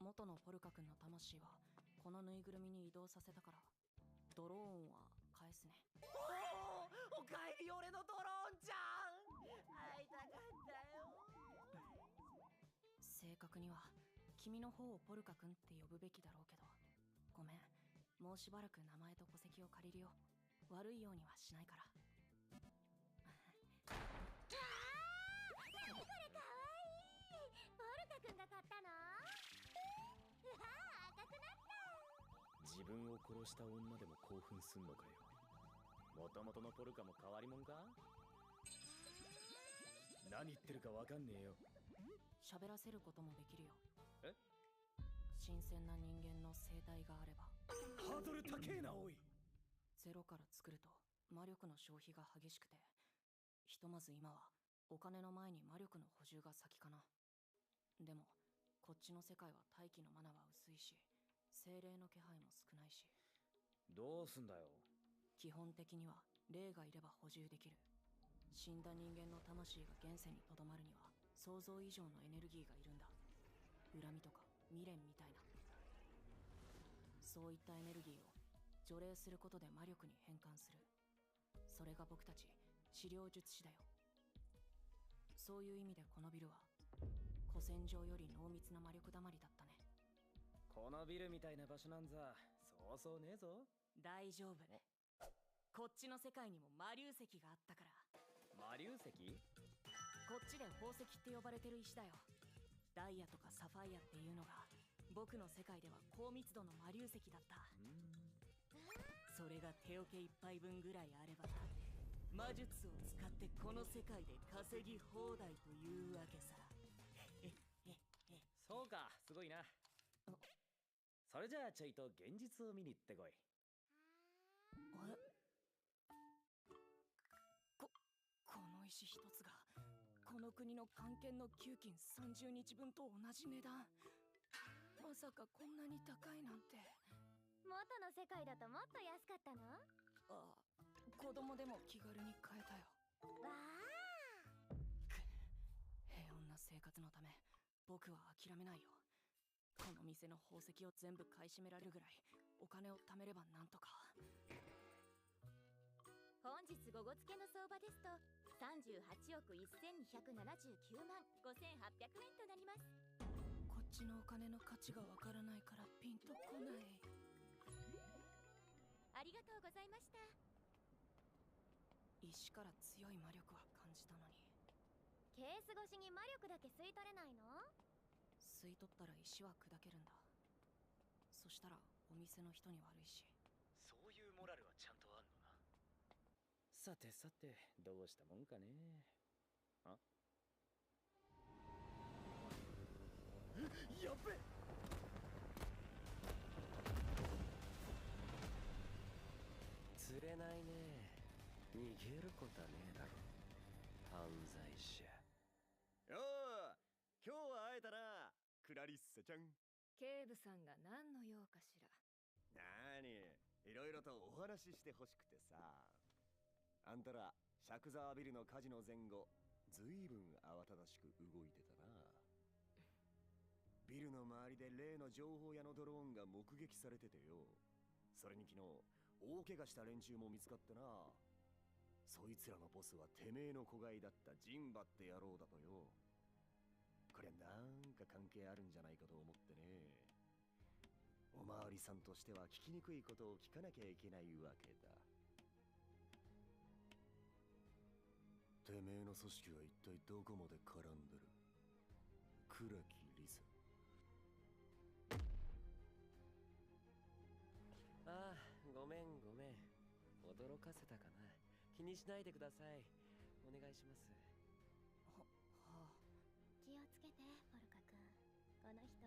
元のポルカ君の魂はこのぬいぐるみに移動させたからドローンは返すね。おかえり俺のドローンちゃん、会いたかったよ。正確には君の方をポルカ君って呼ぶべきだろうけど、ごめん、もうしばらく名前と戸籍を借りるよ。悪いようにはしないから。これかわいい。ポルカ君が買ったの？うわー、赤くなった。自分を殺した女でも興奮すんのかよ。もともとのポルカも変わりもんか？何言ってるかわかんねえよ。喋らせることもできるよ。え？新鮮な人間の生態があれば。ハードル高えなおい。ゼロから作ると魔力の消費が激しくて、ひとまず今はお金の前に魔力の補充が先かな。でもこっちの世界は大気のマナは薄いし、精霊の気配も少ないし。どうすんだよ。基本的には霊がいれば補充できる。死んだ人間の魂が現世にとどまるには想像以上のエネルギーがいるんだ。恨みとか未練みたいな。そういったエネルギーを除霊することで魔力に変換する。それが僕たち治療術師だよ。そういう意味でこのビルは古戦場より濃密な魔力だまりだったね。このビルみたいな場所なんざそうそうねえぞ。大丈夫。こっちの世界にも魔竜石があったから。魔竜石？こっちで宝石って呼ばれてる石だよ。ダイヤとかサファイアっていうのが僕の世界では高密度の魔竜石だった。それが手桶一杯分ぐらいあれば魔術を使ってこの世界で稼ぎ放題というわけさ。そうか、すごいな。それじゃあちょいと現実を見に行ってこい。この石一つがこの国の漢検の給金30日分と同じ値段。まさかこんなに高いなんて。元の世界だともっと安かったの？わああ、子供でも気軽に買えたよ。あ。平穏な生活のため僕は諦めないよ。この店の宝石を全部買い占められるぐらいお金を貯めればなんとか。本日午後付けの相場ですと38億1279万5800円となります。こっちのお金の価値がわからないからピンとこない。ありがとうございました。石から強い魔力は感じたのに。ケース越しに魔力だけ吸い取れないの？吸い取ったら石は砕けるんだ。そしたらお店の人に悪いし。そういうモラルはちゃんとあんのな。さてさて、どうしたもんかね。あ？やっべ！釣れないね。逃げることはねえだろ、犯罪者。よー、今日は会えたな、クラリッサちゃん。警部さんが何の用かしら。なーに、いろいろとお話ししてほしくてさ。あんたら釈沢ビルの火事の前後、ずいぶん慌ただしく動いてたな。ビルの周りで例の情報屋のドローンが目撃されててよ。それに昨日大怪我した連中も見つかってな。そいつらのボスはてめえの子飼いだったジンバって野郎だとよ。こりゃなんか関係あるんじゃないかと思ってね。おまわりさんとしては聞きにくいことを聞かなきゃいけないわけだ。てめえの組織は一体どこまで絡んでる？倉木リサ。ああ、ごめんごめん。驚かせたかな。気にしないでください。お願いします。はあ。気をつけて、ポルカ君。この人、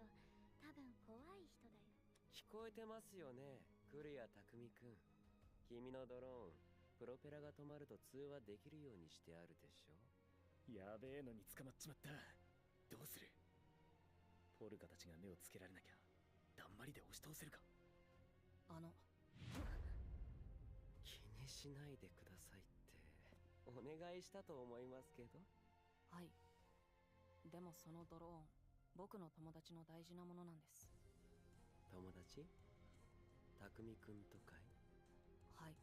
多分怖い人だよ。聞こえてますよね、クリア匠くん。君のドローン、プロペラが止まると通話できるようにしてあるでしょ。やべえのに捕まっちまった。どうする？ポルカたちが目をつけられなきゃだんまりで押し通せるか？気にしないでくださいってお願いしたと思いますけど。はい。でもそのドローン僕の友達の大事なものなんです。友達？匠くんとかい？はい。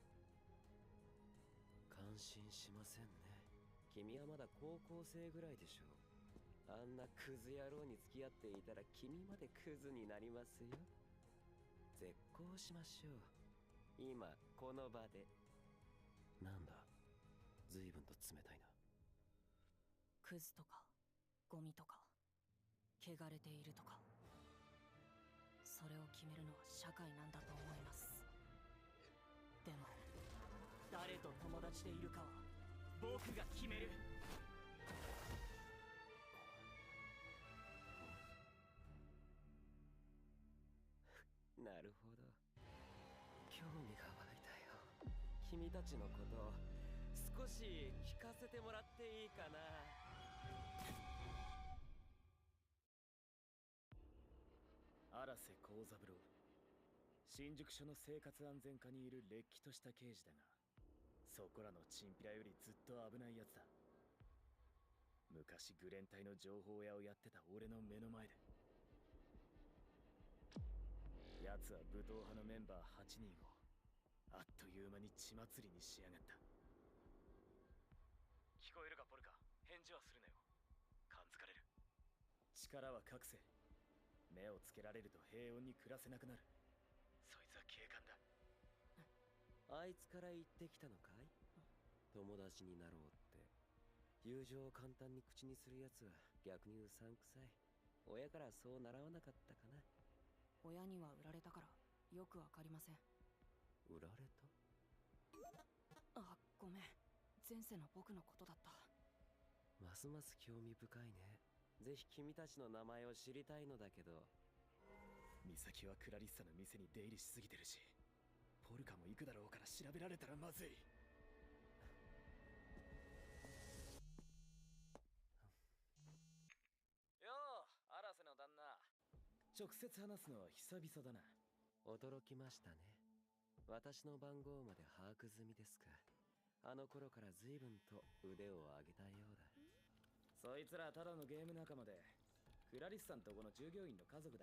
感心しませんね。君はまだ高校生ぐらいでしょう。あんなクズ野郎に付き合っていたら君までクズになりますよ。絶交しましょう。今この場で。なんだ、随分と冷たいな。クズとかゴミとか汚れているとか、それを決めるのは社会なんだと思います。でも誰と友達でいるかは僕が決める。なるほど、興味が湧いたよ。君たちのこと少し聞かせてもらっていいかな。荒瀬幸三郎、新宿署の生活安全課にいるれっきとした刑事だが、そこらのチンピラよりずっと危ないやつだ。昔グレン隊の情報屋をやってた俺の目の前で、奴は武闘派のメンバー8人をあっという間に血祭りにしやがった。聞こえるかポルカ、返事はするなよ。感づかれる。力は隠せ。目をつけられると平穏に暮らせなくなる。そいつは警官だ。あいつから言ってきたのかい？友達になろうって。友情を簡単に口にするやつは逆にうさんくさい。親からそう習わなかったかな。親には売られたからよくわかりません。売られた？あ、ごめん。前世の僕のことだった。ますます興味深いね。ぜひ君たちの名前を知りたいのだけど。美咲はクラリッサの店に出入りしすぎてるし、ポルカも行くだろうから調べられたらまずい。よう、荒瀬の旦那。直接話すのは久々だな。驚きましたね。私の番号まで把握済みですか。あの頃から随分と腕を上げたようだ。そいつらただのゲーム仲間で、クラリスさんとこの従業員の家族だ。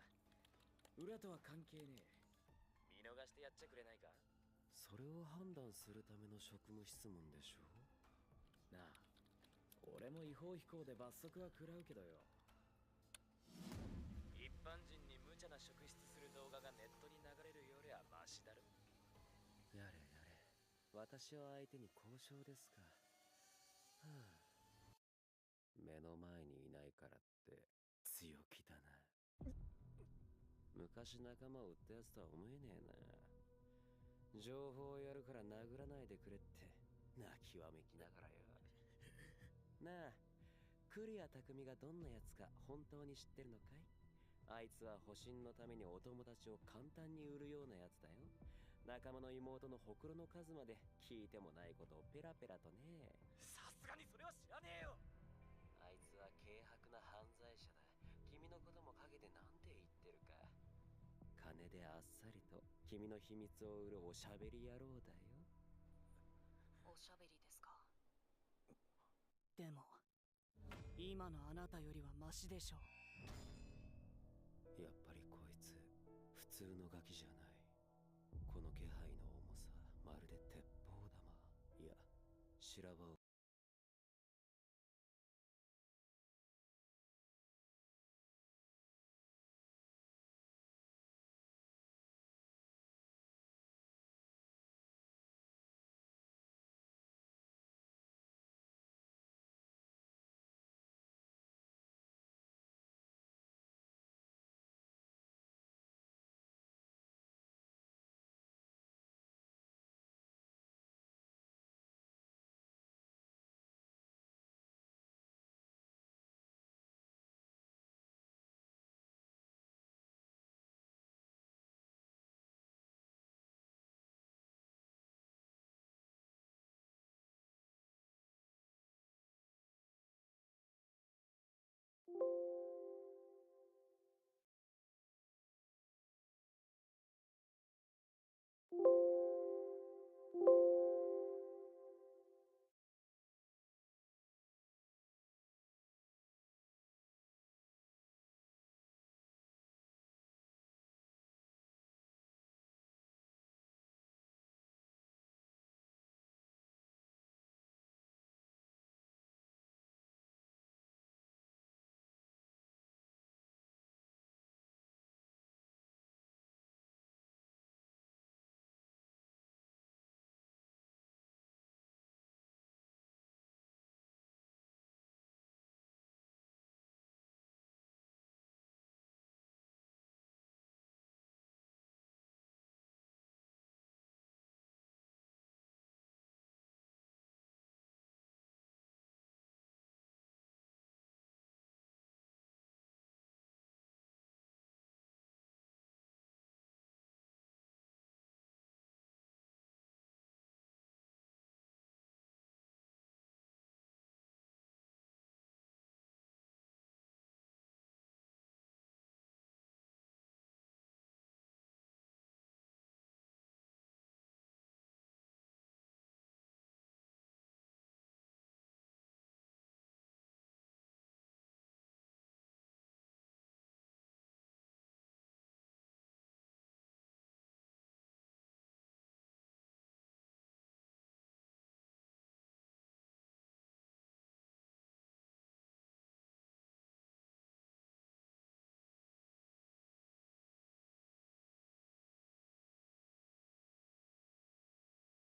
裏とは関係ねえ。見逃してやっちゃくれないか。それを判断するための職務質問でしょう。なあ、俺も違法飛行で罰則は食らうけどよ。一般人に無茶な職質する動画がネットに流れるよりはマシだろ。やれやれ、私を相手に交渉ですか。はあ、目の前にいないからって強気だな。昔仲間を売ったやつとは思えねえな。情報をやるから殴らないでくれって泣きわめきながらよ。なあ、クリア匠がどんなやつか本当に知ってるのかい？あいつは保身のためにお友達を簡単に売るようなやつだよ。仲間の妹のほくろの数まで聞いてもないことをペラペラとね。さすがにそれは知らねえよ。あいつは軽薄な犯罪者だ。君のことも陰でなんて言ってるか。金であっさりと君の秘密を売るおしゃべり野郎だよ。おしゃべりですか。でも今のあなたよりはマシでしょう。やっぱりこいつ普通のガキじゃない。この気配の重さ、まるで鉄砲玉。いや、修羅場を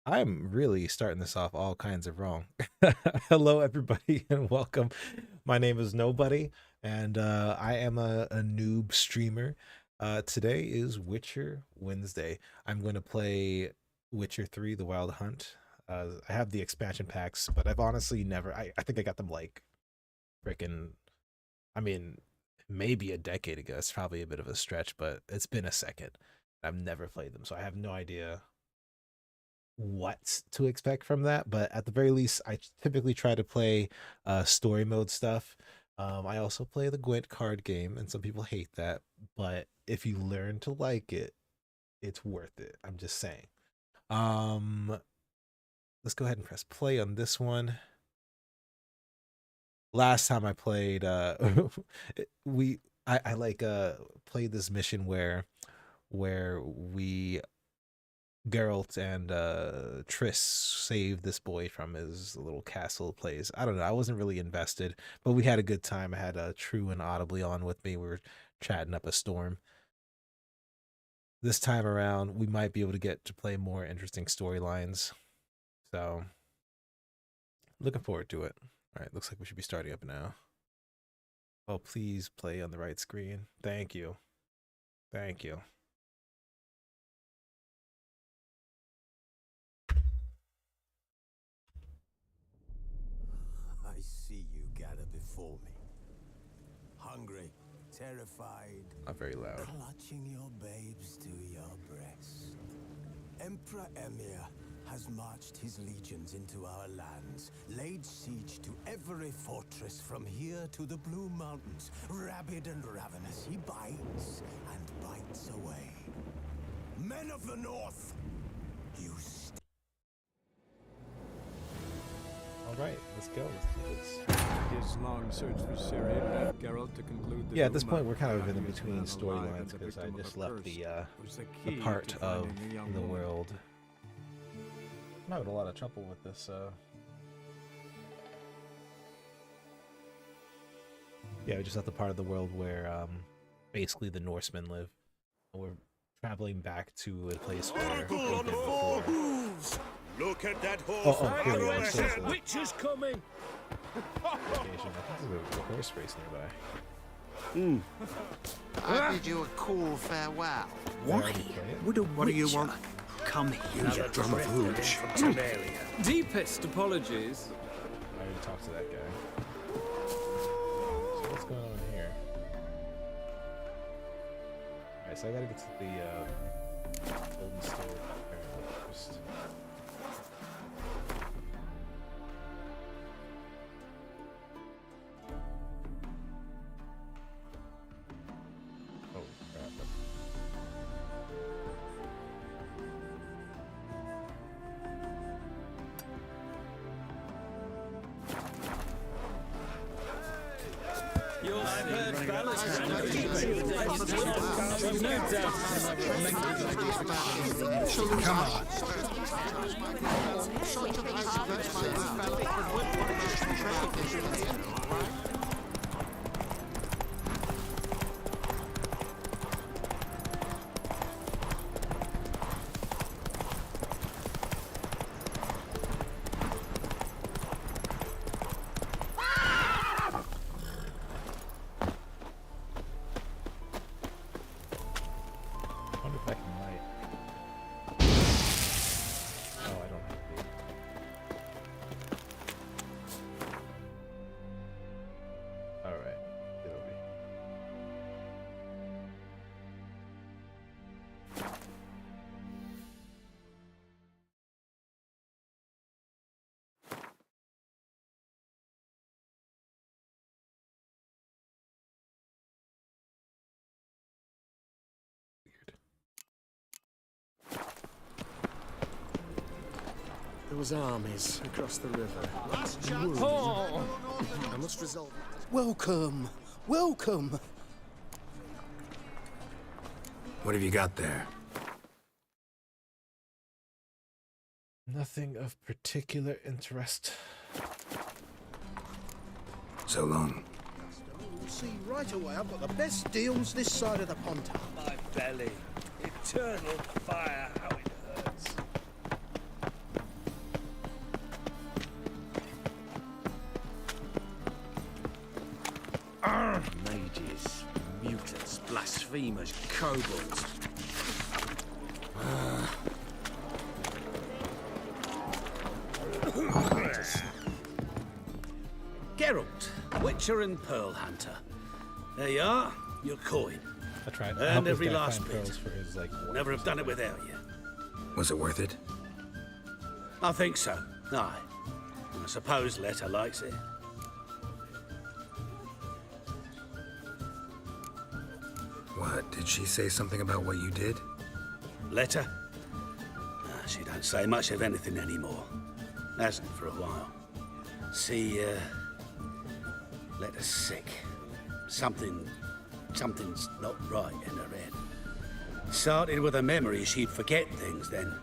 I'm really starting this off all kinds of wrong. Hello, everybody, and welcome. My name is Nobody, and I am a noob streamer. Today is Witcher Wednesday. I'm going to play Witcher 3, The Wild Hunt. I have the expansion packs, but I've honestly never... I think I got them like freaking... I mean, maybe a decade ago. It's probably a bit of a stretch, but it's been a second. I've never played them, so I have no idea what to expect from that, but at the very least I typically try to play story mode stuff. I also play the Gwent card game, and some people hate that, but if you learn to like it, it's worth it. I'm just saying. Let's go ahead and press play on this one. Last time I played I played this mission where we Geralt and Triss saved this boy from his little castle place. I don't know. I wasn't really invested, but we had a good time. I had True and Audibly on with me. We were chatting up a storm. This time around, we might be able to get to play more interesting storylines. So, looking forward to it. All right, looks like we should be starting up now. Oh, please play on the right screen. Thank you. Thank you. I see you gather before me. Hungry, terrified, Not very loud. clutching your babes to your breast. Emperor Emir has marched his legions into our lands, laid siege to every fortress from here to the Blue Mountains. Rabid and ravenous, he bites and bites away. Men of the North, you All right, let's go. Let's do this. His long search for Ciri led Geralt to conclude that Yeah, at this point we're kind of in between storylines because I just left the part of the world. I'm having a lot of trouble with this. Yeah, we just left the part of the world where basically the Norsemen live. And we're traveling back to a place where we've been before. Look at that horse! Here we go. So Witch is coming! I think there's a horse race nearby. I bid you a cool farewell. Why? What do you want? Come here, you drum of hooch. Deepest apologies. I already talked to that guy. So what's going on here? Alright, so I gotta get to the golden store apparently first. Oh crap. I've heard Ballas Come on. I wonder if I can light. Oh, I don't have the. Alright, it'll be. Weird. There was armies across the river. Oh! I must resolve it. welcome, welcome. What have you got there? Nothing of particular interest. So long. You'll see right away I've got the best deals this side of the pond. My belly. Eternal fire, how it hurts. Mages, mutants, blasphemers, kobolds. Geralt, Witcher and Pearl Hunter. There you are, your coin. I tried. And every last bit. For his, like, Never have done it without you. Was it worth it? I think so. Aye. I suppose Letta likes it. What, did she say something about what you did? Letta? She don't say much of anything anymore. Hasn't for a while. See, Letta's sick. Something's not right in her head. Started with a memory she'd forget things, then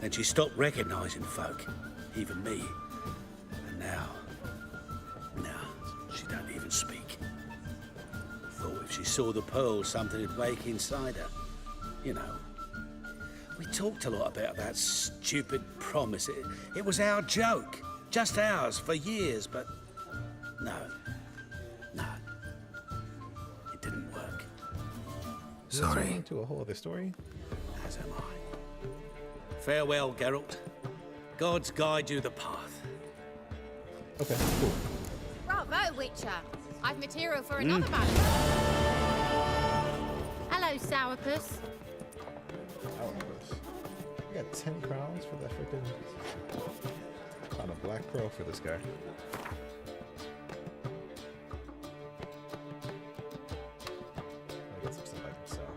she stopped recognizing folk, even me. And now, she don't even speak. Thought if she saw the pearl, something would wake inside her. You know. We talked a lot about that stupid promise. It was our joke. Just ours for years, but no. It didn't work. Sorry. To a whole other story. As am I. Farewell, Geralt. Gods guide you the path. Okay, cool. Bravo, Witcher. I've material for another man. Hello, Sourpuss. I got 10 crowns for that freaking. Found a black pearl for this guy. I got some stuff I can sell.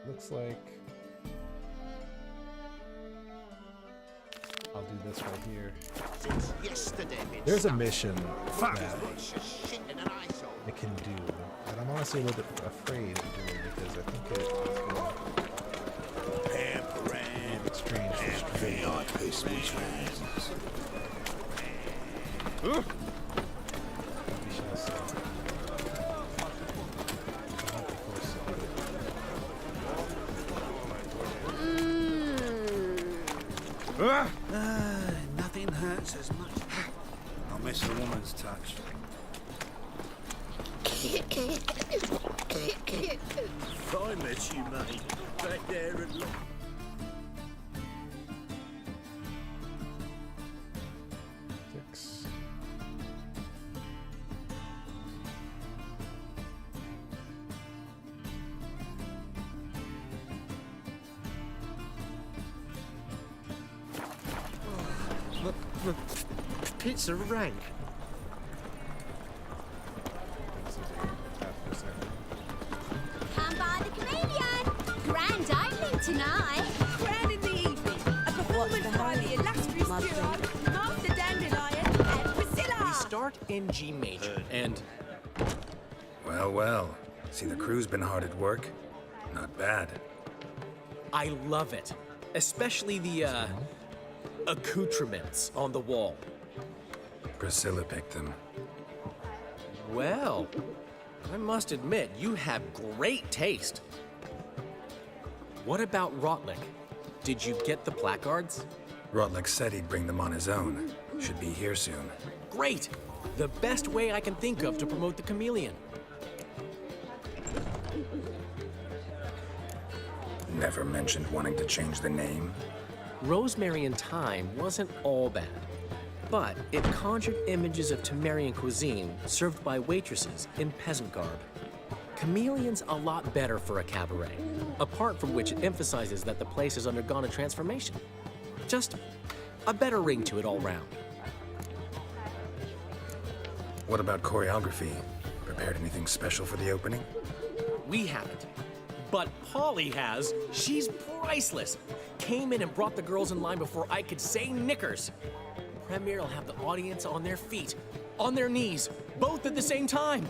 Looks like I'll do this right here. There's a mission that it can do, and I'm honestly a little bit afraid of doing it because I think it is going to be strange. We shall see. Nothing hurts as much. I'll miss a woman's touch. I met you, mate. Back there at Lock. Pizza rank. Come by the Chameleon. Grand opening tonight. Grand in the evening. A performance by the illustrious duo, Master Dandelion and Priscilla. We start in G major and... Well. See, the crew's been hard at work. Not bad. I love it. Especially the, accoutrements on the wall. Priscilla picked them. Well, I must admit, you have great taste. What about Rotlick? Did you get the placards? Rotlick said he'd bring them on his own. Should be here soon. Great! The best way I can think of to promote the Chameleon. Never mentioned wanting to change the name. Rosemary and Thyme wasn't all bad. but it conjured images of Temerian cuisine served by waitresses in peasant garb. Chameleon's a lot better for a cabaret, apart from which it emphasizes that the place has undergone a transformation. Just a better ring to it all round. What about choreography? Prepared anything special for the opening? We haven't. But Polly has. She's priceless. Came in and brought the girls in line before I could say knickers. Premiere will have the audience on their feet, on their knees, both at the same time.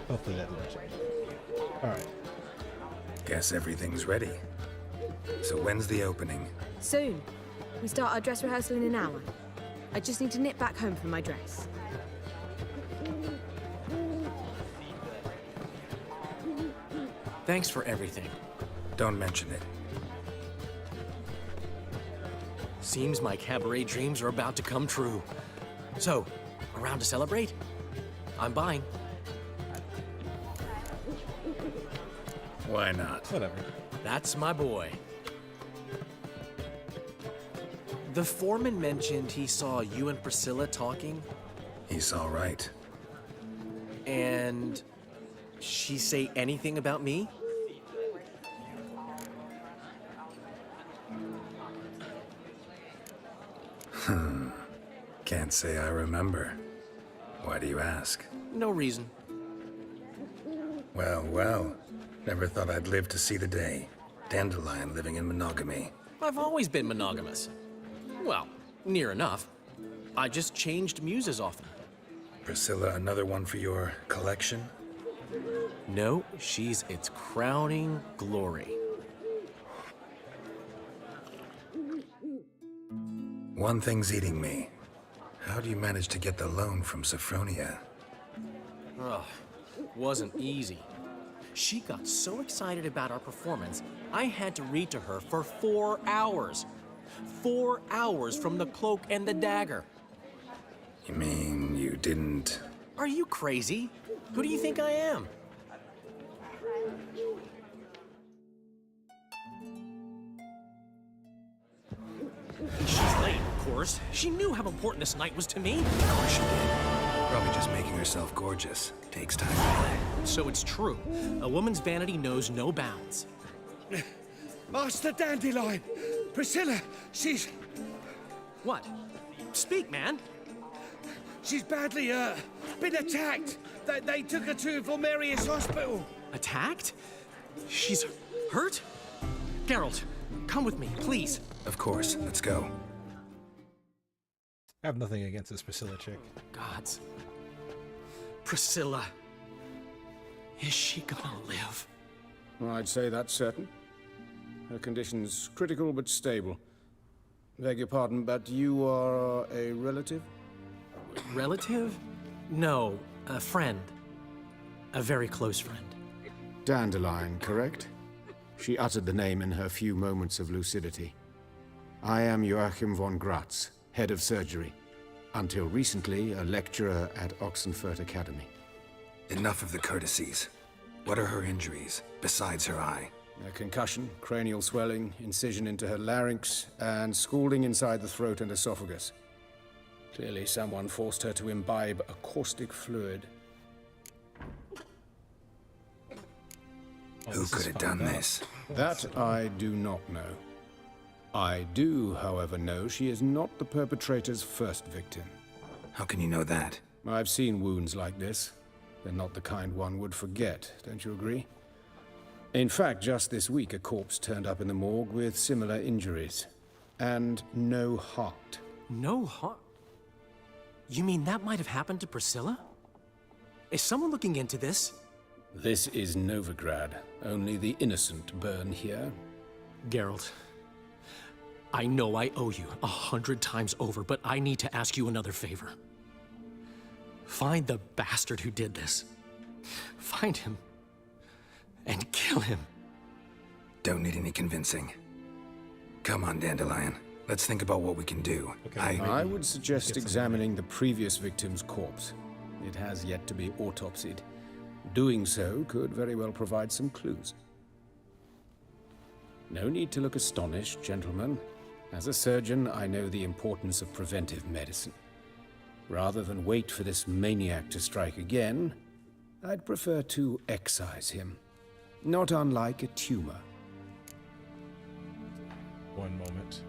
Hopefully that works. All right. Guess everything's ready. So when's the opening? Soon. We start our dress rehearsal in an hour. I just need to nip back home for my dress. Thanks for everything. Don't mention it. Seems my cabaret dreams are about to come true. So, around to celebrate? I'm buying. Why not? Whatever. That's my boy. The foreman mentioned he saw you and Priscilla talking. He's all right. And she say anything about me? Can't say I remember. Why do you ask? No reason. Well, well. Never thought I'd live to see the day. Dandelion living in monogamy. I've always been monogamous. Well, near enough. I just changed muses often. Priscilla, another one for your collection? No, she's its crowning glory. One thing's eating me. How do you manage to get the loan from Sophronia? Ugh, wasn't easy. She got so excited about our performance, I had to read to her for 4 hours. 4 hours from the Cloak and the Dagger. You mean you didn't... Are you crazy? Who do you think I am? She's late, of course. She knew how important this night was to me. Of course she did. Probably just making herself gorgeous. Takes time. So it's true. A woman's vanity knows no bounds. Master Dandelion! Priscilla, she's... What? Speak, man. She's badly, been attacked. They took her to Vulmerius Hospital. Attacked? She's hurt? Geralt, come with me, please. Of course. Let's go. I have nothing against this Priscilla chick. Gods. Priscilla. Is she gonna live? I'd say that's certain. Her condition's critical but stable. Beg your pardon, but you are a relative? Relative? No, a friend. A very close friend. Dandelion, correct? She uttered the name in her few moments of lucidity. I am Joachim von Gratz, head of surgery. Until recently, a lecturer at Oxenfurt Academy. Enough of the courtesies. What are her injuries, besides her eye? A concussion, cranial swelling, incision into her larynx, and scalding inside the throat and esophagus. Clearly someone forced her to imbibe a caustic fluid. Who could have done this? That I do not know. I do, however, know she is not the perpetrator's first victim. How can you know that? I've seen wounds like this. They're not the kind one would forget, don't you agree? In fact, just this week, a corpse turned up in the morgue with similar injuries. And no heart. No heart? You mean that might have happened to Priscilla? Is someone looking into this? This is Novigrad. Only the innocent burn here. Geralt, I know I owe you 100 times over, but I need to ask you another favor. Find the bastard who did this. Find him. And kill him. Don't need any convincing. Come on, Dandelion. Let's think about what we can do. Okay, I would suggest examining the previous victim's corpse. It has yet to be autopsied. Doing so could very well provide some clues. No need to look astonished, gentlemen. As a surgeon, I know the importance of preventive medicine. Rather than wait for this maniac to strike again, I'd prefer to excise him. Not unlike a tumor. One moment.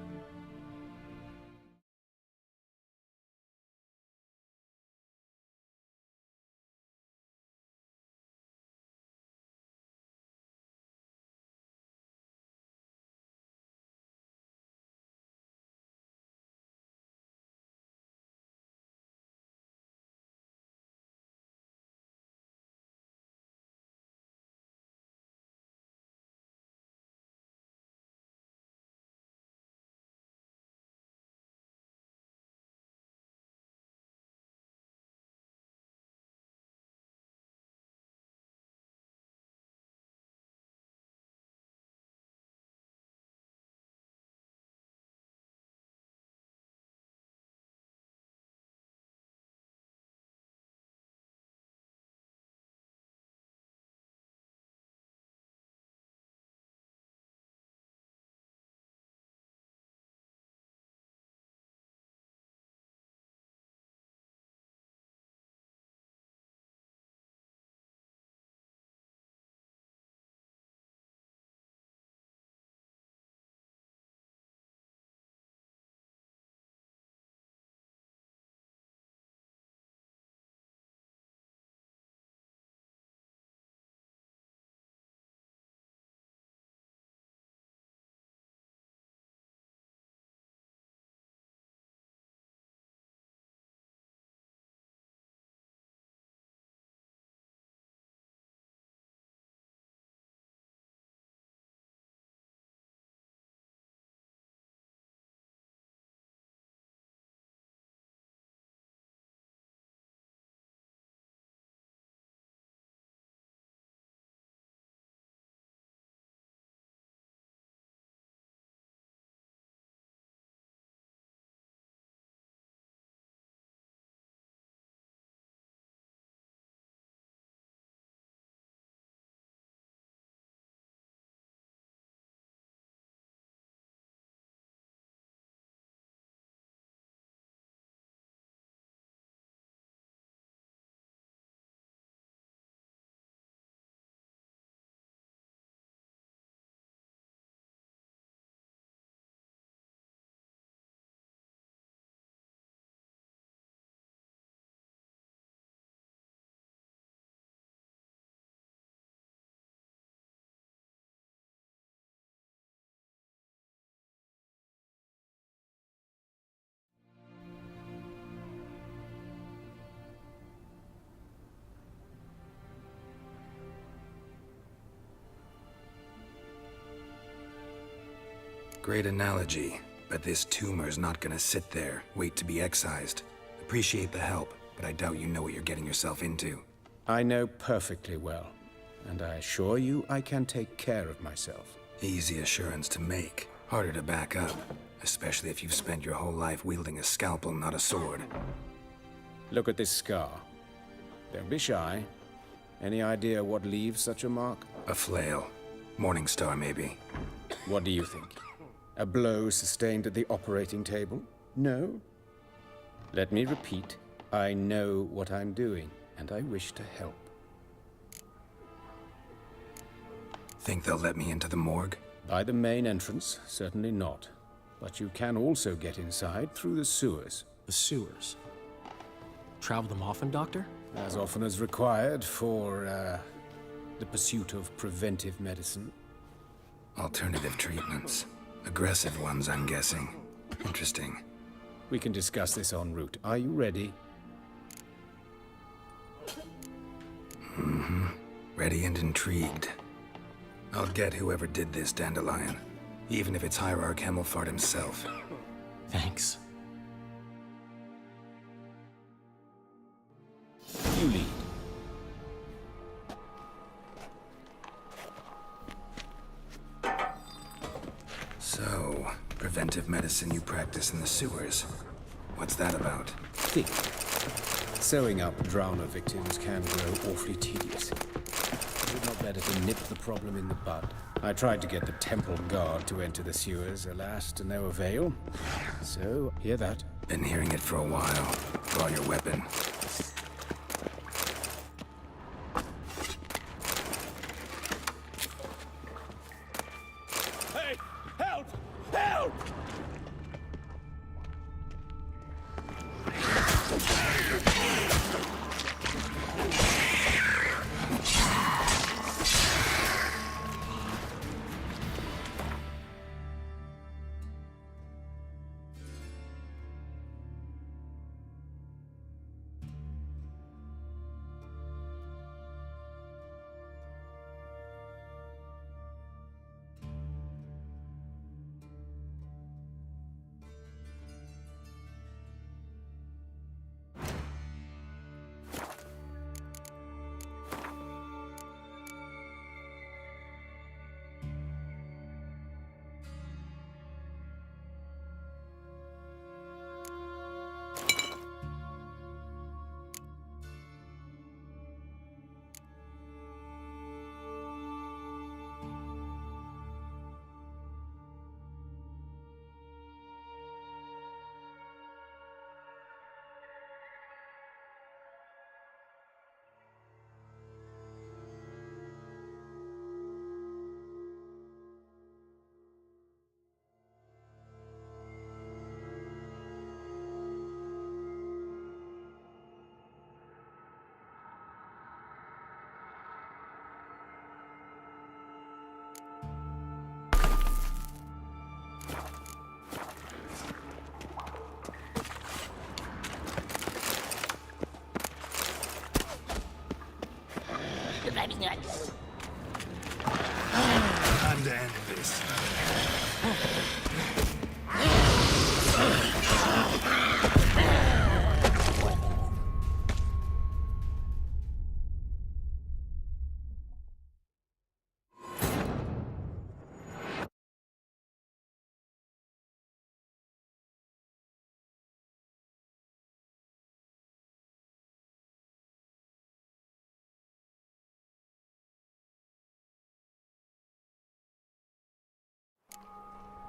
Great analogy, but this tumor's not gonna sit there, wait to be excised. Appreciate the help, but I doubt you know what you're getting yourself into. I know perfectly well, and I assure you I can take care of myself. Easy assurance to make, harder to back up, especially if you've spent your whole life wielding a scalpel, not a sword. Look at this scar. Don't be shy. Any idea what leaves such a mark? A flail. Morningstar, maybe. What do you think? A blow sustained at the operating table? No? Let me repeat. I know what I'm doing, and I wish to help. Think they'll let me into the morgue? By the main entrance, certainly not. But you can also get inside through the sewers. The sewers? Travel them often, Doctor? As often as required for, The pursuit of preventive medicine? Alternative treatments. Aggressive ones, I'm guessing. Interesting. We can discuss this en route. Are you ready? Mm-hmm. Ready and intrigued. I'll get whoever did this, Dandelion. Even if it's Hierarch Hemelfart himself. Thanks. You lead. So, preventive medicine you practice in the sewers. What's that about? Think. Sewing up drowner victims can grow awfully tedious. Is it not better to nip the problem in the bud? I tried to get the temple guard to enter the sewers, alas, to no avail. So, hear that? Been hearing it for a while. Draw your weapon. Hey! Help! Help! Time to end this.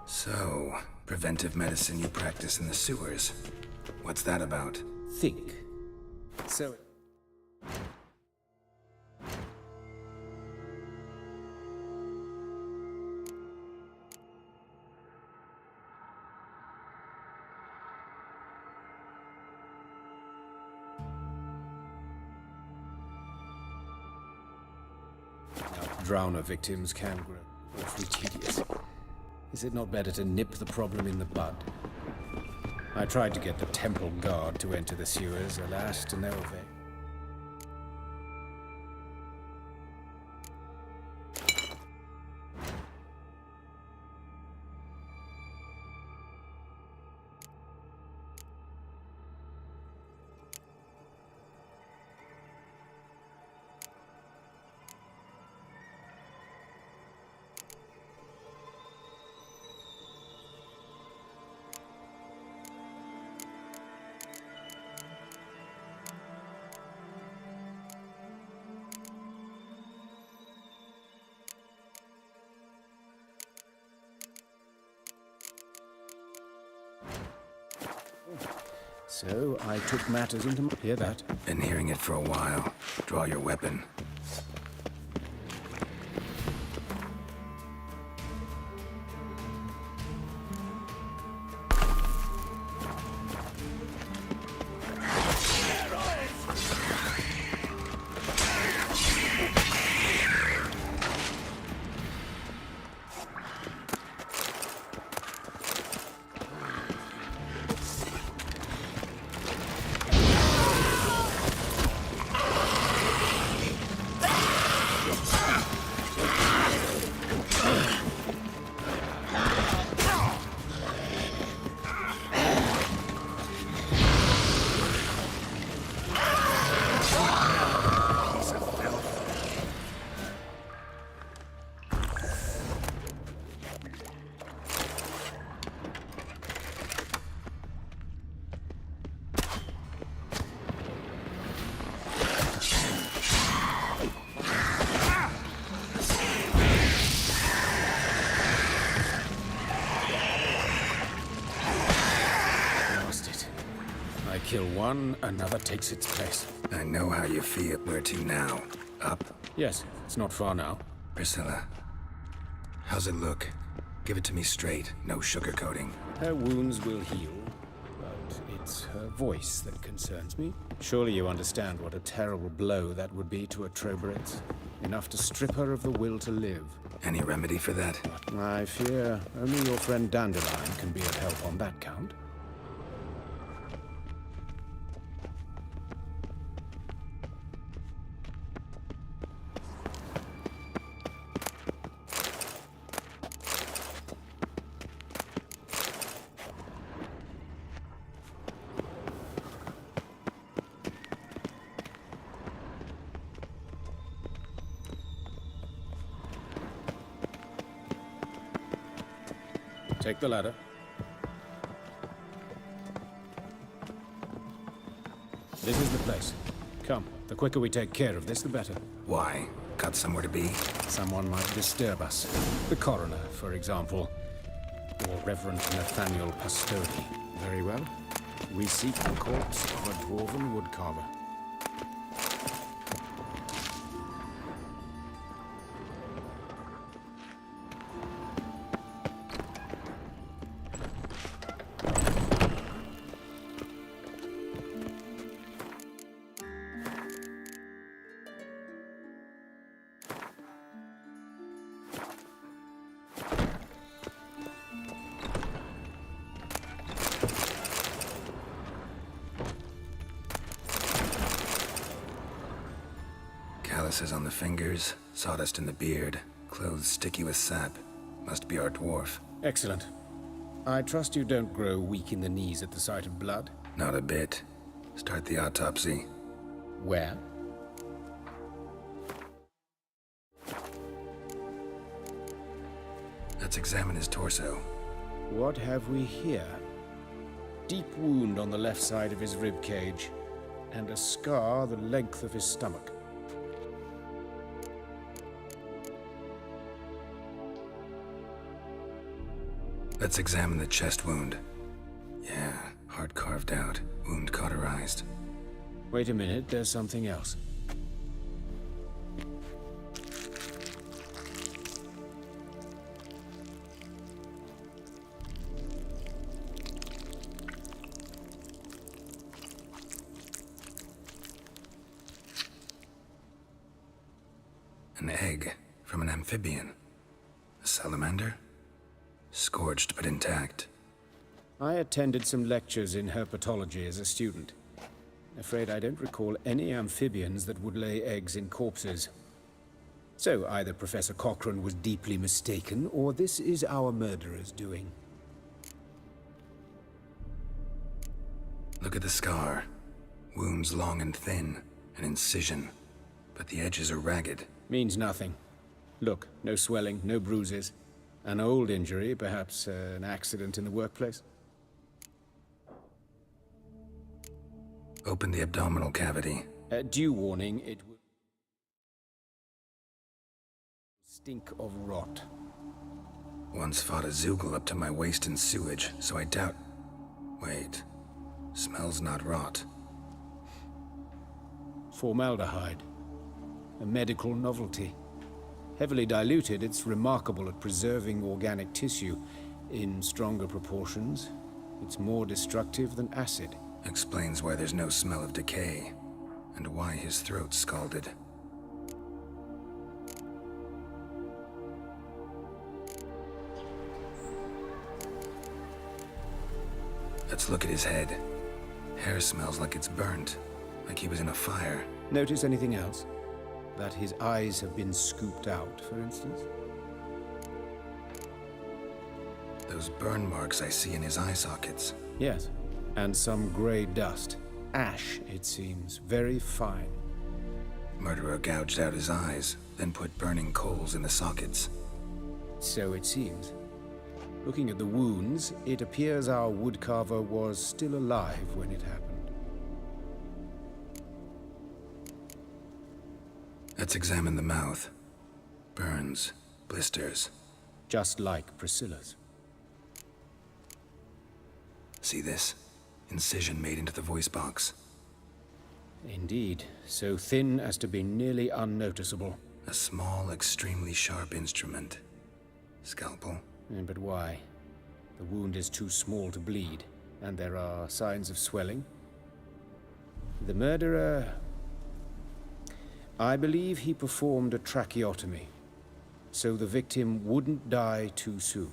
So, preventive medicine you practice in the sewers. What's that about? Think. So... Drowner victims can grow awfully tedious. Is it not better to nip the problem in the bud? I tried to get the temple guard to enter the sewers, alas, to no avail. So I took matters into my... Hear that? Been hearing it for a while. Draw your weapon. kill one, another takes its place. I know how you feel. Where to now? Up? Yes, it's not far now. Priscilla, how's it look? Give it to me straight, no sugarcoating. Her wounds will heal, but it's her voice that concerns me. Surely you understand what a terrible blow that would be to a Troberet. Enough to strip her of the will to live. Any remedy for that? I fear only your friend Dandelion can be of help on that count. Take the ladder. This is the place. Come, the quicker we take care of this, the better. Why? Got somewhere to be? Someone might disturb us. The coroner, for example. Or Reverend Nathaniel Pastodi. Very well. We seek the corpse of a dwarven woodcarver. Calluses on the fingers, sawdust in the beard, clothes sticky with sap. Must be our dwarf. Excellent. I trust you don't grow weak in the knees at the sight of blood? Not a bit. Start the autopsy. Where? Let's examine his torso. What have we here? Deep wound on the left side of his rib cage, and a scar the length of his stomach. Let's examine the chest wound. Yeah, heart carved out, wound cauterized. Wait a minute, there's something else. An egg from an amphibian. A salamander? Scorched but intact. I attended some lectures in herpetology as a student. Afraid I don't recall any amphibians that would lay eggs in corpses. So either Professor Cochrane was deeply mistaken, or this is our murderer's doing. Look at the scar. Wounds long and thin, an incision. But the edges are ragged. Means nothing. Look, no swelling, no bruises. An old injury, perhaps an accident in the workplace? Open the abdominal cavity. Due warning, it will stink of rot. Once fought a Zoogle up to my waist in sewage, so I doubt... Wait. Smells not rot. Formaldehyde. A medical novelty. Heavily diluted, it's remarkable at preserving organic tissue. In stronger proportions, it's more destructive than acid. Explains why there's no smell of decay, and why his throat's scalded. Let's look at his head. Hair smells like it's burnt, like he was in a fire. Notice anything else? That his eyes have been scooped out, for instance? Those burn marks I see in his eye sockets. Yes, and some grey dust. Ash, it seems, very fine. Murderer gouged out his eyes, then put burning coals in the sockets. So it seems. Looking at the wounds, it appears our woodcarver was still alive when it happened. Let's examine the mouth. Burns, blisters. Just like Priscilla's. See this? Incision made into the voice box. Indeed, so thin as to be nearly unnoticeable. A small, extremely sharp instrument. Scalpel. But why? The wound is too small to bleed, and there are signs of swelling. The murderer... I believe he performed a tracheotomy, so the victim wouldn't die too soon.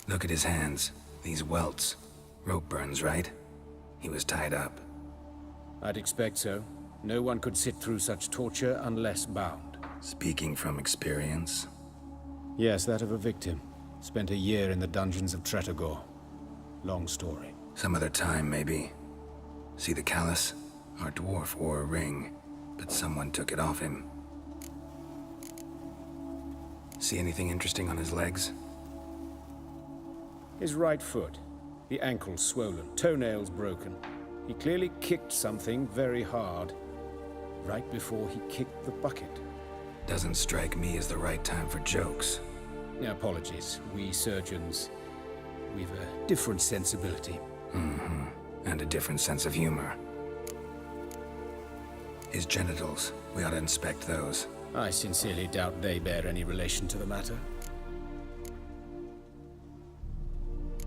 Look at his hands. These welts. Rope burns, right? He was tied up. I'd expect so. No one could sit through such torture unless bound. Speaking from experience? Yes, that of a victim. Spent a year in the dungeons of Tretogor. Long story. Some other time, maybe. See the callus? Our dwarf wore a ring, but someone took it off him. See anything interesting on his legs? His right foot. The ankle swollen, toenails broken. He clearly kicked something very hard, right before he kicked the bucket. Doesn't strike me as the right time for jokes. Apologies. We surgeons, we've a different sensibility. Mm-hmm. And a different sense of humor. His genitals, we ought to inspect those. I sincerely doubt they bear any relation to the matter.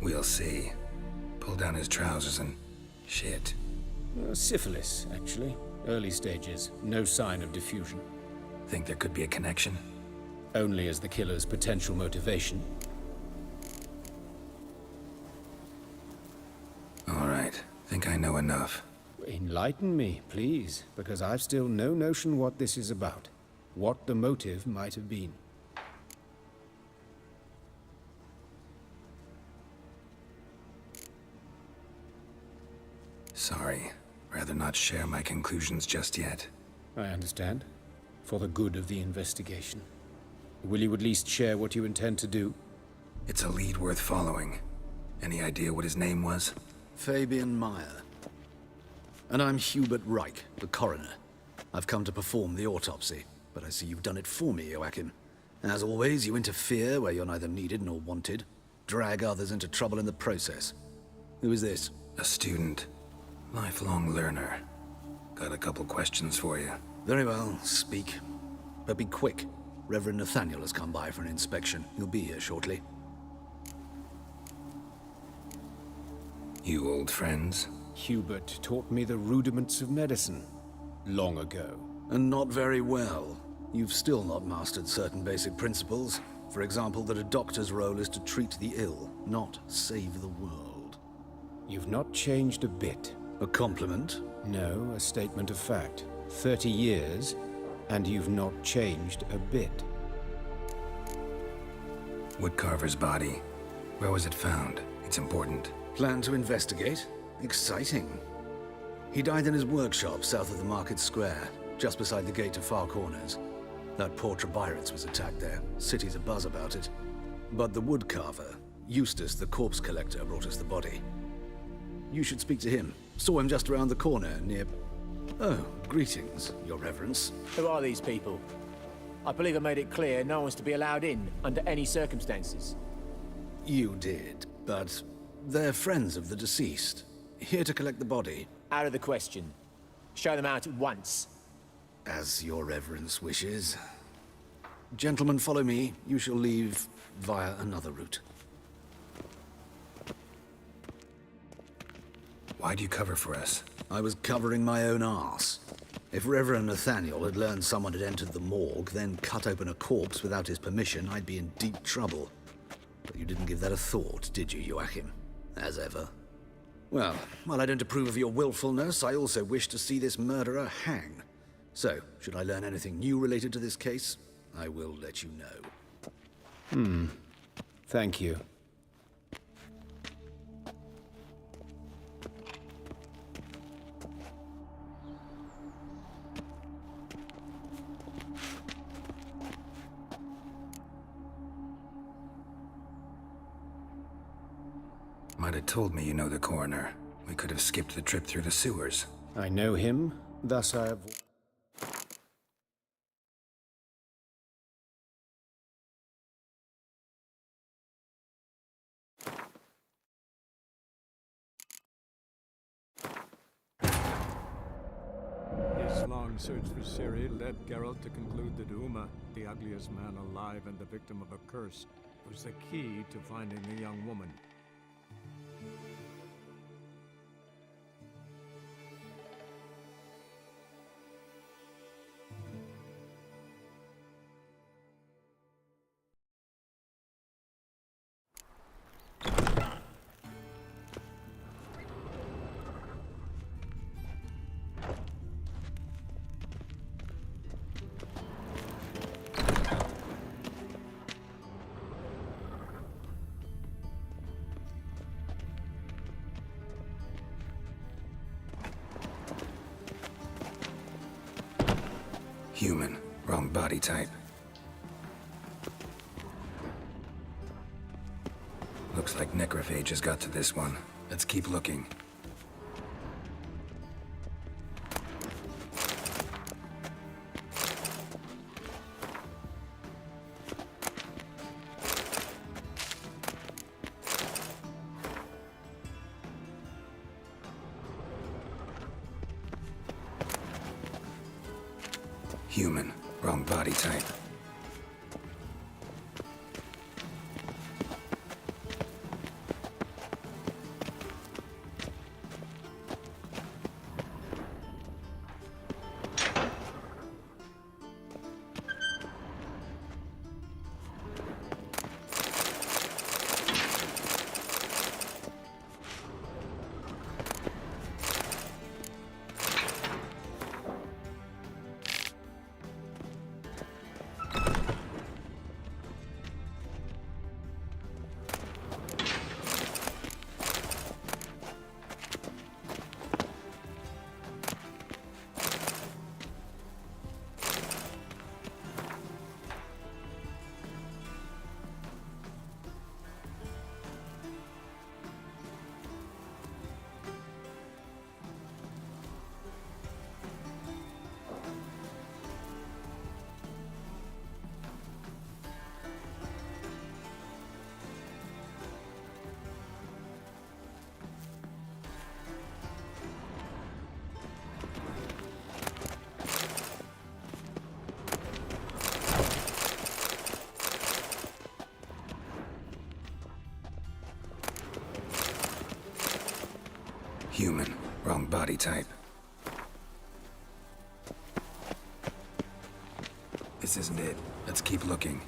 We'll see. Pull down his trousers and... shit. Syphilis, actually. Early stages. No sign of diffusion. Think there could be a connection? Only as the killer's potential motivation. All right. Think I know enough. Enlighten me, please, because I've still no notion what this is about. What the motive might have been. Sorry. Rather not share my conclusions just yet. I understand. For the good of the investigation. Will you at least share what you intend to do? It's a lead worth following. Any idea what his name was? Fabian Meyer. And I'm Hubert Reich, the coroner. I've come to perform the autopsy, but I see you've done it for me, Joachim. As always, you interfere where you're neither needed nor wanted. Drag others into trouble in the process. Who is this? A student. Lifelong learner. Got a couple questions for you. Very well, speak. But be quick. Reverend Nathaniel has come by for an inspection. He'll be here shortly. You old friends? Hubert taught me the rudiments of medicine. Long ago. And not very well. You've still not mastered certain basic principles. For example, that a doctor's role is to treat the ill, not save the world. You've not changed a bit. A compliment? No, a statement of fact. 30 years, and you've not changed a bit. Woodcarver's body. Where was it found? It's important. Plan to investigate? Exciting. He died in his workshop south of the market square, just beside the gate to Far Corners. That poor Trebirates was attacked there. City's abuzz about it. But the woodcarver, Eustace the corpse collector, brought us the body. You should speak to him. Saw him just around the corner near... Oh, greetings, Your Reverence. Who are these people? I believe I made it clear no one's to be allowed in under any circumstances. You did, but they're friends of the deceased. Here to collect the body. Out of the question. Show them out at once. As Your Reverence wishes. Gentlemen, follow me. You shall leave via another route. Why'd you cover for us? I was covering my own arse. If Reverend Nathaniel had learned someone had entered the morgue, then cut open a corpse without his permission, I'd be in deep trouble. But you didn't give that a thought, did you, Joachim? As ever. Well, while I don't approve of your willfulness, I also wish to see this murderer hang. So, should I learn anything new related to this case, I will let you know. Thank you. Might have told me you know the coroner. We could have skipped the trip through the sewers. I know him, thus I have... This long search for Ciri led Geralt to conclude that Uma, the ugliest man alive and the victim of a curse, was the key to finding the young woman. Human. Wrong body type. Looks like necrophages got to this one. Let's keep looking. Human. Wrong body type. Human. Wrong body type. This isn't it. Let's keep looking.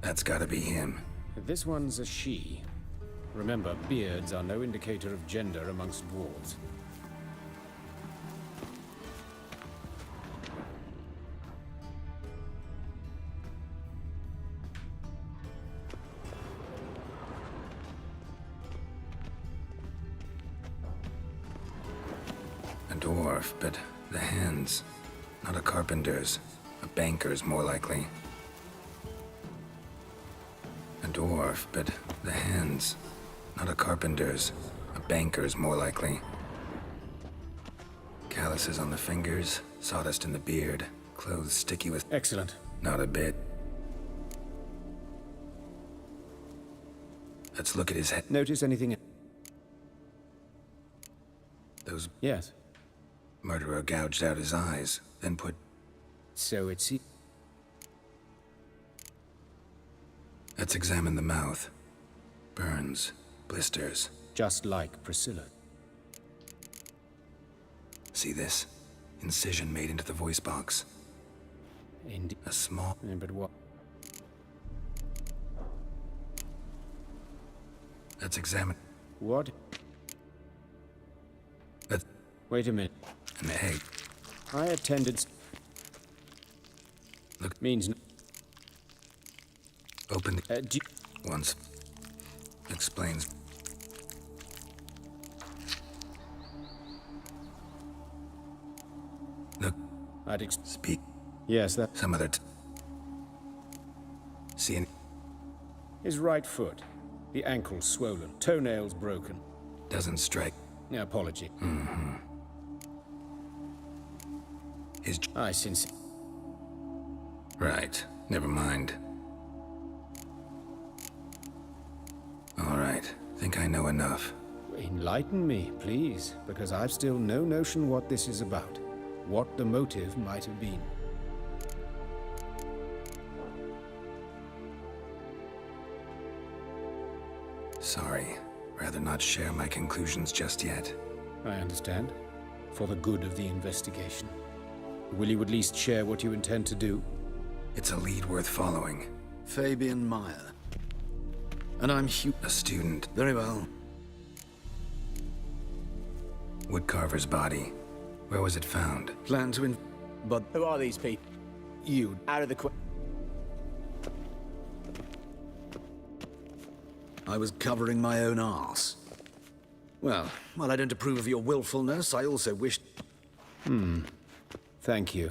That's gotta be him. This one's a she. Remember, beards are no indicator of gender amongst dwarves. A dwarf, but the hands. Not a carpenter's. A banker's, more likely. A dwarf, but the hands. Not a carpenter's. A banker's, more likely. Calluses on the fingers, sawdust in the beard, clothes sticky with... Excellent. Not a bit. Let's look at his head. Notice anything? Those... Yes. Murderer gouged out his eyes, then put... So it's... Let's examine the mouth. Burns, blisters. Just like Priscilla. See this? Incision made into the voice box. Indeed. A small... But what? Let's examine... What? Let's... Wait a minute. An egg. I attended... Look. Means... Open the... Once. Explains. Look. I'd speak. Yes, that... Some other... See any... His right foot. The ankle swollen. Toenails broken. Doesn't strike. Apology. Mm-hmm. His... I since... Right. Never mind. All right. Think I know enough. Enlighten me, please, because I've still no notion what this is about. What the motive might have been. Sorry. Rather not share my conclusions just yet. I understand. For the good of the investigation. Will you at least share what you intend to do? It's a lead worth following. Fabian Meyer. And I'm a student. Very well. Woodcarver's body. Where was it found? Plan to but... Who are these people? You. Out of the I was covering my own arse. Well, while I don't approve of your willfulness, I also wish... Thank you.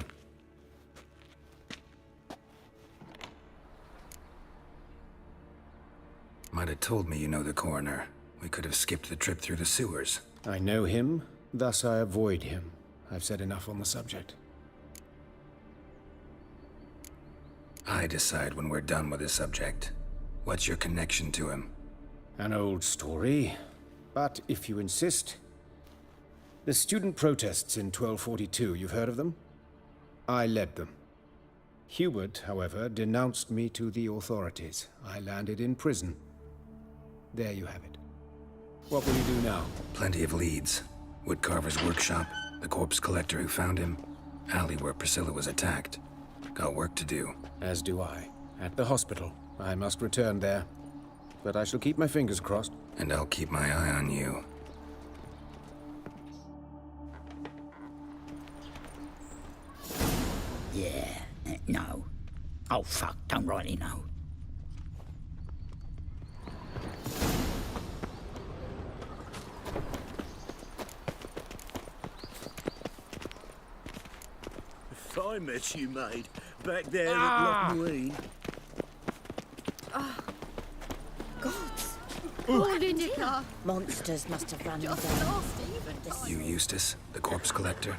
Might have told me you know the coroner. We could have skipped the trip through the sewers. I know him, thus I avoid him. I've said enough on the subject. I decide when we're done with this subject. What's your connection to him? An old story, but if you insist. The student protests in 1242, you've heard of them? I led them. Hubert, however, denounced me to the authorities. I landed in prison. There you have it. What will you do now? Plenty of leads. Woodcarver's workshop, the corpse collector who found him, alley where Priscilla was attacked. Got work to do. As do I. At the hospital. I must return there. But I shall keep my fingers crossed. And I'll keep my eye on you. Yeah, no. Oh, fuck, don't rightly know. If I met you, mate, back there at Lochmuine. Oh, God. Poor Lydia. Monsters must have run Just down. last even. You, Eustace, the corpse collector?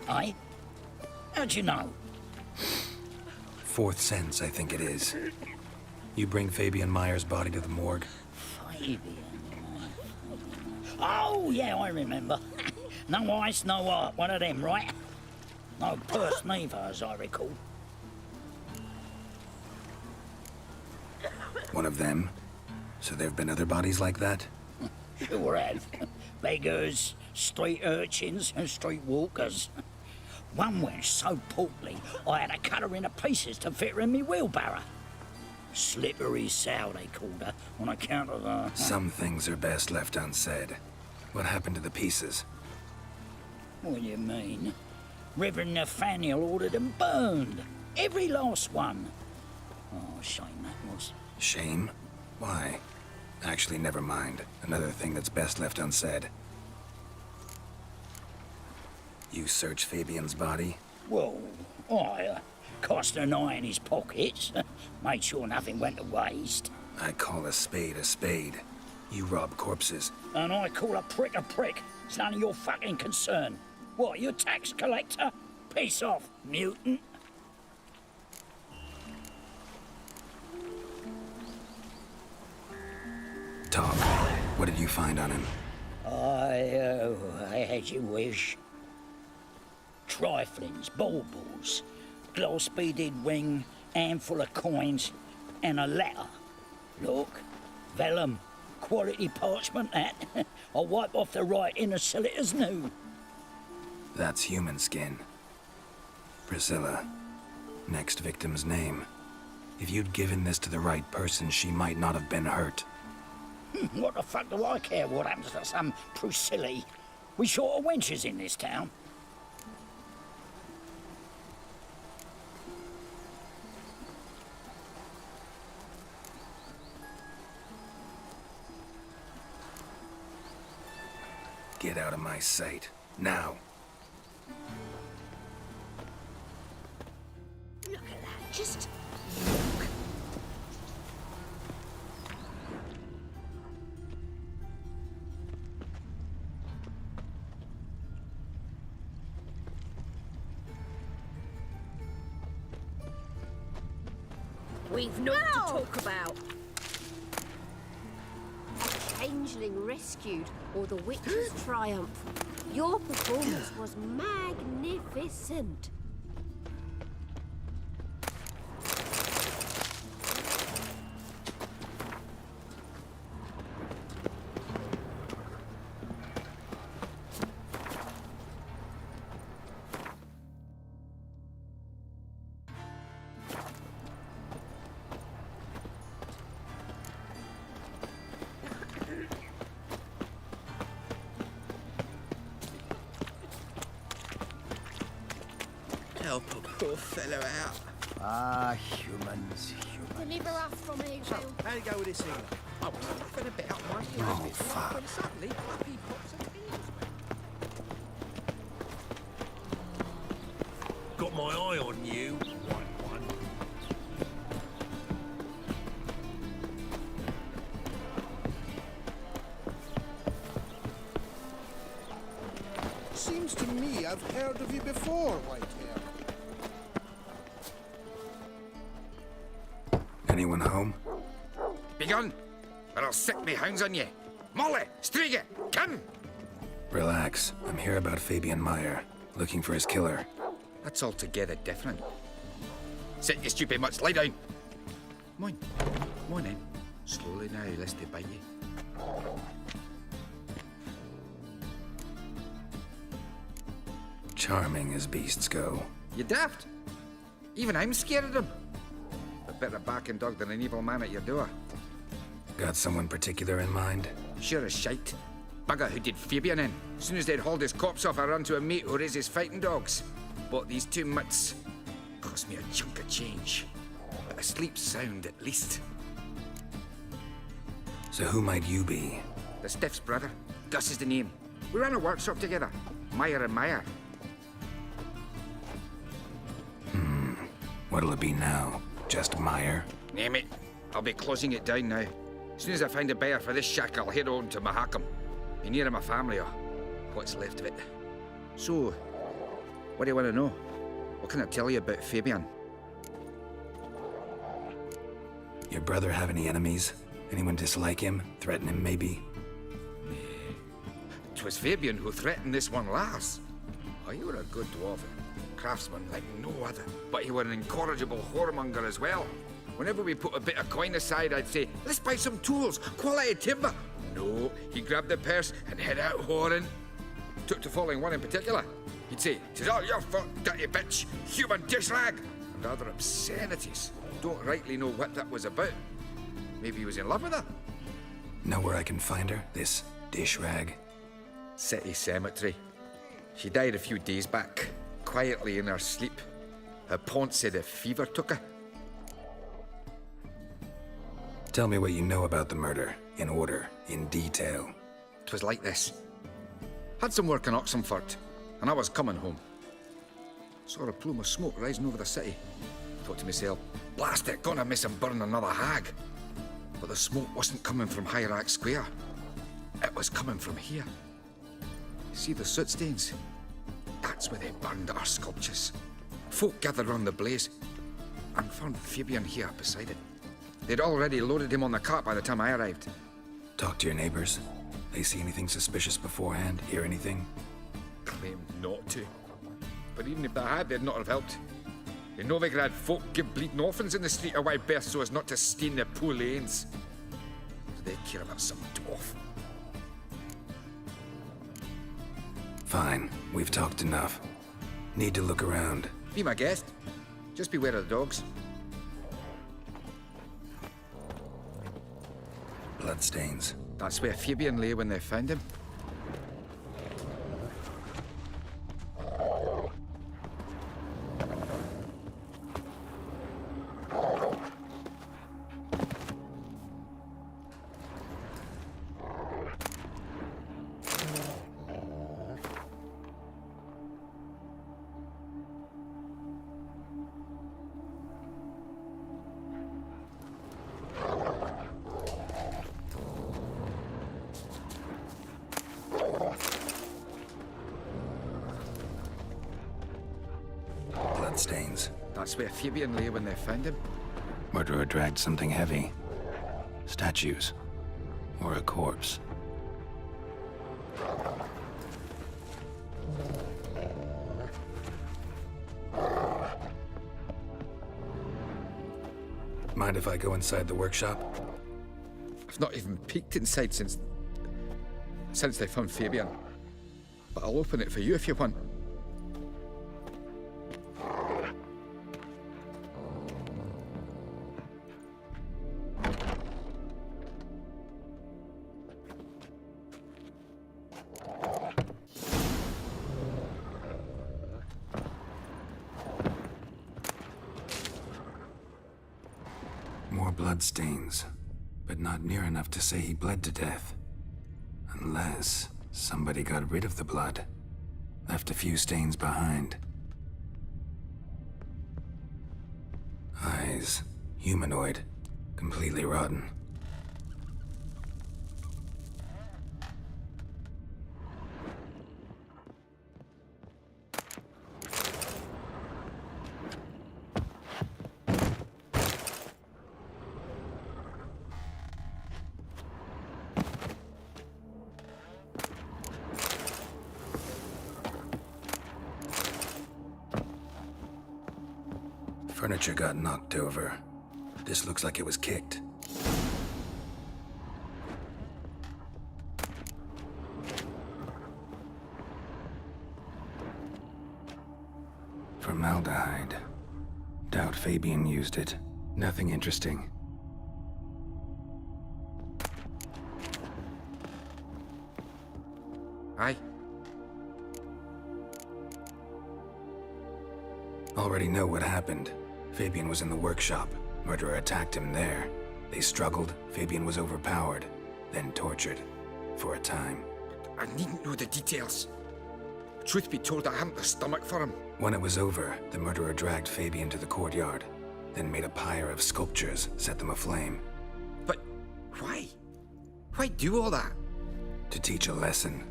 Aye? How'd you know? Fourth sense, I think it is. You bring Fabian Meyer's body to the morgue? Fabian. Oh, yeah, I remember. No ice, no art, one of them, right? No purse neither, as I recall. One of them? So there have been other bodies like that? Sure have. Beggars, street urchins, and street walkers. One went so portly, I had to cut her into pieces to fit her in me wheelbarrow. Slippery sow, they called her, on account of her... Some things are best left unsaid. What happened to the pieces? What do you mean? Reverend Nathaniel ordered them burned. Every last one. Oh, shame that was. Shame? Why? Actually, never mind. Another thing that's best left unsaid. You search Fabian's body? Well, I cast an eye in his pockets. Made sure nothing went to waste. I call a spade a spade. You rob corpses. And I call a prick a prick. It's none of your fucking concern. What, you a tax collector? Piss off, mutant. Talk. What did you find on him? As you wish. Triflings, baubles, glass-beaded ring, handful of coins, and a letter. Look, vellum, quality parchment that. I'll wipe off the writing and sell it as new. That's human skin. Priscilla. Next victim's name. If you'd given this to the right person, she might not have been hurt. What the fuck do I care what happens to some Priscilla? We short of wenches in this town. Get out of my sight. Now. Look at that. Just We've naught to talk about. A changeling rescued, or the witch's triumph. Your performance was magnificent. Help a poor fellow out. Ah, humans. Deliver us from here, So, how'd it go with this healer? I was laughing a bit up my sleeve. Oh, fuck. When suddenly, up he pops and heals me. Got my eye on you, white one. Seems to me I've heard of you before, Whitehair. Anyone home? Begone, or I'll set me hounds on you. Molly, Striga, come! Relax. I'm here about Fabian Meyer, looking for his killer. That's altogether different. Sit, you stupid mutts, lie down. Come on, come on in. Slowly now, lest they bite you. Charming as beasts go. You daft? Even I'm scared of them. A better barking dog than an evil man at your door. Got someone particular in mind? Sure as shite. Bugger who did Fabian in. As soon as they'd hauled his corpse off, I ran to a mate who raises fighting dogs. Bought these 2 mutts. Cost me a chunk of change. But I sleep sound at least. So who might you be? The Stiff's brother. Gus is the name. We ran a workshop together. Meyer and Meyer. What'll it be now? Just Meyer? Name it. I'll be closing it down now. As soon as I find a buyer for this shack, I'll head on to Mahakam. Be near my family, or what's left of it. So, what do you want to know? What can I tell you about Fabian? Your brother have any enemies? Anyone dislike him? Threaten him, maybe? 'Twas Fabian who threatened this one last. Oh, you were a good dwarf. Craftsman like no other. But you were an incorrigible whoremonger as well. Whenever we put a bit of coin aside, I'd say, let's buy some tools, quality timber. No, he grabbed the purse and head out whoring. Took to following one in particular. He'd say, 'tis all your fault, dirty bitch, human dishrag, and other obscenities. Don't rightly know what that was about. Maybe he was in love with her. Know where I can find her? This dish rag? City Cemetery. She died a few days back, quietly in her sleep. Her pont said a fever took her. Tell me what you know about the murder, in order, in detail. 'Twas like this. Had some work in Oxenford, and I was coming home. Saw a plume of smoke rising over the city. Thought to myself, blast it, gonna miss him burn another hag. But the smoke wasn't coming from Hierarch Square. It was coming from here. See the soot stains? That's where they burned our sculptures. Folk gathered round the blaze and found Fabian here beside it. They'd already loaded him on the cart by the time I arrived. Talk to your neighbors. They see anything suspicious beforehand? Hear anything? Claimed not to. But even if they had, they'd not have helped. In Novigrad, folk give bleeding orphans in the street a wide berth so as not to stain their poor lanes. Do they care about some dwarf? Fine, we've talked enough. Need to look around. Be my guest. Just beware of the dogs. Bloodstains. That's where Fabian lay when they found him. bloodstains. That's where Fabian lay when they found him. Murderer dragged something heavy. Statues. Or a corpse. Mind if I go inside the workshop? I've not even peeked inside since they found Fabian. But I'll open it for you if you want. More bloodstains, but not near enough to say he bled to death. Unless somebody got rid of the blood, left a few stains behind. Eyes, humanoid, completely rotten. Furniture got knocked over. This looks like it was kicked. Formaldehyde. Doubt Fabian used it. Nothing interesting. Aye. Already know what happened. Fabian was in the workshop. Murderer attacked him there. They struggled. Fabian was overpowered, then tortured. For a time. I needn't know the details. Truth be told, I haven't the stomach for him. When it was over, the murderer dragged Fabian to the courtyard, then made a pyre of sculptures, set them aflame. But why? Why do all that? To teach a lesson.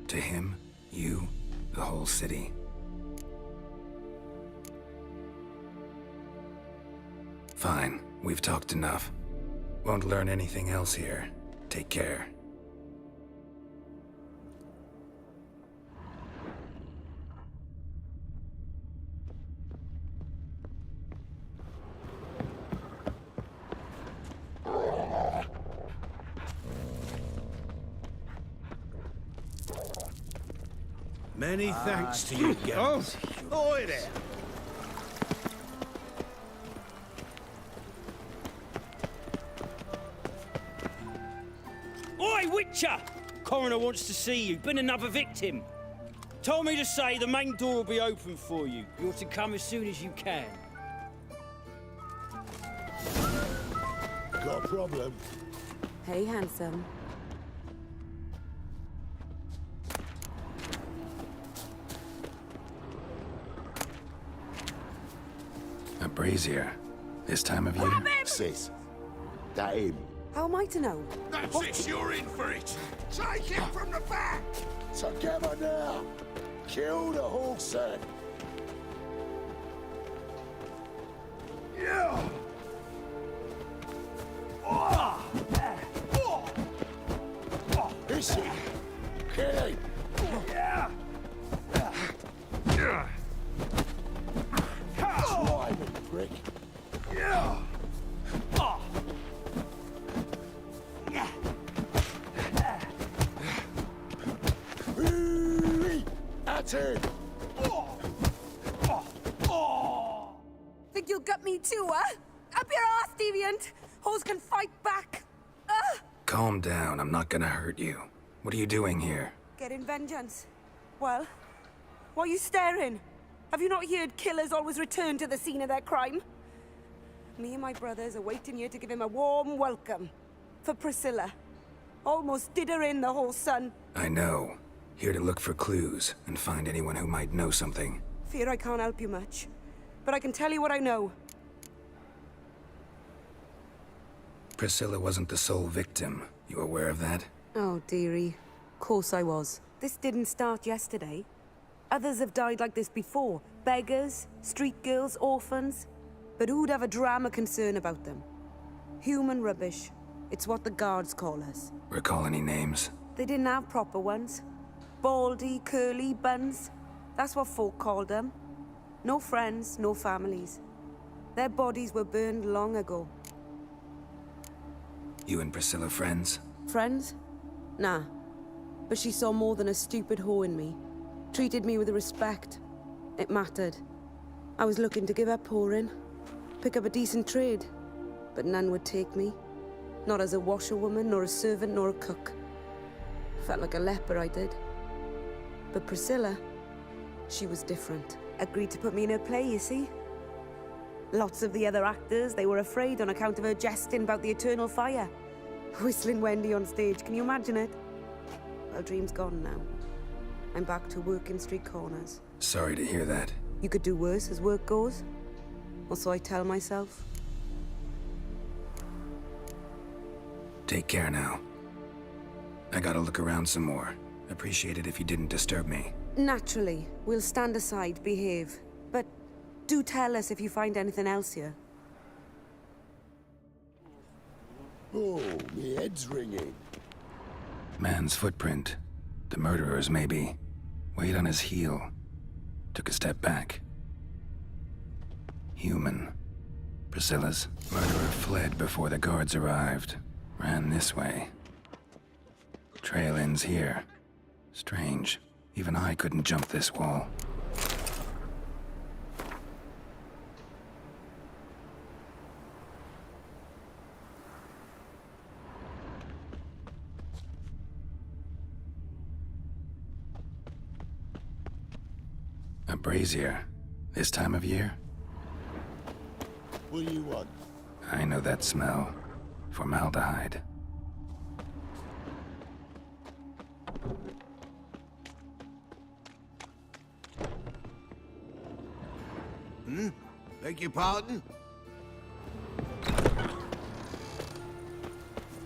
To him, you, the whole city. Fine, we've talked enough. Won't learn anything else here. Take care. Many thanks to you, Geralt. Oh, oi there! Oi, Witcher! Coroner wants to see you. Been another victim. Told me to say the main door will be open for you. You're to come as soon as you can. Got a problem? Hey, handsome. A brazier. This time of year? Sis, that him. How am I to know? That's it, you're in for it! Take him from the back! Together now! Kill the Hawkson! Yeah! Is he? Kill him! Yeah! Slimy prick! Yeah! That's it! Think you'll get me too, huh? Up your ass, deviant! Hoes can fight back! Calm down, I'm not gonna hurt you. What are you doing here? Getting vengeance. Well, why are you staring? Have you not heard killers always return to the scene of their crime? Me and my brothers are waiting here to give him a warm welcome. For Priscilla. Almost did her in, the whole son. I know. Here to look for clues and find anyone who might know something. Fear I can't help you much. But I can tell you what I know. Priscilla wasn't the sole victim. You aware of that? Oh, dearie. Of course I was. This didn't start yesterday. Others have died like this before. Beggars, street girls, orphans. But who'd have a drama concern about them? Human rubbish. It's what the guards call us. Recall any names? They didn't have proper ones. Baldy, curly, buns. That's what folk called them. No friends, no families. Their bodies were burned long ago. You and Priscilla friends? Friends? Nah. But she saw more than a stupid whore in me. Treated me with respect. It mattered. I was looking to give up whoring. Pick up a decent trade. But none would take me. Not as a washerwoman, nor a servant, nor a cook. Felt like a leper, I did. But Priscilla, she was different. Agreed to put me in her play, you see? Lots of the other actors, they were afraid on account of her jesting about the eternal fire. Whistling Wendy on stage, can you imagine it? Well, dream's gone now. I'm back to working street corners. Sorry to hear that. You could do worse as work goes. Or so I tell myself. Take care now. I gotta look around some more. Appreciate it if you didn't disturb me. Naturally, we'll stand aside, behave. But do tell us if you find anything else here. Oh, me head's ringing. Man's footprint. The murderer's maybe. Weighed on his heel. Took a step back. Human. Priscilla's. Murderer fled before the guards arrived. Ran this way. Trail ends here. Strange. Even I couldn't jump this wall. A brazier. This time of year? What do you want? I know that smell. Formaldehyde. Beg your pardon?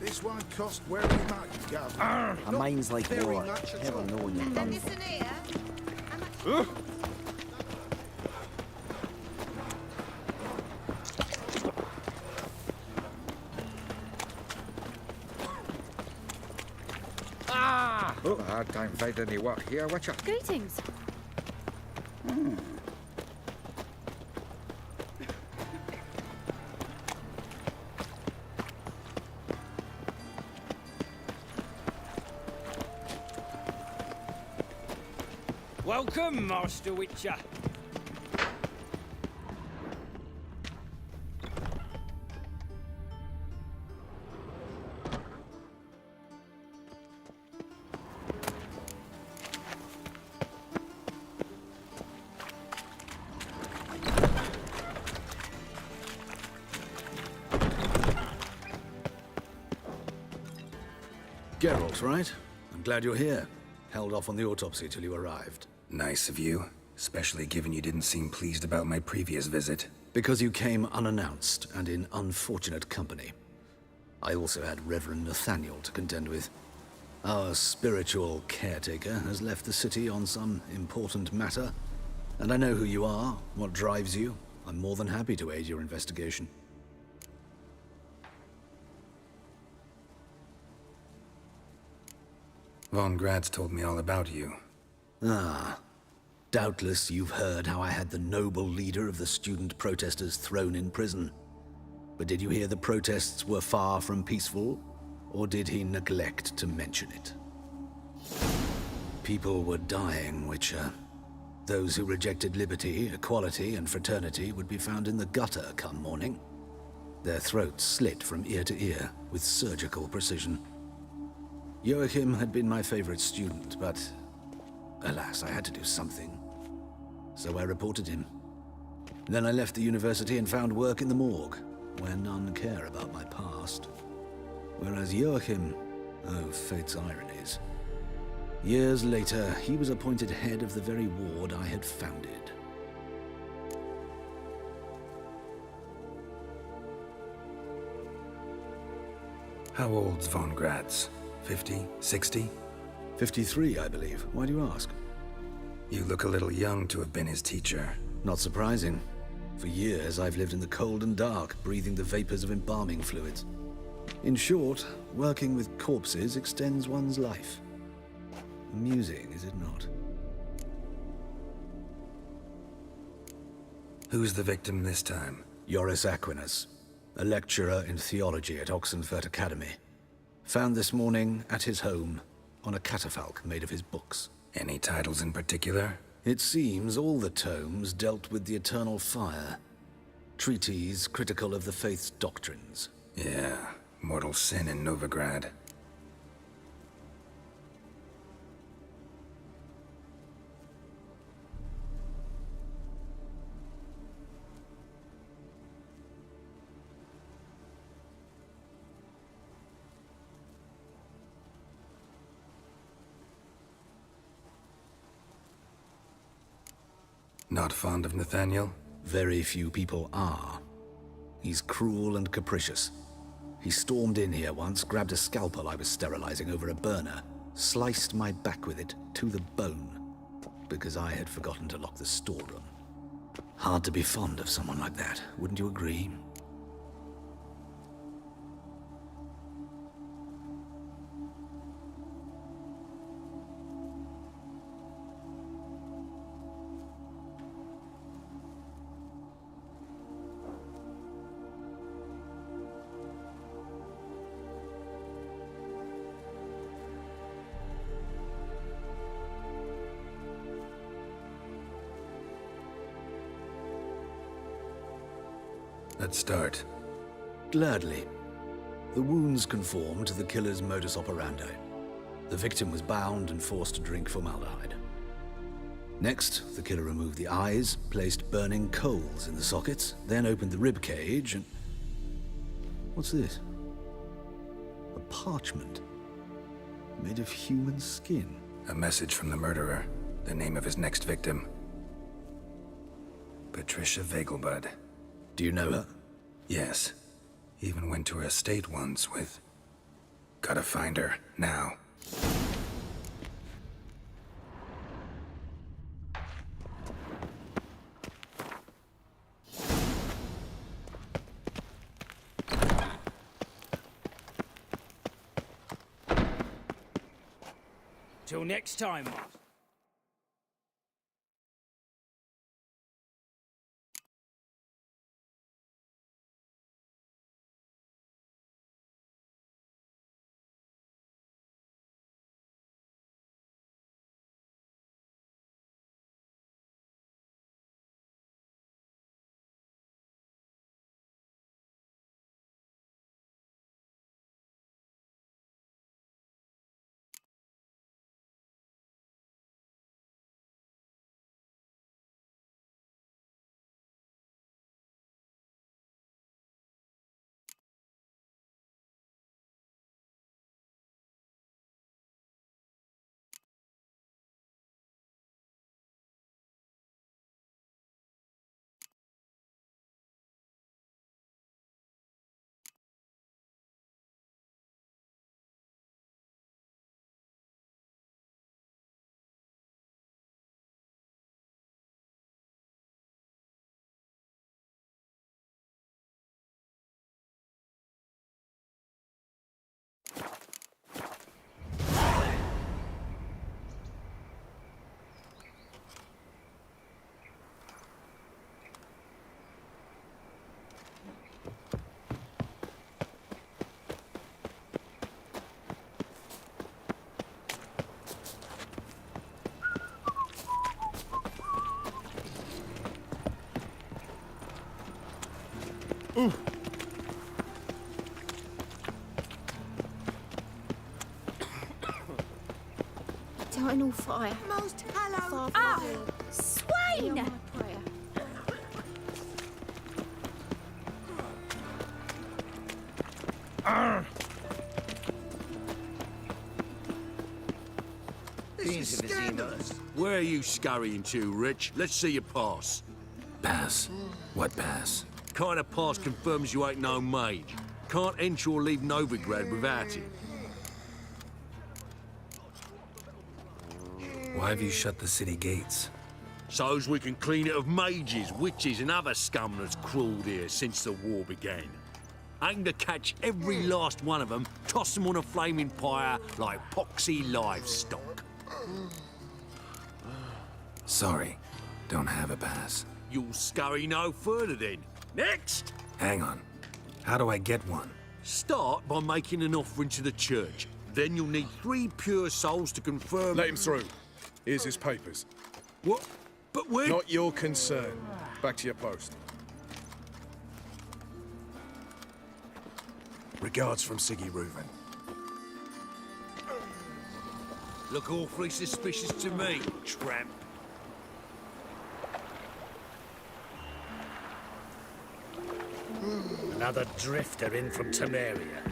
This one cost very much, Governor. A mind's like very water. much at Never all. know when you're done. Listen here. Oh, a hard time finding any work here, Witcher. Greetings. Welcome, Master Witcher. Geralt, right? I'm glad you're here. Held off on the autopsy till you arrived. Nice of you, especially given you didn't seem pleased about my previous visit. Because you came unannounced and in unfortunate company. I also had Reverend Nathaniel to contend with. Our spiritual caretaker has left the city on some important matter, and I know who you are, what drives you. I'm more than happy to aid your investigation. Von Gratz told me all about you. Ah. Doubtless you've heard how I had the noble leader of the student protesters thrown in prison. But did you hear the protests were far from peaceful? Or did he neglect to mention it? People were dying, Witcher. Those who rejected liberty, equality, and fraternity would be found in the gutter come morning. Their throats slit from ear to ear with surgical precision. Joachim had been my favorite student, but alas, I had to do something. So I reported him. Then I left the university and found work in the morgue, where none care about my past. Whereas Joachim, oh, fate's ironies. Years later, he was appointed head of the very ward I had founded. How old's Von Gratz? 50? 60? 53, I believe. Why do you ask? You look a little young to have been his teacher. Not surprising. For years, I've lived in the cold and dark, breathing the vapors of embalming fluids. In short, working with corpses extends one's life. Amusing, is it not? Who's the victim this time? Joris Aquinas, a lecturer in theology at Oxenfurt Academy. Found this morning at his home on a catafalque made of his books. Any titles in particular? It seems all the tomes dealt with the eternal fire. Treatises critical of the faith's doctrines. Yeah, mortal sin in Novigrad. Not fond of Nathaniel? Very few people are. He's cruel and capricious. He stormed in here once, grabbed a scalpel I was sterilizing over a burner, sliced my back with it to the bone, because I had forgotten to lock the storeroom. Hard to be fond of someone like that, wouldn't you agree? Let's start. Gladly. The wounds conform to the killer's modus operandi. The victim was bound and forced to drink formaldehyde. Next, the killer removed the eyes, placed burning coals in the sockets, then opened the rib cage and... What's this? A parchment. Made of human skin. A message from the murderer. The name of his next victim. Patricia Vegelbud. Do you know her? Yes. Even went to her estate once with... Gotta find her, now. Till next time. Eternal fire. Most hallowed. Ah! Swain! This is scandalous. Where are you scurrying to, Rich? Let's see your pass. Pass? What pass? Kind of pass confirms you ain't no mage. Can't enter or leave Novigrad without it. Why have you shut the city gates? So's we can clean it of mages, witches, and other scum that's crawled here since the war began. Aim to catch every last one of them, toss them on a flaming pyre like poxy livestock. Sorry, don't have a pass. You'll scurry no further then. Next! Hang on. How do I get one? Start by making an offering to the church. Then you'll need 3 pure souls to confirm... Let him through. Here's his papers. What? But we're... Not your concern. Back to your post. Regards from Siggy Reuven. Look awfully suspicious to me, tramp. Another drifter in from Temeria.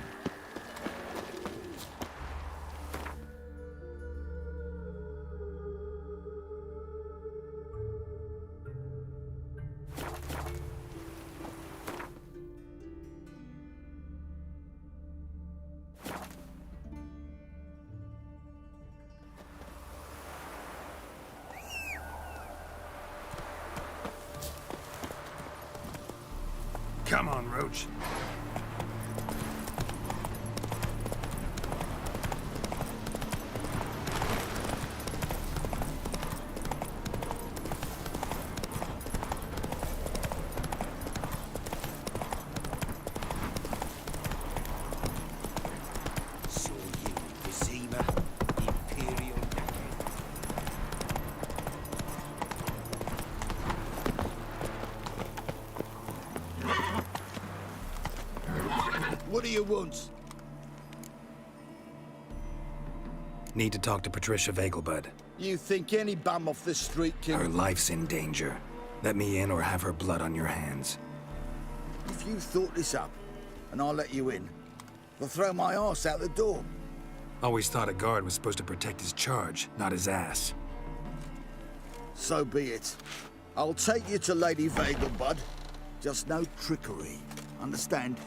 Come on, Roach. Saw you in Vizima, Imperial What do you want? Need to talk to Patricia Vegelbud. You think any bum off the street can... Her life's in danger. Let me in or have her blood on your hands. If you thought this up, and I'll let you in, I'll throw my arse out the door. Always thought a guard was supposed to protect his charge, not his ass. So be it. I'll take you to Lady Vegelbud. Just no trickery. Understand?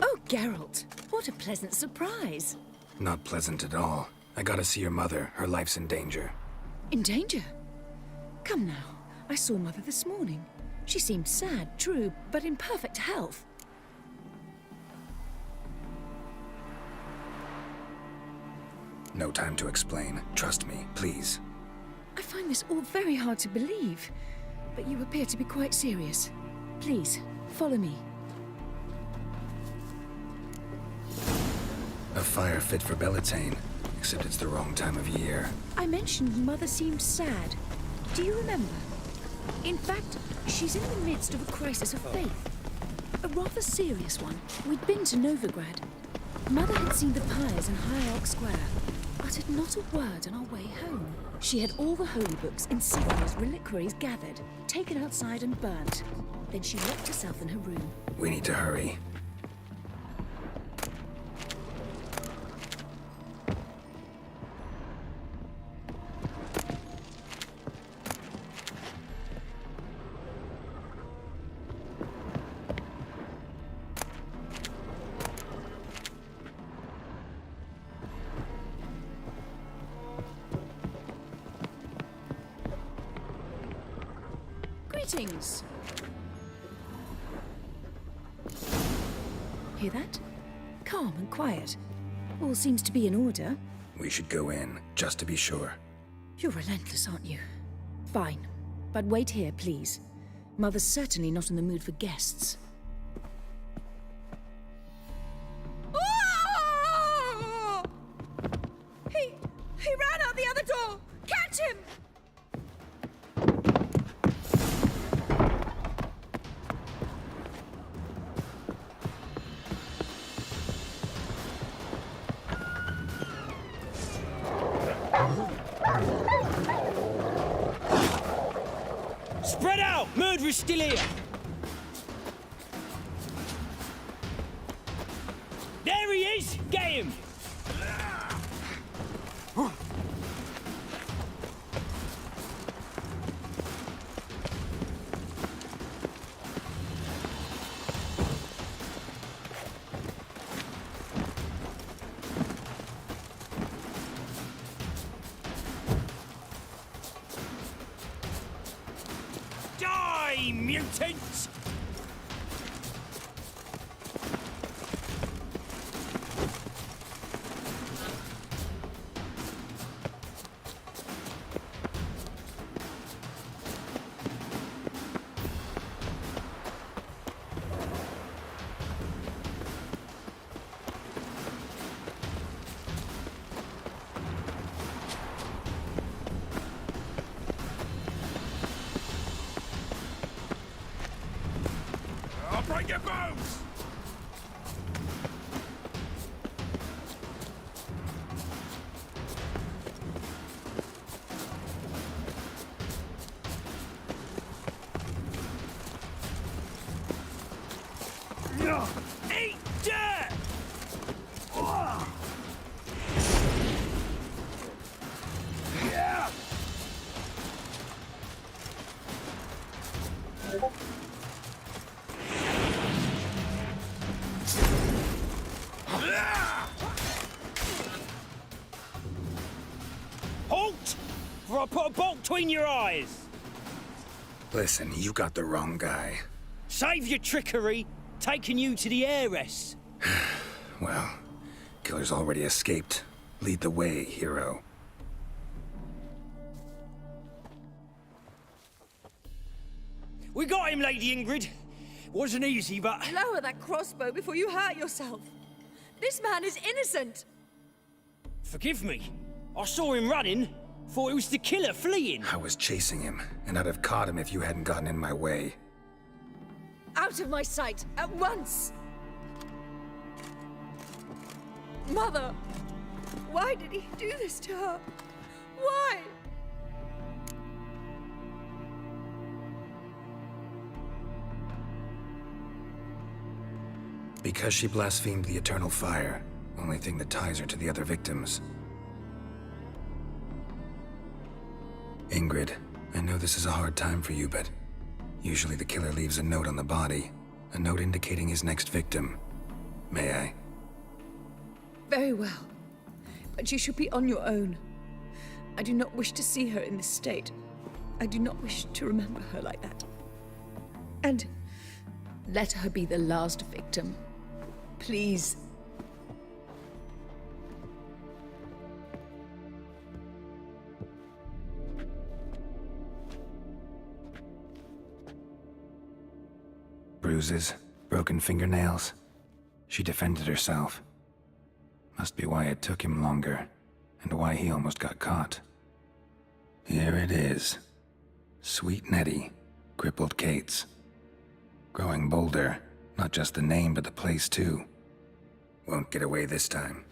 Oh, Geralt, what a pleasant surprise. Not pleasant at all. I gotta see your mother. Her life's in danger. In danger? Come now, I saw Mother this morning. She seemed sad, true, but in perfect health. No time to explain. Trust me, please. I find this all very hard to believe, but you appear to be quite serious. Please, follow me. A fire fit for Bellatane, except it's the wrong time of year. I mentioned Mother seemed sad. Do you remember? In fact, she's in the midst of a crisis of faith. A rather serious one. We'd been to Novigrad. Mother had seen the pyres in High Oak Square, uttered not a word on our way home. She had all the holy books, insignias, reliquaries gathered, taken outside and burnt. Then she locked herself in her room. We need to hurry. Greetings. Hear that? Calm and quiet. All seems to be in order. We should go in, just to be sure. You're relentless, aren't you? Fine. But wait here, please. Mother's certainly not in the mood for guests. He ran out the other door! Catch him! Spread out! Murderer's still here! There he is! Get him! tents! I'll break your bones! Eat dirt! Yeah! Halt! Or I'll put a bolt between your eyes! Listen, you got the wrong guy. Save your trickery, taking you to the heiress. Well, killer's already escaped. Lead the way, hero. We got him, Lady Ingrid. Wasn't easy, but... Lower that crossbow before you hurt yourself. This man is innocent. Forgive me. I saw him running. Thought it was the killer fleeing. I was chasing him, and I'd have caught him if you hadn't gotten in my way. Out of my sight, at once! Mother! Why did he do this to her? Why? Because she blasphemed the eternal fire, only thing that ties her to the other victims. Ingrid, I know this is a hard time for you, but usually the killer leaves a note on the body, a note indicating his next victim. May I? Very well. But you should be on your own. I do not wish to see her in this state. I do not wish to remember her like that. And let her be the last victim. Please. Bruises, broken fingernails. She defended herself. Must be why it took him longer, and why he almost got caught. Here it is. Sweet Nettie, crippled Kate's. Growing bolder, not just the name but the place too. Won't get away this time.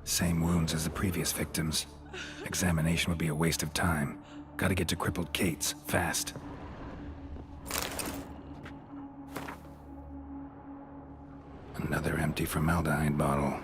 Same wounds as the previous victims. Examination would be a waste of time. Gotta get to crippled Kate's, fast. Another empty formaldehyde bottle.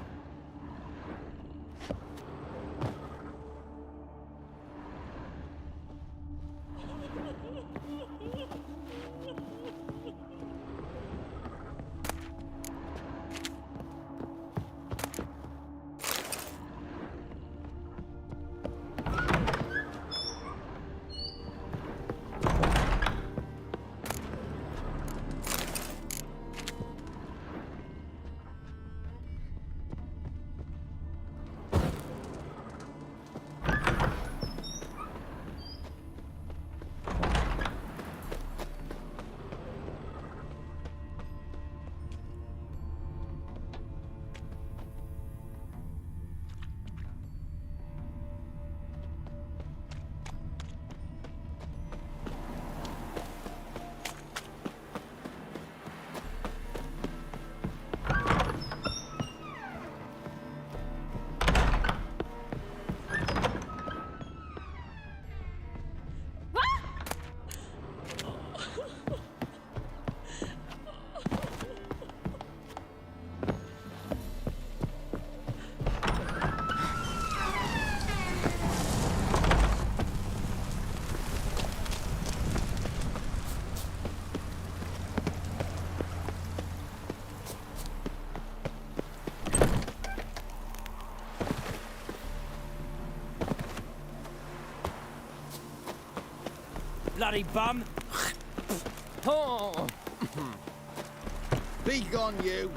bloody bum! Oh. Be gone, you!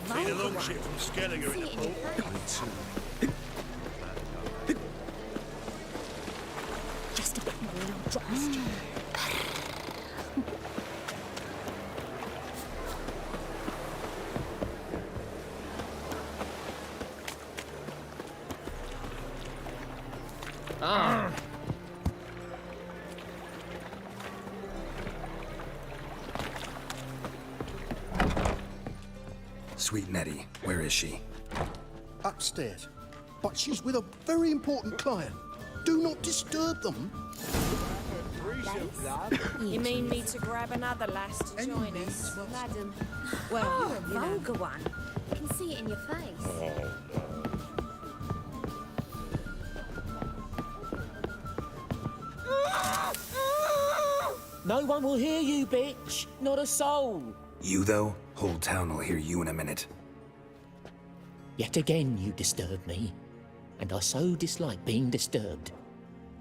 Seen a long ship from Skelliger in the port. Just a bit more and I'll drop the stew. Ah. Sweet Nettie, where is she? Upstairs. But she's with a very important client. Do not disturb them. You mean me to grab another lass to join us? Madam. Well, you're a vulgar one. I can see it in your face. No one will hear you, bitch. Not a soul. You, though? Whole town will hear you in a minute. Yet again you disturb me, and I so dislike being disturbed.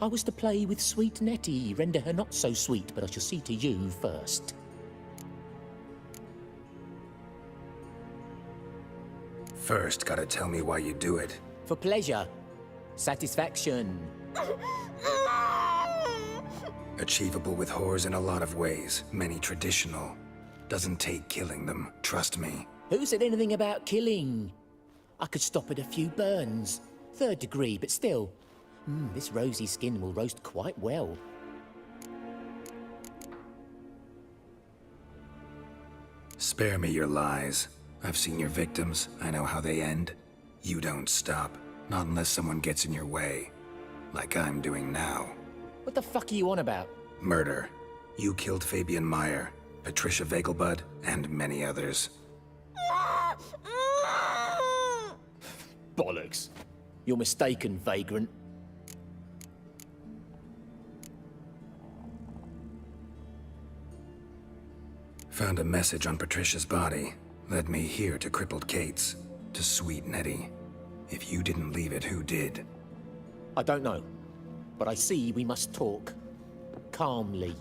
I was to play with sweet Nettie, render her not so sweet, but I shall see to you first. First, gotta tell me why you do it. For pleasure. Satisfaction. Achievable with whores in a lot of ways, many traditional. Doesn't take killing them, trust me. Who said anything about killing? I could stop at a few burns. 3rd degree, but still. This rosy skin will roast quite well. Spare me your lies. I've seen your victims, I know how they end. You don't stop, not unless someone gets in your way. Like I'm doing now. What the fuck are you on about? Murder. You killed Fabian Meyer, Patricia Vegelbud, and many others. Bollocks. You're mistaken, vagrant. Found a message on Patricia's body. Led me here to crippled Kate's. To sweet Nettie. If you didn't leave it, who did? I don't know. But I see we must talk. Calmly.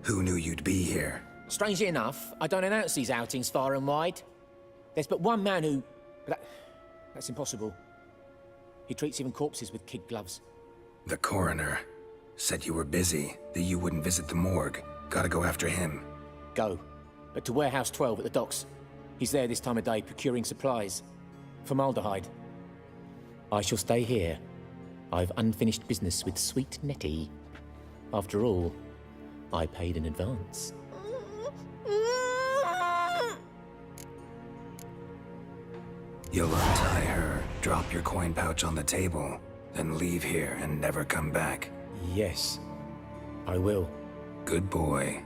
Who knew you'd be here? Strangely enough, I don't announce these outings far and wide. There's but one man who... That's impossible. He treats even corpses with kid gloves. The coroner. Said you were busy, that you wouldn't visit the morgue. Gotta go after him. Go. But to Warehouse 12 at the docks. He's there this time of day procuring supplies. Formaldehyde. I shall stay here. I've unfinished business with sweet Nettie. After all, I paid in advance. You'll untie her, drop your coin pouch on the table, then leave here and never come back. Yes, I will. Good boy.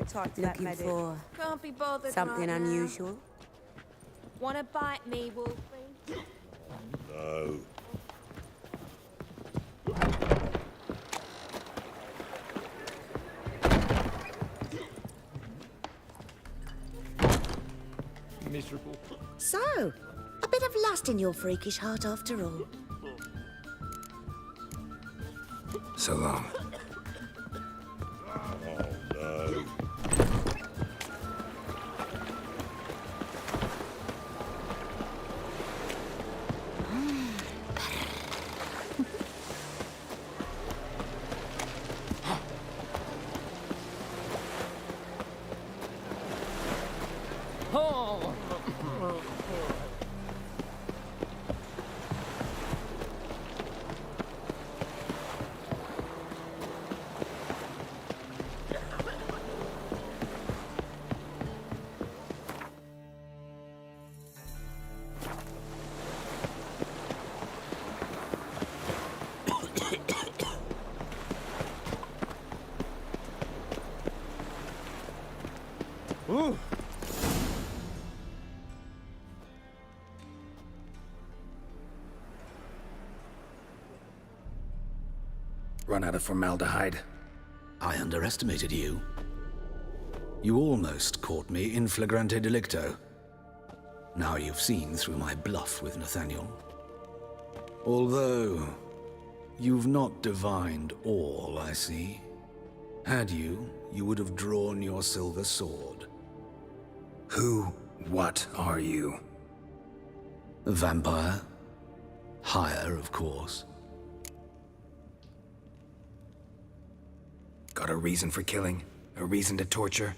tight to that Looking medic. for Can't be bothered something right now. unusual? Wanna bite me, Wolfie? No. Miserable. So, a bit of lust in your freakish heart after all. So long. Oh, no. Oh. Ooh. Run out of formaldehyde. I underestimated you. You almost caught me in flagrante delicto. Now you've seen through my bluff with Nathaniel. Although, you've not divined all, I see. Had you, you would have drawn your silver sword. What are you? A vampire. Higher, of course. Got a reason for killing? A reason to torture?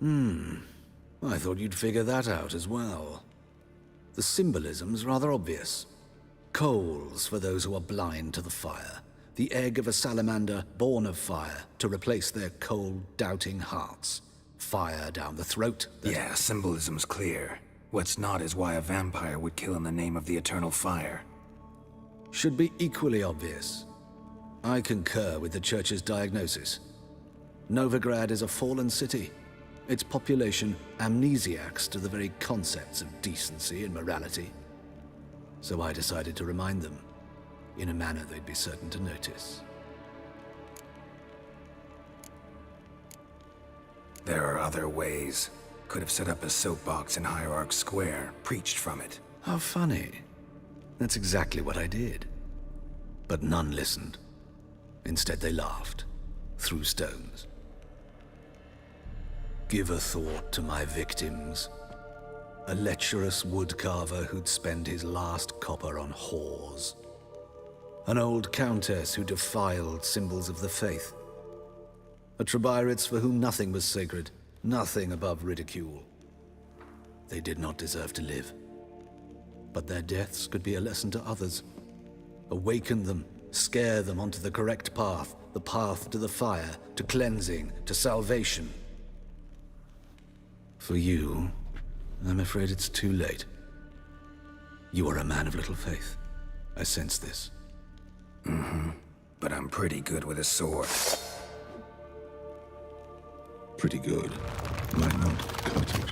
I thought you'd figure that out as well. The symbolism's rather obvious. Coals for those who are blind to the fire. The egg of a salamander born of fire to replace their cold, doubting hearts. Fire down the throat. Yeah, symbolism's clear. What's not is why a vampire would kill in the name of the eternal fire. Should be equally obvious. I concur with the Church's diagnosis. Novigrad is a fallen city. Its population amnesiacs to the very concepts of decency and morality. So I decided to remind them, in a manner they'd be certain to notice. There are other ways. Could have set up a soapbox in Hierarch Square, preached from it. How funny. That's exactly what I did. But none listened. Instead they laughed, threw stones. Give a thought to my victims. A lecherous woodcarver who'd spend his last copper on whores. An old countess who defiled symbols of the faith. A Trebirates for whom nothing was sacred, nothing above ridicule. They did not deserve to live. But their deaths could be a lesson to others. Awaken them, scare them onto the correct path, the path to the fire, to cleansing, to salvation. For you, I'm afraid it's too late. You are a man of little faith. I sense this. But I'm pretty good with a sword. Pretty good. Might not cut it.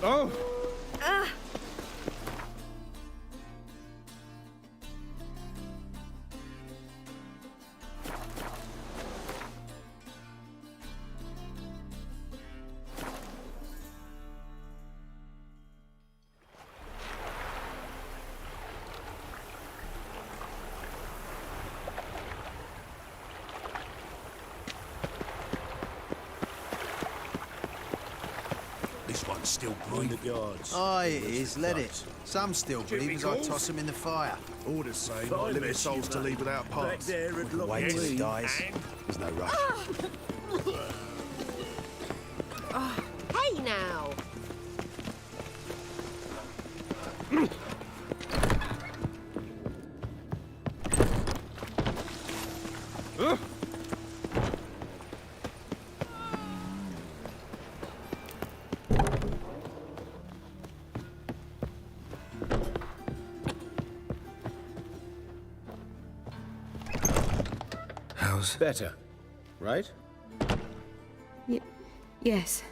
Oh! Ah! This one's still breathing. Aye, it is. Let it. Some still breathe as I toss them in the fire. Orders say not limit souls to leave without parts. Wait till he dies. There's no rush. Hey now! How's... Better, right? Yes.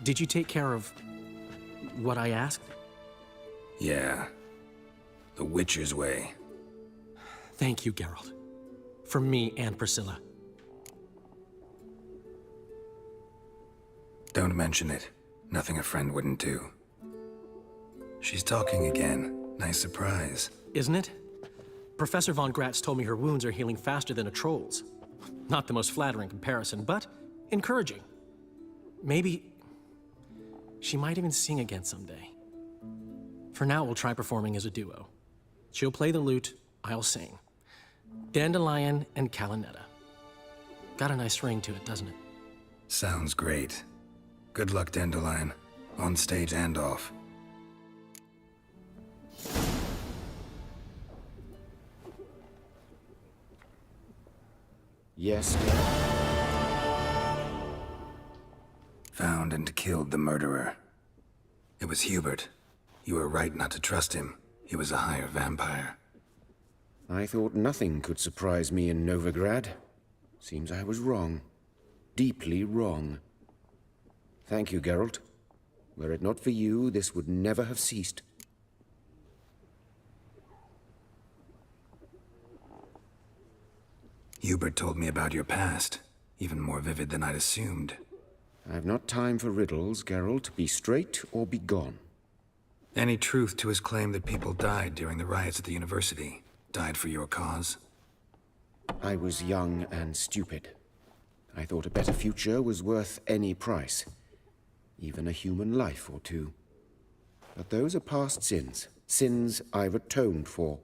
Did you take care of what I asked? Yeah. The Witcher's way. Thank you, Geralt. For me and Priscilla. Don't mention it. Nothing a friend wouldn't do. She's talking again. Nice surprise. Isn't it? Professor von Gratz told me her wounds are healing faster than a troll's. Not the most flattering comparison, but encouraging. Maybe she might even sing again someday. For now, we'll try performing as a duo. She'll play the lute, I'll sing. Dandelion and Calinetta. Got a nice ring to it, doesn't it? Sounds great. Good luck, Dandelion. On stage and off. Yes. Found and killed the murderer. It was Hubert. You were right not to trust him. He was a higher vampire. I thought nothing could surprise me in Novigrad. Seems I was wrong. Deeply wrong. Thank you, Geralt. Were it not for you, this would never have ceased. Hubert told me about your past, even more vivid than I'd assumed. I've not time for riddles, Geralt. Be straight or be gone. Any truth to his claim that people died during the riots at the university? Died for your cause? I was young and stupid. I thought a better future was worth any price. Even a human life or two. But those are past sins. Sins I've atoned for.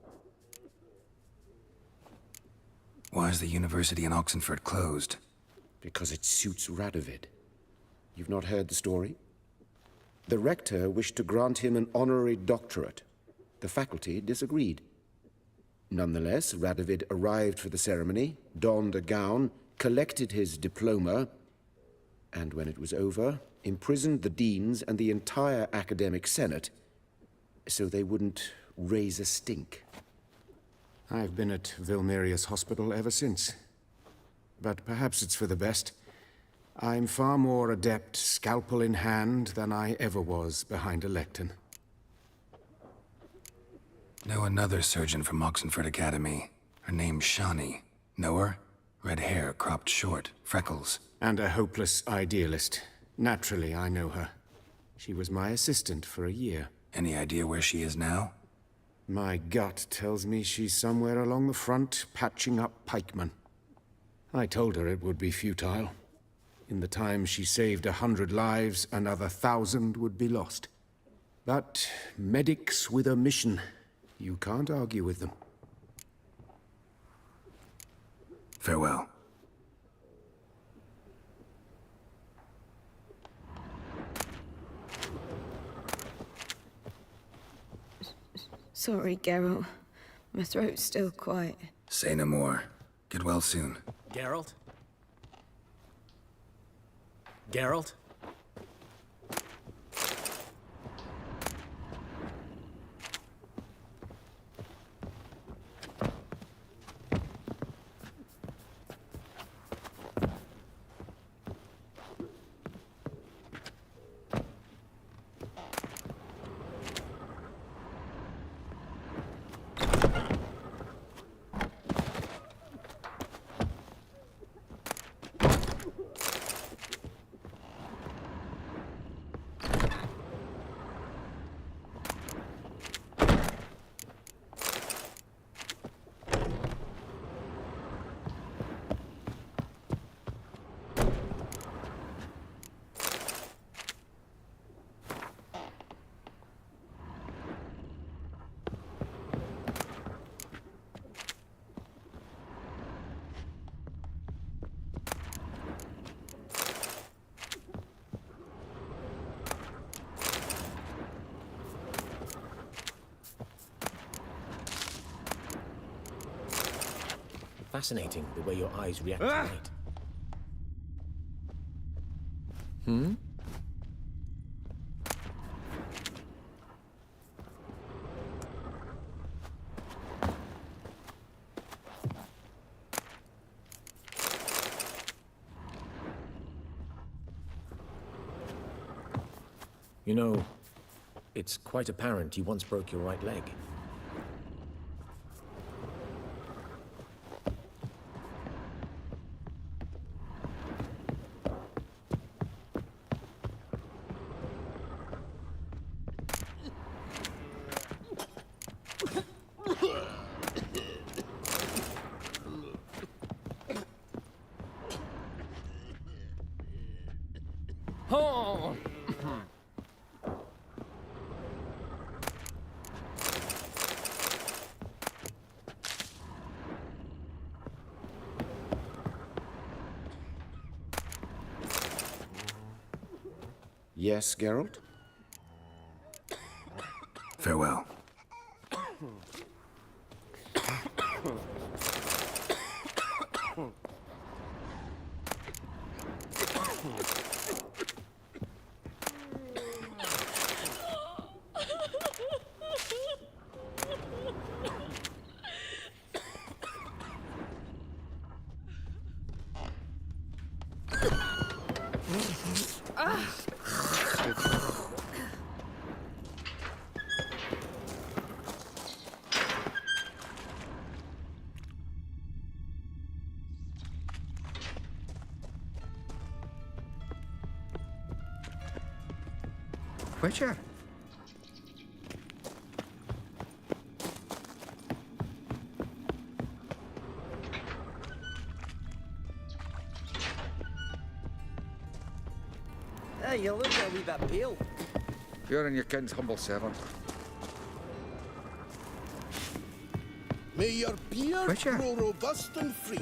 Why is the university in Oxenford closed? Because it suits Radovid. You've not heard the story? The rector wished to grant him an honorary doctorate. The faculty disagreed. Nonetheless, Radovid arrived for the ceremony, donned a gown, collected his diploma, and when it was over, imprisoned the deans and the entire academic senate so they wouldn't raise a stink. I've been at Vilmerius Hospital ever since. But perhaps it's for the best. I'm far more adept, scalpel in hand, than I ever was behind a lectern. Know another surgeon from Oxenford Academy. Her name's Shani. Know her? Red hair, cropped short, freckles. And a hopeless idealist. Naturally, I know her. She was my assistant for a year. Any idea where she is now? My gut tells me she's somewhere along the front, patching up pikemen. I told her it would be futile. In the time she saved 100 lives, another 1,000 would be lost. But medics with a mission, you can't argue with them. Farewell. Sorry, Geralt. My throat's still quiet. Say no more. Get well soon. Geralt? Geralt? Fascinating, the way your eyes react to light. Hmm? You know, it's quite apparent you once broke your right leg. Oh. Yes, Geralt? Farewell. Witcher? Hey, you look a wee bit pale. You're and your king's humble servant. May your beard Witcher? grow robust and free.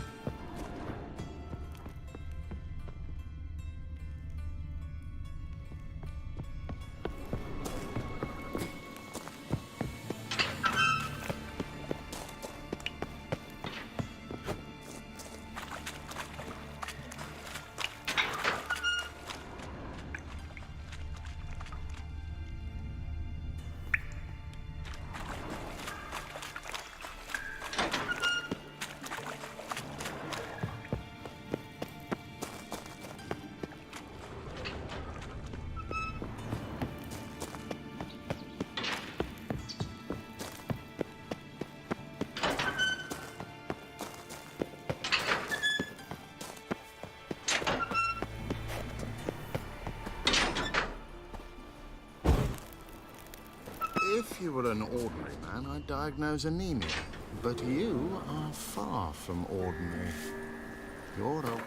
If you were an ordinary man, I'd diagnose anemia. But you are far from ordinary. You're a...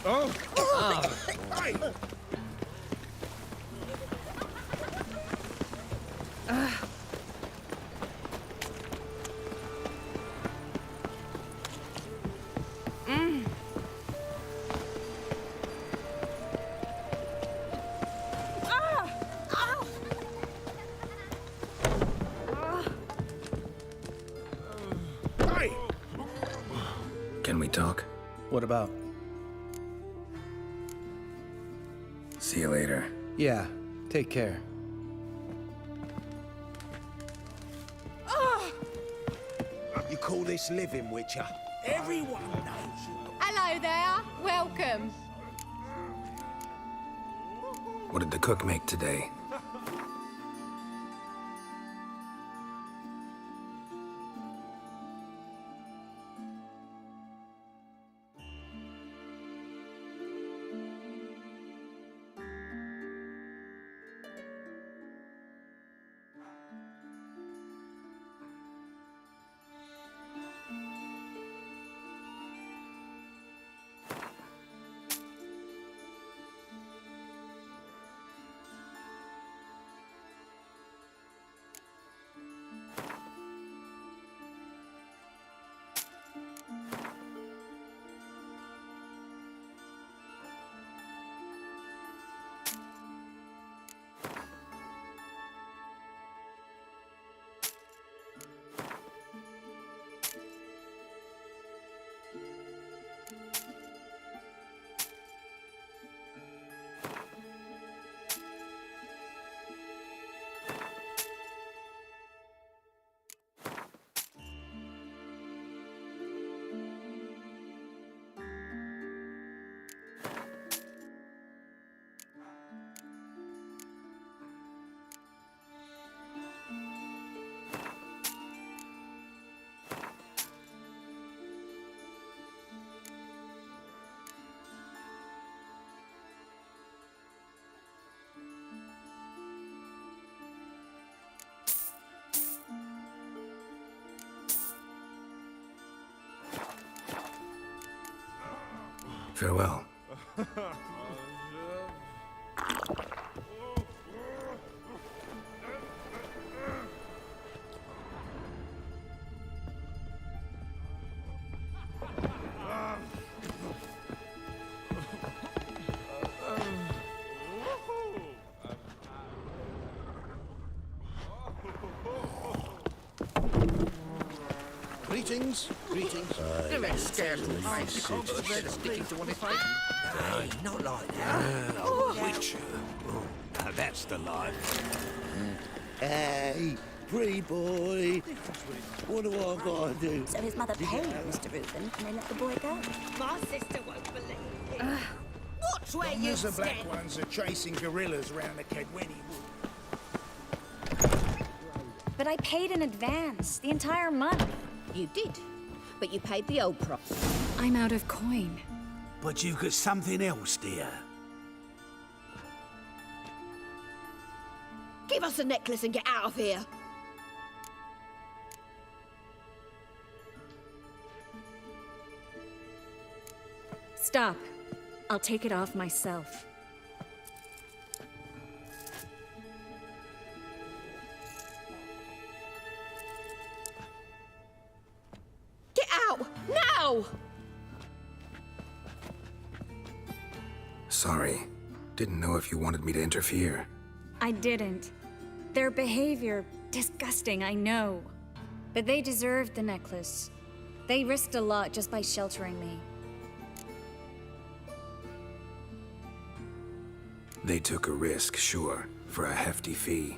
Oh! Hey! What about? See you later. Yeah, take care. You call this living, Witcher? Everyone knows you. Hello there. Welcome. What did the cook make today? Farewell. Greetings, greetings. Don't let scares me. Better sticking to one if I... Hey, not like that. Witcher. Now that's the life. Hey, pretty boy. What do I gotta do? So his mother paid Mr. Reuben, and they let the boy go. My sister won't believe it. Watch where you The black stand. ones are chasing gorillas around the Kedweni Wood. But I paid in advance, the entire month. You did, but you paid the old price. I'm out of coin. But you've got something else, dear. Give us the necklace and get out of here. Stop. I'll take it off myself. Get out! Now! Sorry. Didn't know if you wanted me to interfere. I didn't. Their behavior, disgusting, I know. But they deserved the necklace. They risked a lot just by sheltering me. They took a risk, sure, for a hefty fee.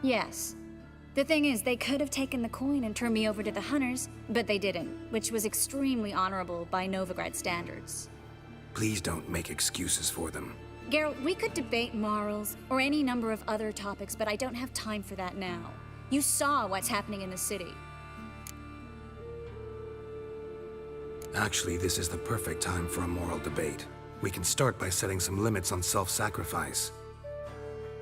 Yes. The thing is, they could have taken the coin and turned me over to the hunters, but they didn't, which was extremely honorable by Novigrad standards. Please don't make excuses for them. Geralt, we could debate morals or any number of other topics, but I don't have time for that now. You saw what's happening in the city. Actually, this is the perfect time for a moral debate. We can start by setting some limits on self-sacrifice.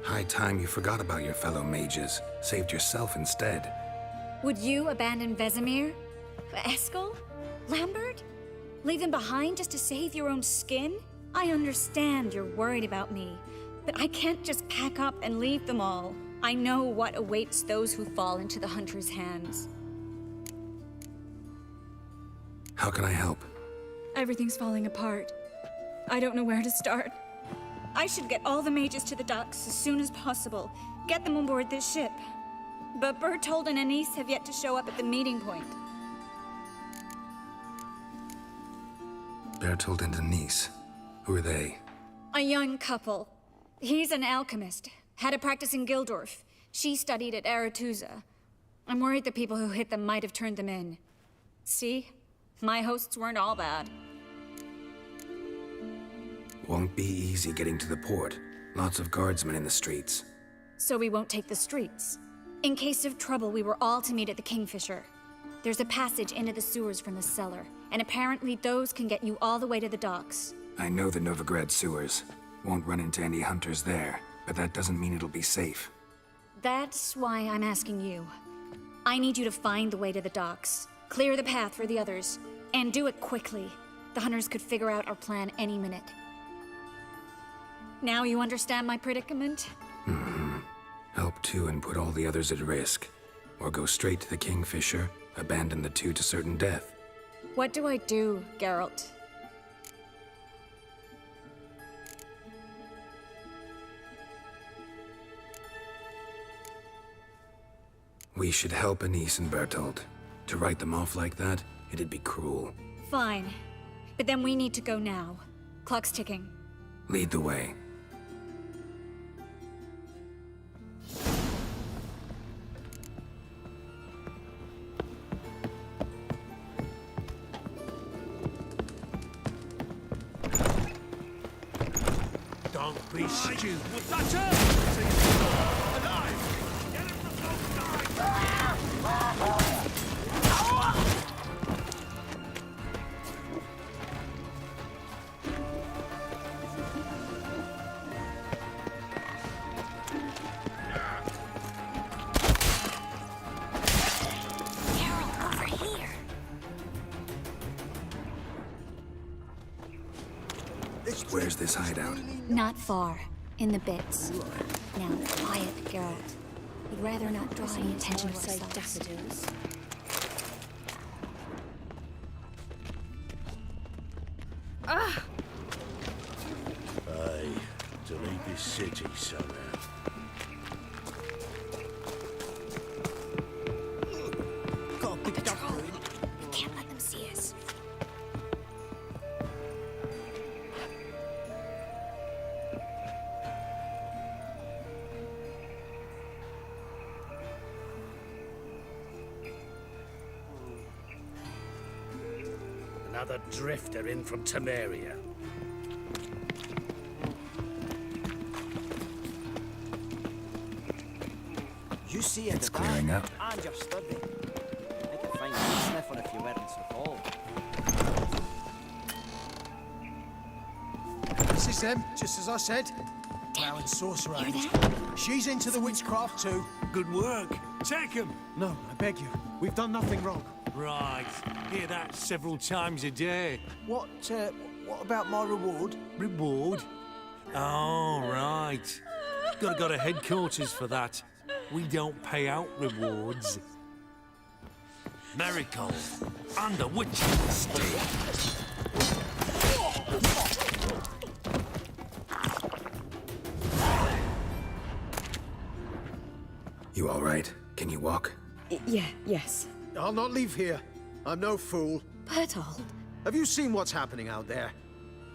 High time you forgot about your fellow mages, saved yourself instead. Would you abandon Vesemir? Eskel? Lambert? Leave them behind just to save your own skin? I understand you're worried about me, but I can't just pack up and leave them all. I know what awaits those who fall into the Hunter's hands. How can I help? Everything's falling apart. I don't know where to start. I should get all the mages to the docks as soon as possible. Get them on board this ship. But Bertold and Anise have yet to show up at the meeting point. Bertold and Denise. Who are they? A young couple. He's an alchemist. Had a practice in Gildorf. She studied at Aretusa. I'm worried the people who hit them might have turned them in. See? My hosts weren't all bad. Won't be easy getting to the port. Lots of guardsmen in the streets. So we won't take the streets. In case of trouble, we were all to meet at the Kingfisher. There's a passage into the sewers from the cellar, and apparently those can get you all the way to the docks. I know the Novigrad sewers. Won't run into any hunters there, but that doesn't mean it'll be safe. That's why I'm asking you. I need you to find the way to the docks, clear the path for the others, and do it quickly. The hunters could figure out our plan any minute. Now you understand my predicament? Help two and put all the others at risk. Or go straight to the Kingfisher, abandon the two to certain death. What do I do, Geralt? We should help Anise and Bertold. To write them off like that, it'd be cruel. Fine. But then we need to go now. Clock's ticking. Lead the way. Don't be stupid. That's her! Alive! Get him from those sides! Where's this hideout? Not far. In the bits. Now, quiet, Geralt. We'd rather not draw any attention to ourselves. Daffodils. Ah! Aye, to leave this city somehow. Got a big duck. We can't let them see us. Another drifter in from Temeria. You see It's clearing up. And you're sturdy. I could find you sniffing if you weren't so bold. This is them, just as I said. Plough and sorcerer. She's into the witchcraft too. Good work. Take him. No, I beg you. We've done nothing wrong. Right. Hear that several times a day. What about my reward? Reward? Oh, right. Gotta go to headquarters for that. We don't pay out rewards. Miracle. And the witch's state. You all right? Can you walk? Yes. I'll not leave here. I'm no fool. Bertold. Have you seen what's happening out there?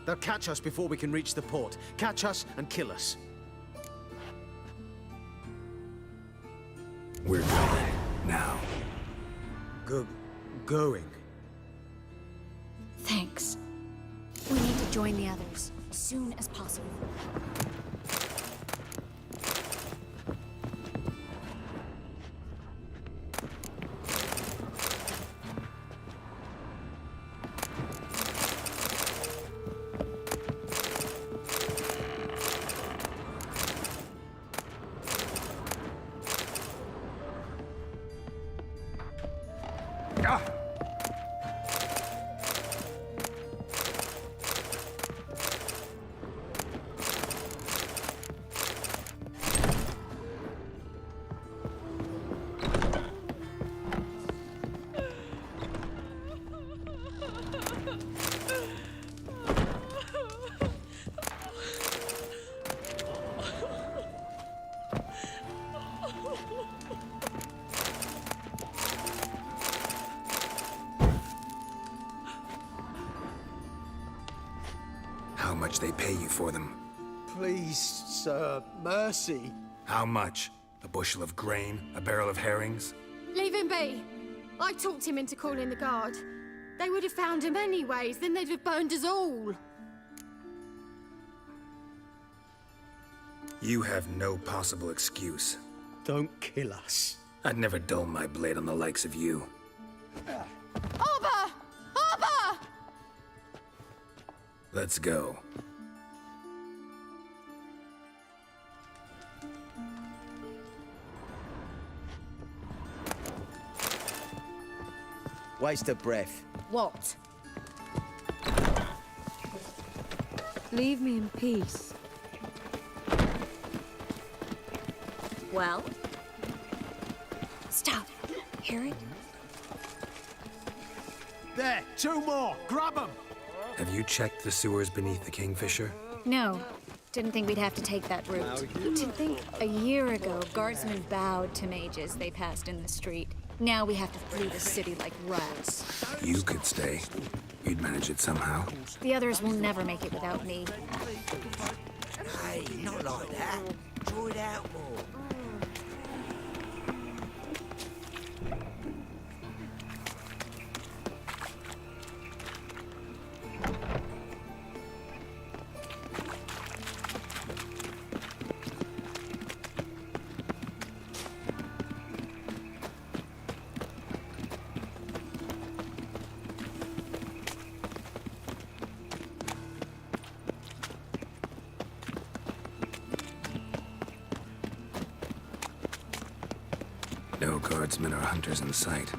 They'll catch us before we can reach the port. Catch us and kill us. We're going. Now. Going? Thanks. We need to join the others, as soon as possible. pay you for them. Please, sir, mercy. How much? A bushel of grain? A barrel of herrings? Leave him be. I talked him into calling the guard. They would have found him anyways, then they'd have burned us all. You have no possible excuse. Don't kill us. I'd never dull my blade on the likes of you. Arbor! Arbor! Let's go. Waste of breath. What? Leave me in peace. Well? Stop. Hear it? There, 2 more. Grab them. Have you checked the sewers beneath the Kingfisher? No. Didn't think we'd have to take that route. To think a year ago, guardsmen bowed to mages they passed in the street. Now we have to flee the city like rats. You could stay. You'd manage it somehow. The others will never make it without me. Hey, not like that. Draw it out more. No guardsmen or hunters in sight.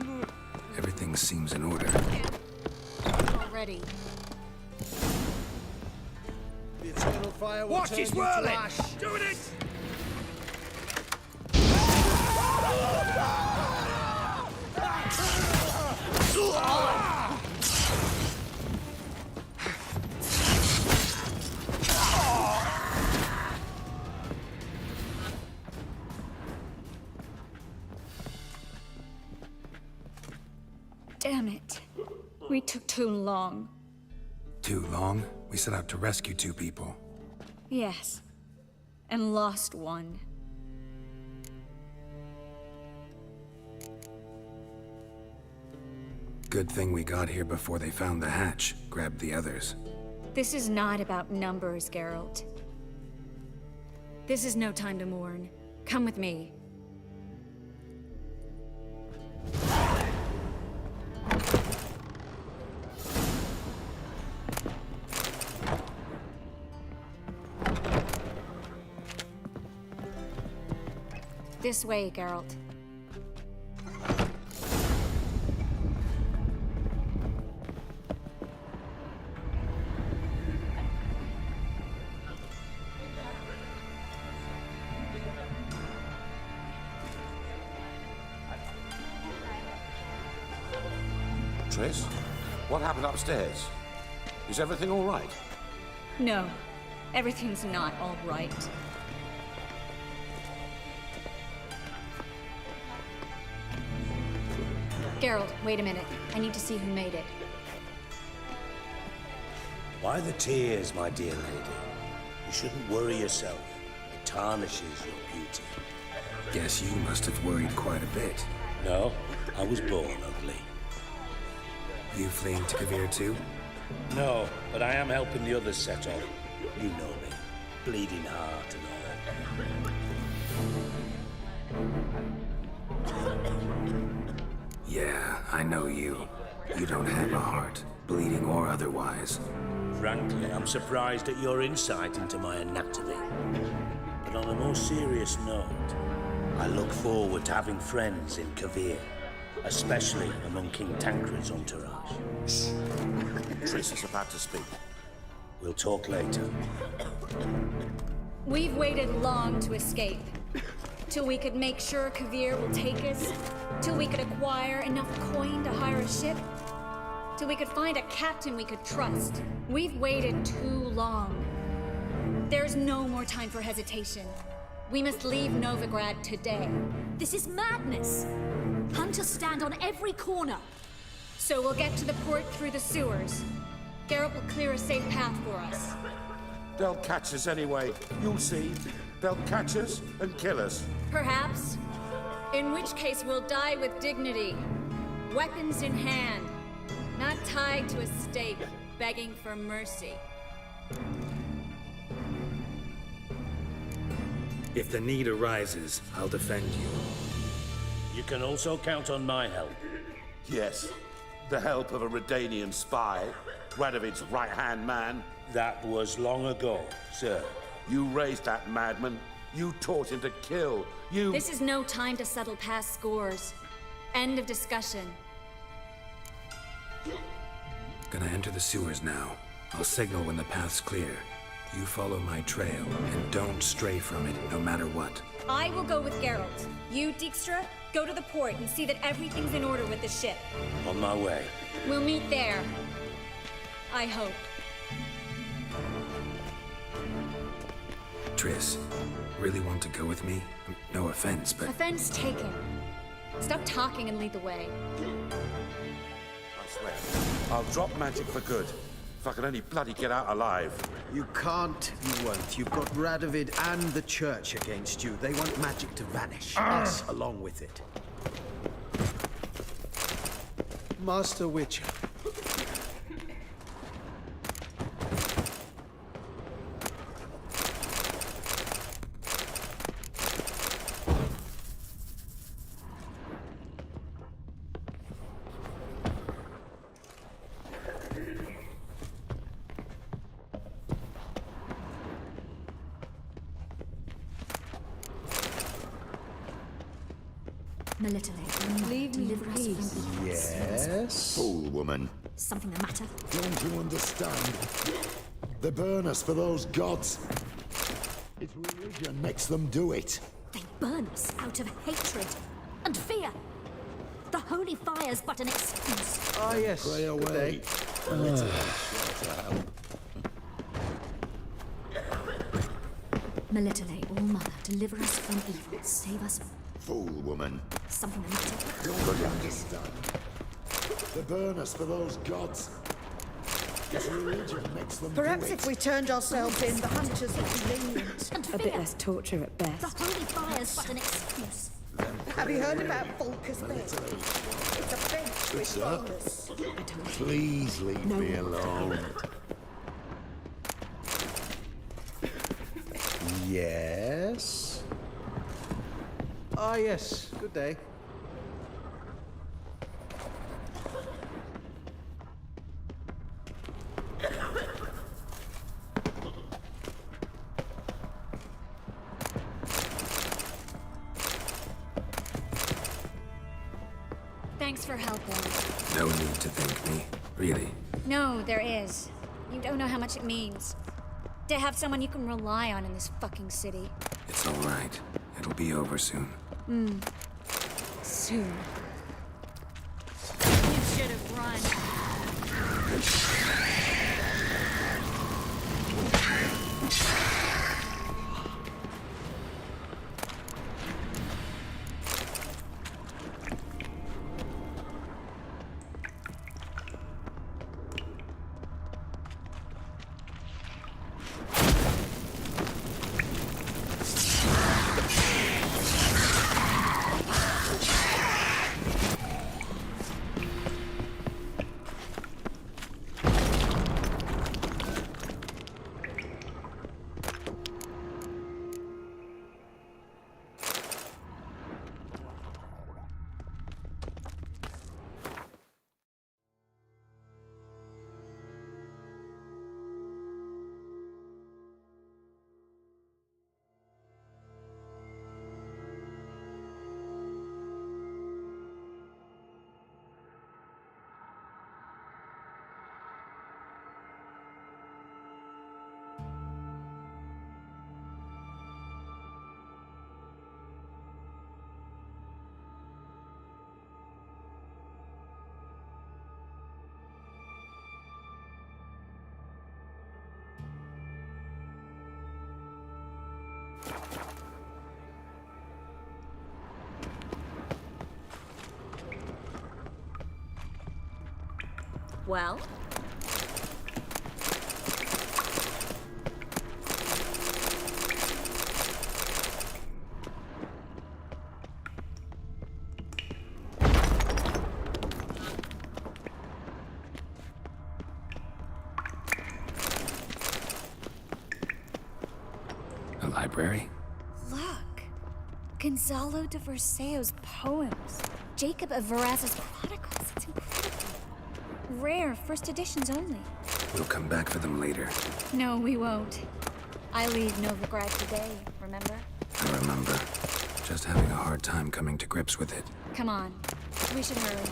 Everything seems in order. Already. The eternal fire will Watch turn his you to whirling! ash. Doing it! Damn it. We took too long. Too long? We set out to rescue 2 people. Yes. And lost one. Good thing we got here before they found the hatch, grabbed the others. This is not about numbers, Geralt. This is no time to mourn. Come with me. This way, Geralt. Triss, what happened upstairs? Is everything all right? No, everything's not all right. Geralt, wait a minute. I need to see who made it. Why the tears, my dear lady? You shouldn't worry yourself. It tarnishes your beauty. Guess you must have worried quite a bit. No, I was born ugly. You fleeing to Kavir too? No, but I am helping the others set off. You know me. Bleeding heart and all. Yeah, I know you. You don't have a heart, bleeding or otherwise. Frankly, I'm surprised at your insight into my anatomy. But on a more serious note, I look forward to having friends in Kavir, especially among King Tancred's entourage. Triss is about to speak. We'll talk later. We've waited long to escape. Till we could make sure Kavir will take us. Till we could acquire enough coin to hire a ship. Till we could find a captain we could trust. We've waited too long. There's no more time for hesitation. We must leave Novigrad today. This is madness! Hunters stand on every corner. So we'll get to the port through the sewers. Geralt will clear a safe path for us. They'll catch us anyway. You'll see. They'll catch us and kill us. Perhaps. In which case we'll die with dignity. Weapons in hand. Not tied to a stake, begging for mercy. If the need arises, I'll defend you. You can also count on my help. Yes. The help of a Redanian spy. Radovid's right-hand man. That was long ago, sir. You raised that madman. You taught him to kill. You... This is no time to settle past scores. End of discussion. Gonna enter the sewers now. I'll signal when the path's clear. You follow my trail, and don't stray from it, no matter what. I will go with Geralt. You, Dijkstra, go to the port and see that everything's in order with the ship. On my way. We'll meet there. I hope. Triss, really want to go with me? No offense, but... Offense taken. Stop talking and lead the way. I swear, I'll drop magic for good. If I can only bloody get out alive. You can't, you won't. You've got Radovid and the church against you. They want magic to vanish. Us along with it. Master Witcher. Melitele, Leave me deliver us from evil. Yes? Fool woman. Something the matter? Don't you understand? They burn us for those gods. It's religion makes them do it. They burn us out of hatred and fear. The holy fire's but an excuse. Ah, yes. Pray Good away. day. A little sure to help. Melitele, All Mother, deliver us from evil. Save us. Fool woman. Something the matter? Don't you understand? They burn us for those gods. It's religion makes them Perhaps do it. if we turned ourselves in, the hunters would be lenient. And A bit less torture at best. The holy fire's but an excuse. Have you heard about Volker's Bed? It's a bench with Sir? rollers. Please leave me alone. Yes? Ah, yes. Good day. Thanks for helping. No need to thank me. Really. No, there is. You don't know how much it means. To have someone you can rely on in this fucking city. It's all right. It'll be over soon. Soon. You should have run. Well? library? Look. Gonzalo de Verseo's poems. Jacob of Verraz's chronicles. It's incredible. Rare, first editions only. We'll come back for them later. No, we won't. I leave Novigrad today, remember? I remember. Just having a hard time coming to grips with it. Come on. We should hurry.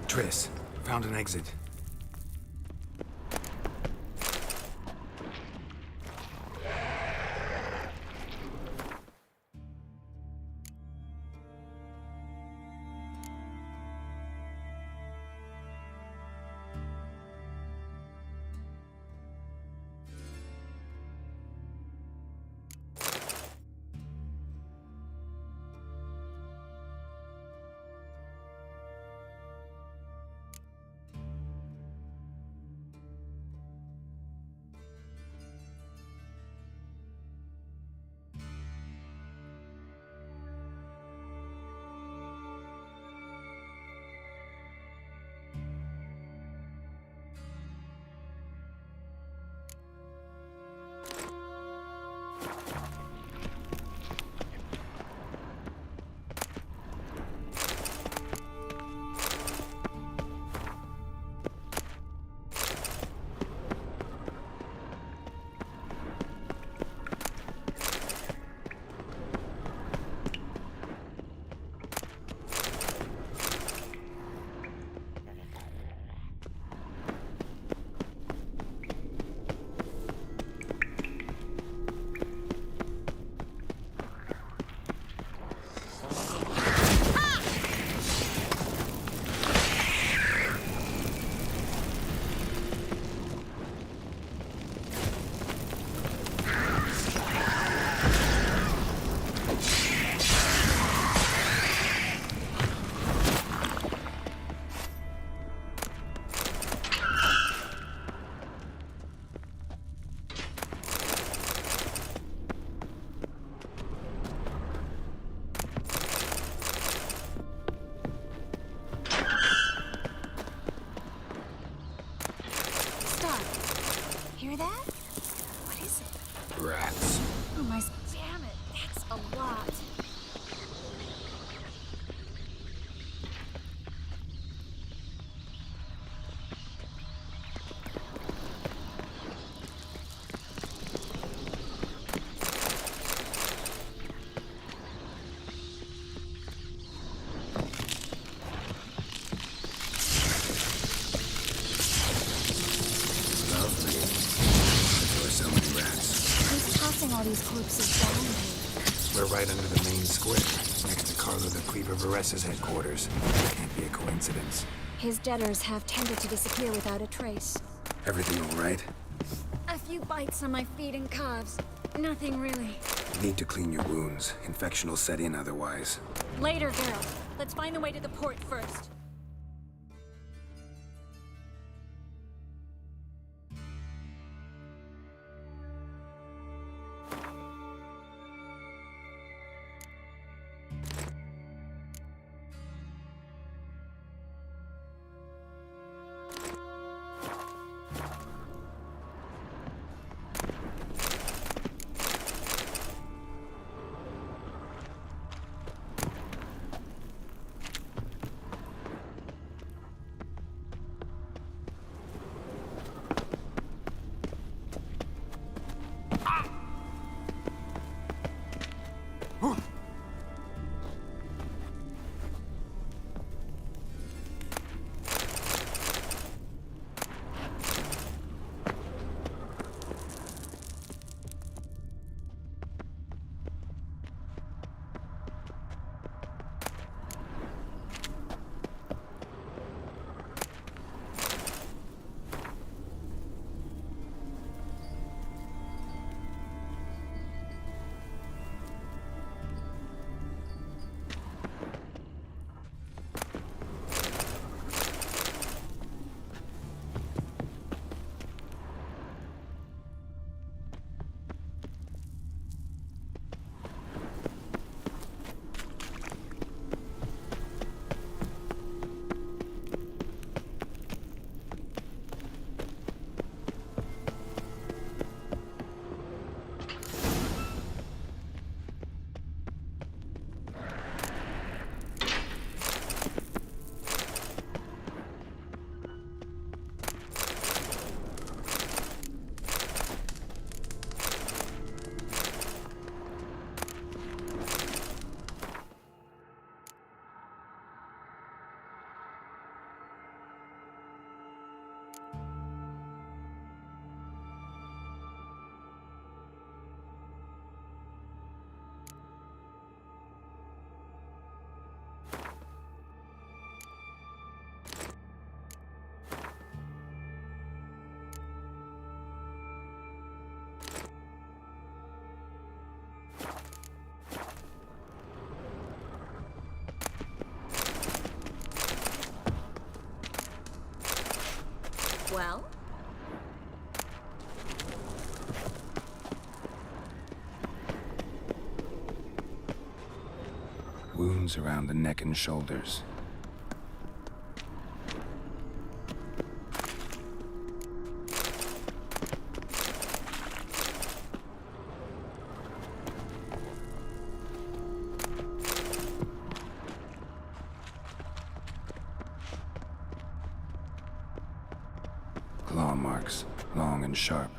Triss, found an exit. Hear that? What is it? Rats. Oh my, damn it. That's a lot. All these corpses down here. We're right under the main square, next to Carlo the Cleaver Veressa's headquarters. Can't be a coincidence. His debtors have tended to disappear without a trace. Everything all right? A few bites on my feet and calves. Nothing really. Need to clean your wounds. Infection will set in otherwise. Later, Geralt. Let's find the way to the port first. Wounds around the neck and shoulders. Claw marks, long and sharp.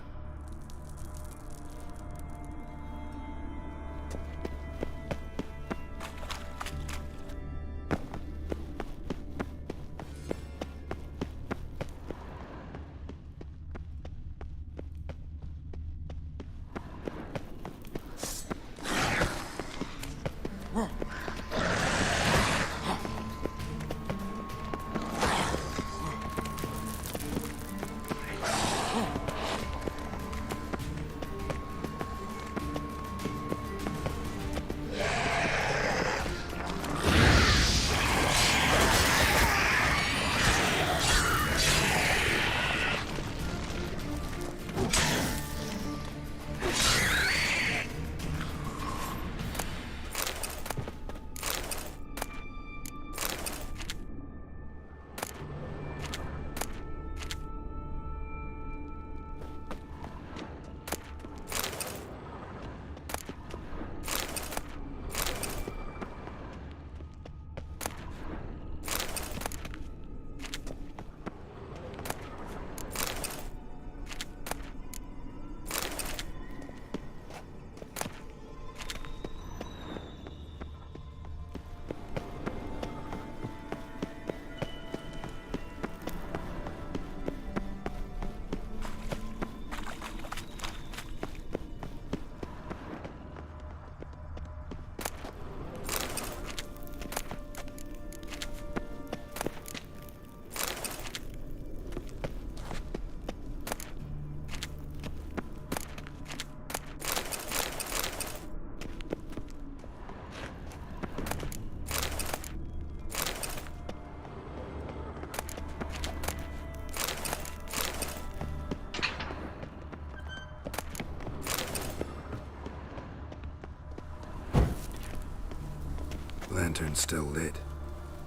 Lantern still lit.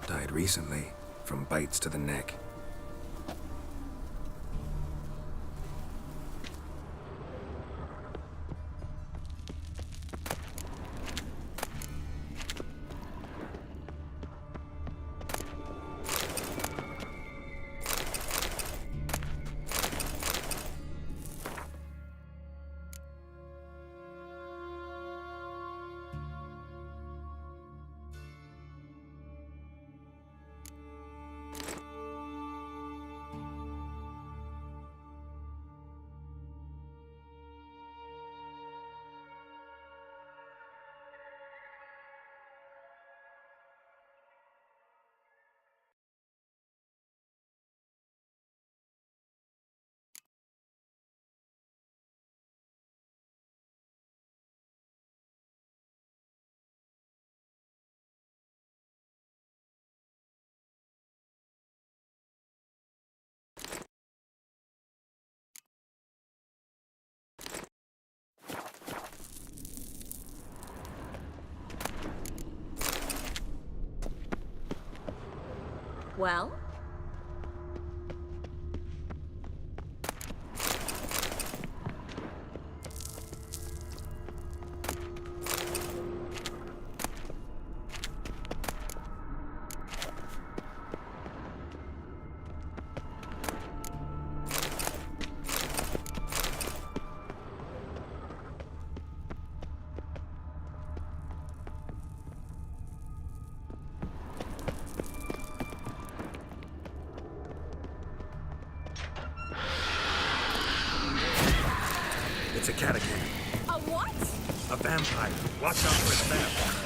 Died recently, from bites to the neck. Well? It's a catacomb. A what? A vampire. Watch out for its vamp.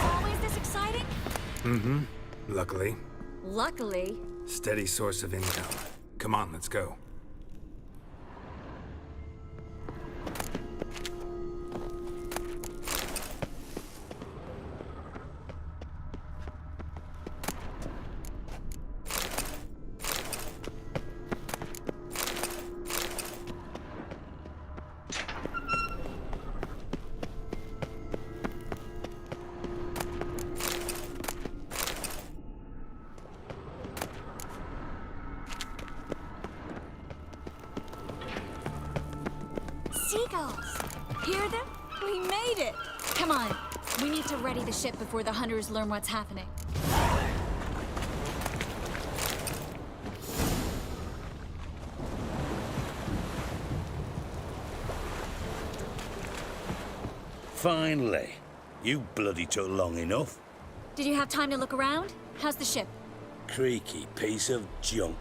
Always this Mm-hmm. Luckily. Luckily. Steady source of income. Come on, let's go. Seagulls! Hear them? We made it! Come on, we need to ready the ship before the hunters learn what's happening. Finally. You bloody took long enough. Did you have time to look around? How's the ship? Creaky piece of junk.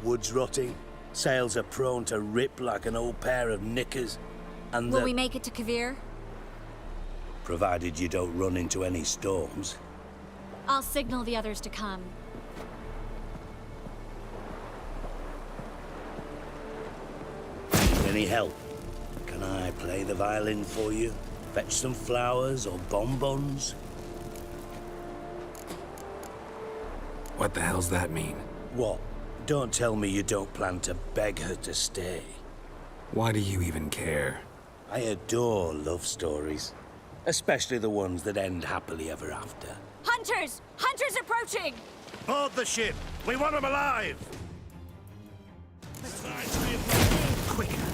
Wood's rotting. Sails are prone to rip like an old pair of knickers. And Will we make it to Kavir? Provided you don't run into any storms. I'll signal the others to come. Any help? Can I play the violin for you? Fetch some flowers or bonbons? What the hell's that mean? What? Don't tell me you don't plan to beg her to stay. Why do you even care? I adore love stories. Especially the ones that end happily ever after. Hunters! Hunters approaching! Board the ship! We want them alive! Quicker!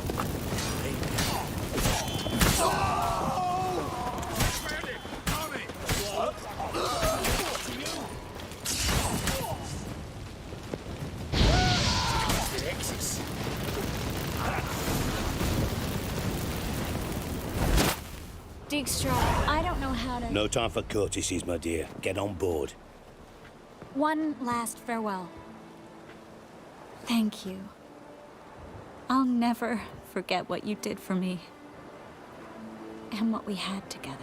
Dijkstra, I don't know how to... No time for courtesies, my dear. Get on board. One last farewell. Thank you. I'll never forget what you did for me. And what we had together.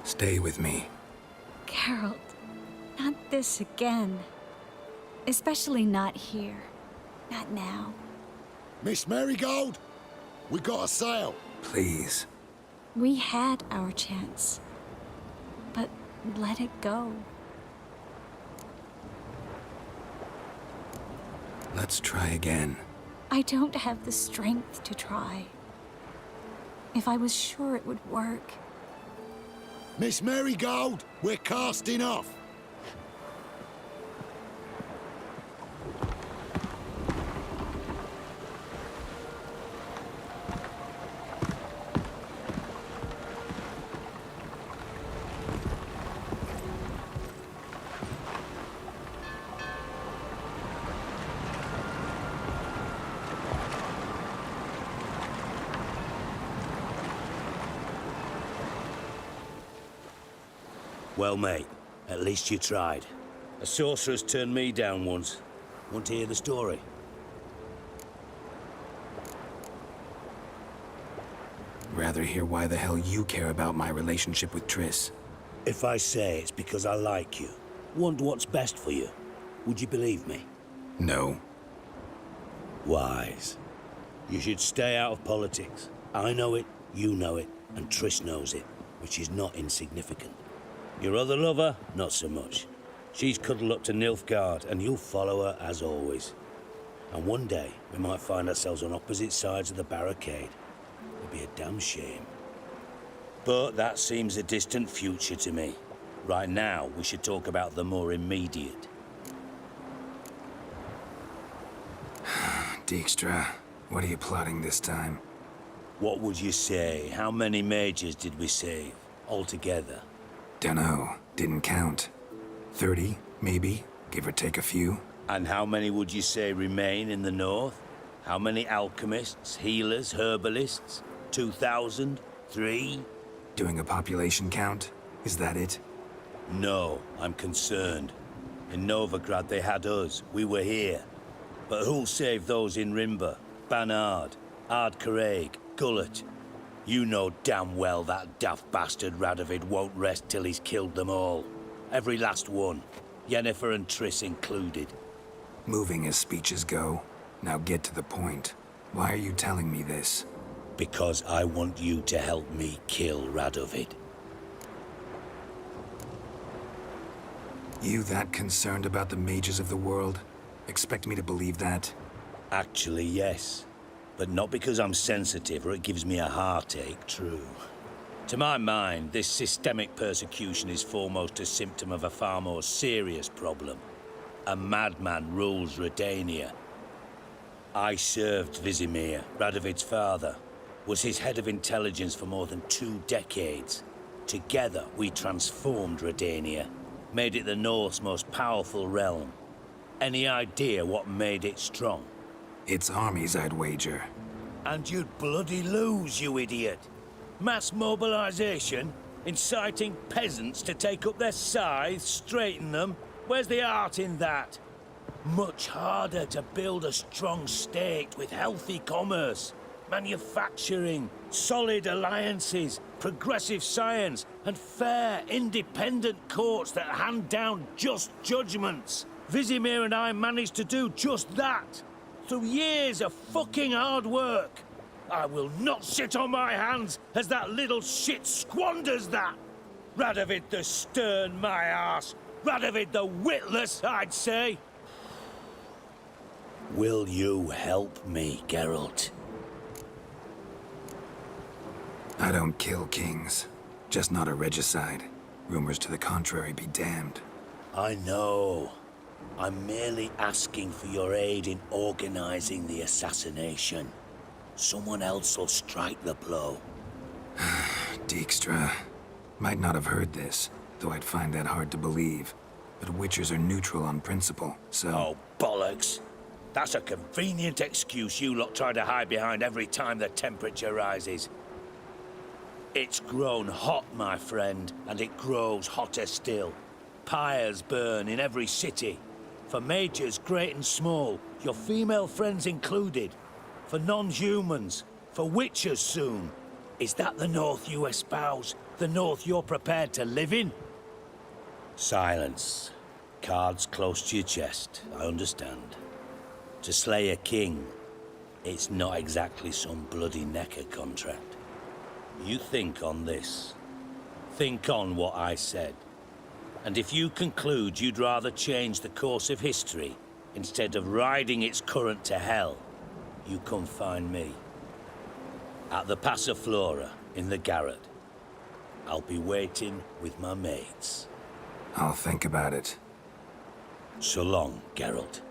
Stay with me. Geralt, not this again. Especially not here. Not now. Miss Marigold, we got a sail. Please. We had our chance. But let it go. Let's try again. I don't have the strength to try. If I was sure it would work. Miss Marigold, we're casting off. Well, mate, at least you tried. A sorceress turned me down once. Want to hear the story? Rather hear why the hell you care about my relationship with Triss. If I say it's because I like you, want what's best for you, would you believe me? No. Wise. You should stay out of politics. I know it, you know it, and Triss knows it, which is not insignificant. Your other lover, not so much. She's cuddled up to Nilfgaard, and you'll follow her as always. And one day, we might find ourselves on opposite sides of the barricade. It'd be a damn shame. But that seems a distant future to me. Right now, we should talk about the more immediate. Dijkstra, what are you plotting this time? What would you say? How many mages did we save, altogether? Dunno. Didn't count. 30, maybe, give or take a few. And how many would you say remain in the north? How many alchemists, healers, herbalists? 2,000? 3? Doing a population count? Is that it? No, I'm concerned. In Novigrad they had us, we were here. But who'll save those in Rimba? Banard, Ard Craig, Gullet? You know damn well that daft bastard Radovid won't rest till he's killed them all. Every last one. Yennefer and Triss included. Moving as speeches go. Now get to the point. Why are you telling me this? Because I want you to help me kill Radovid. You that concerned about the mages of the world? Expect me to believe that? Actually, yes. But not because I'm sensitive or it gives me a heartache, true. To my mind, this systemic persecution is foremost a symptom of a far more serious problem. A madman rules Redania. I served Vizimir, Radovid's father, was his head of intelligence for more than 2 decades. Together, we transformed Redania, made it the North's most powerful realm. Any idea what made it strong? Its armies, I'd wager. And you'd bloody lose, you idiot. Mass mobilization, inciting peasants to take up their scythes, straighten them. Where's the art in that? Much harder to build a strong state with healthy commerce, manufacturing, solid alliances, progressive science, and fair, independent courts that hand down just judgments. Vizimir and I managed to do just that. Through years of fucking hard work. I will not sit on my hands as that little shit squanders that. Radovid the stern, my arse. Radovid the witless, I'd say. Will you help me, Geralt? I don't kill kings. Just not a regicide. Rumors to the contrary be damned. I know. I'm merely asking for your aid in organizing the assassination. Someone else will strike the blow. Dijkstra. Might not have heard this, though I'd find that hard to believe. But Witchers are neutral on principle, so... Oh, bollocks. That's a convenient excuse you lot try to hide behind every time the temperature rises. It's grown hot, my friend, and it grows hotter still. Pyres burn in every city. For mages great and small, your female friends included. For non-humans, for witchers soon. Is that the North you espouse? The North you're prepared to live in? Silence. Cards close to your chest, I understand. To slay a king, it's not exactly some bloody necker contract. You think on this. Think on what I said. And if you conclude you'd rather change the course of history instead of riding its current to hell, you come find me. At the Passiflora, in the garret. I'll be waiting with my mates. I'll think about it. So long, Geralt.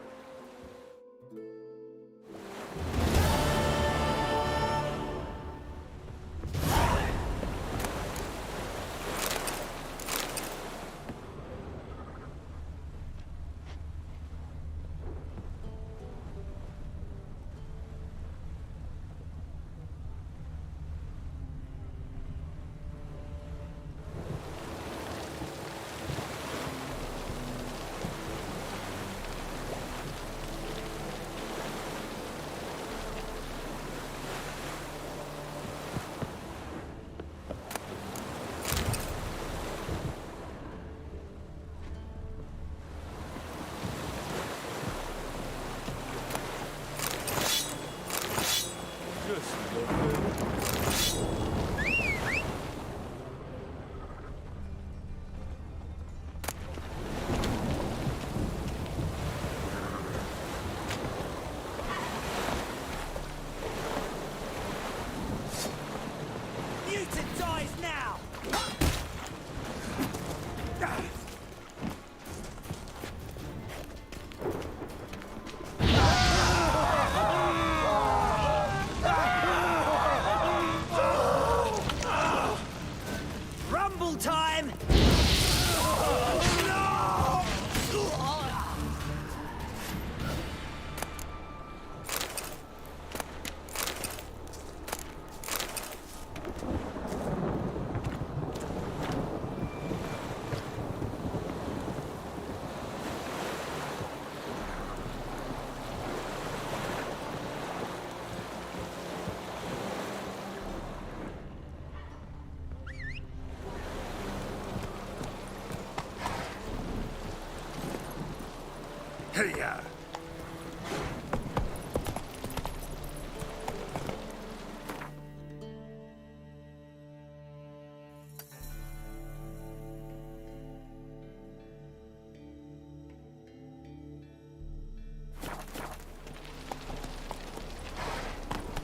Hey-ya!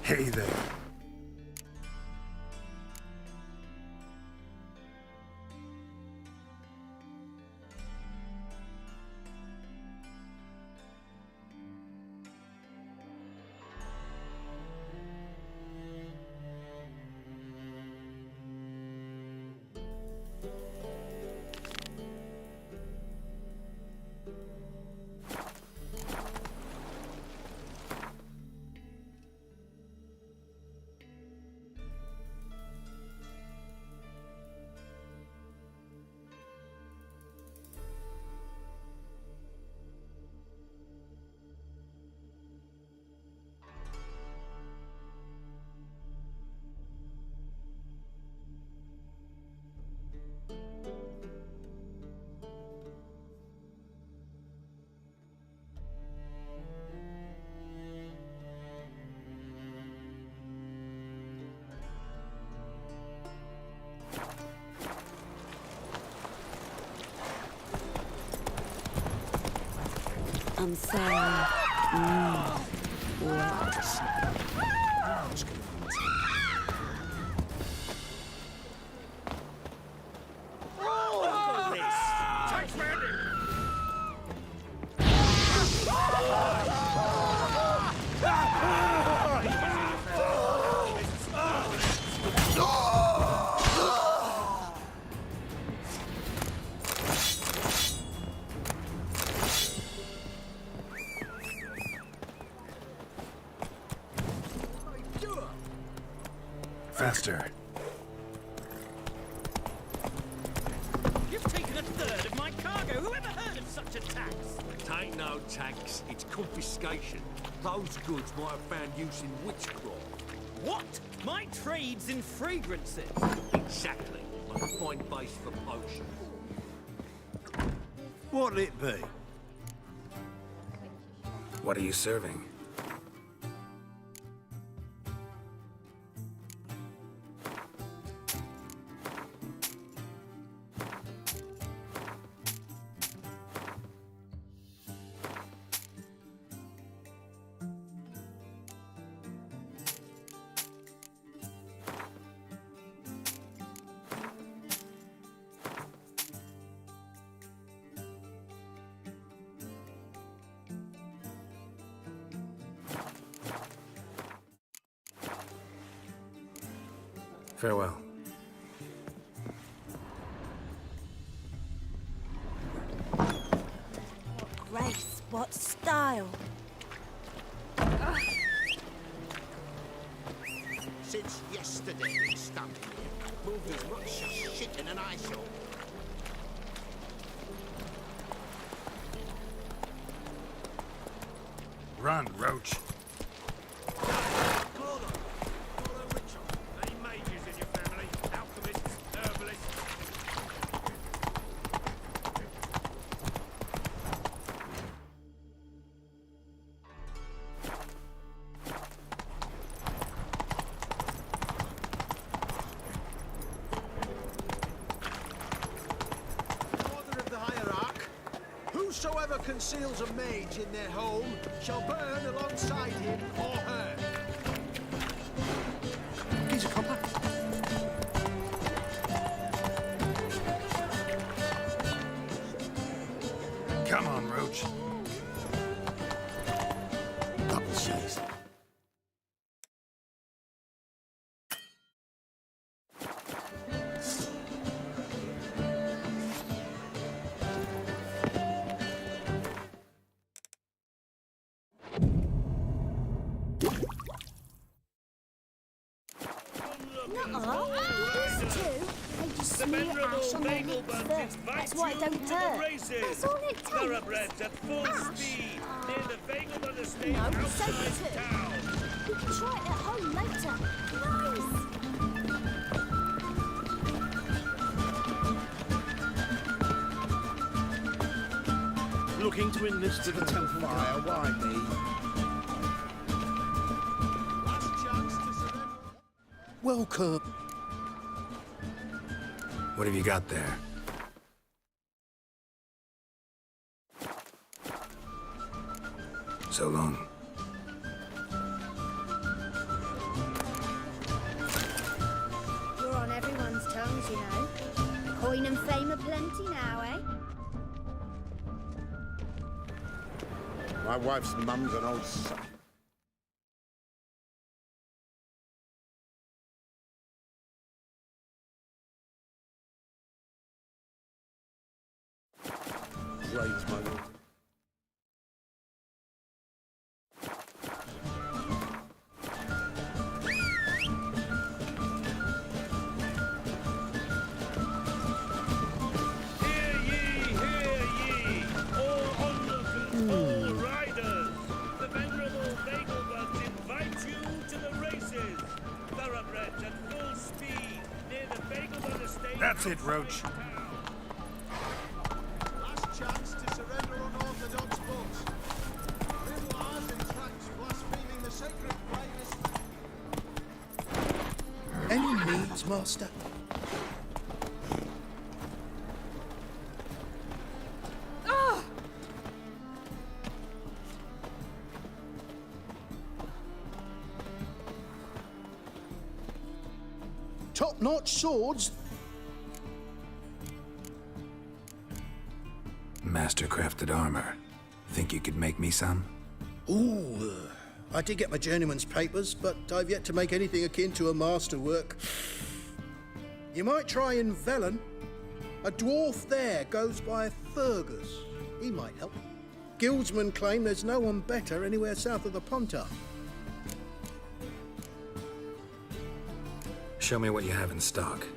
Hey there. I'm sorry. What? Faster. You've taken a third of my cargo. Who ever heard of such a tax? It ain't no tax, it's confiscation. Those goods might have found use in witchcraft. What? My trade's in fragrances. Exactly. A refined base for potions. What'll it be? What are you serving? Farewell. What grace, what style. Since yesterday it's stuck here. Moved as much shit in an eyesore. Run, Roach. Whosoever conceals a mage in their home shall burn alongside him or her. He's a copper. Come on, Roach. Double shoes. That's why it don't turn. That's all it takes. Thoroughbreds at full speed near the Vale of the Snake. No, so too. We can try it at home later. Nice. looking to enlist to the Temple Fire? Why me? Welcome. What have you got there? So long. You're on everyone's tongues, you know. Coin and fame aplenty now, eh? My wife's mum's an old suck. Brains, my lord. All riders, the venerable Beaglebuds invite you to the races. Thoroughbreds at full speed near the Beaglebud estate. That's it, Roach. Last chance to surrender unorthodox books. Grimoires and tracts blaspheming the sacred gravest. Any needs, Master? Top-notch swords. Master-crafted armor. Think you could make me some? Ooh, I did get my journeyman's papers, but I've yet to make anything akin to a masterwork. You might try in Velen. A dwarf there goes by Fergus. He might help. Guildsmen claim there's no one better anywhere south of the Pontar. Show me what you have in stock.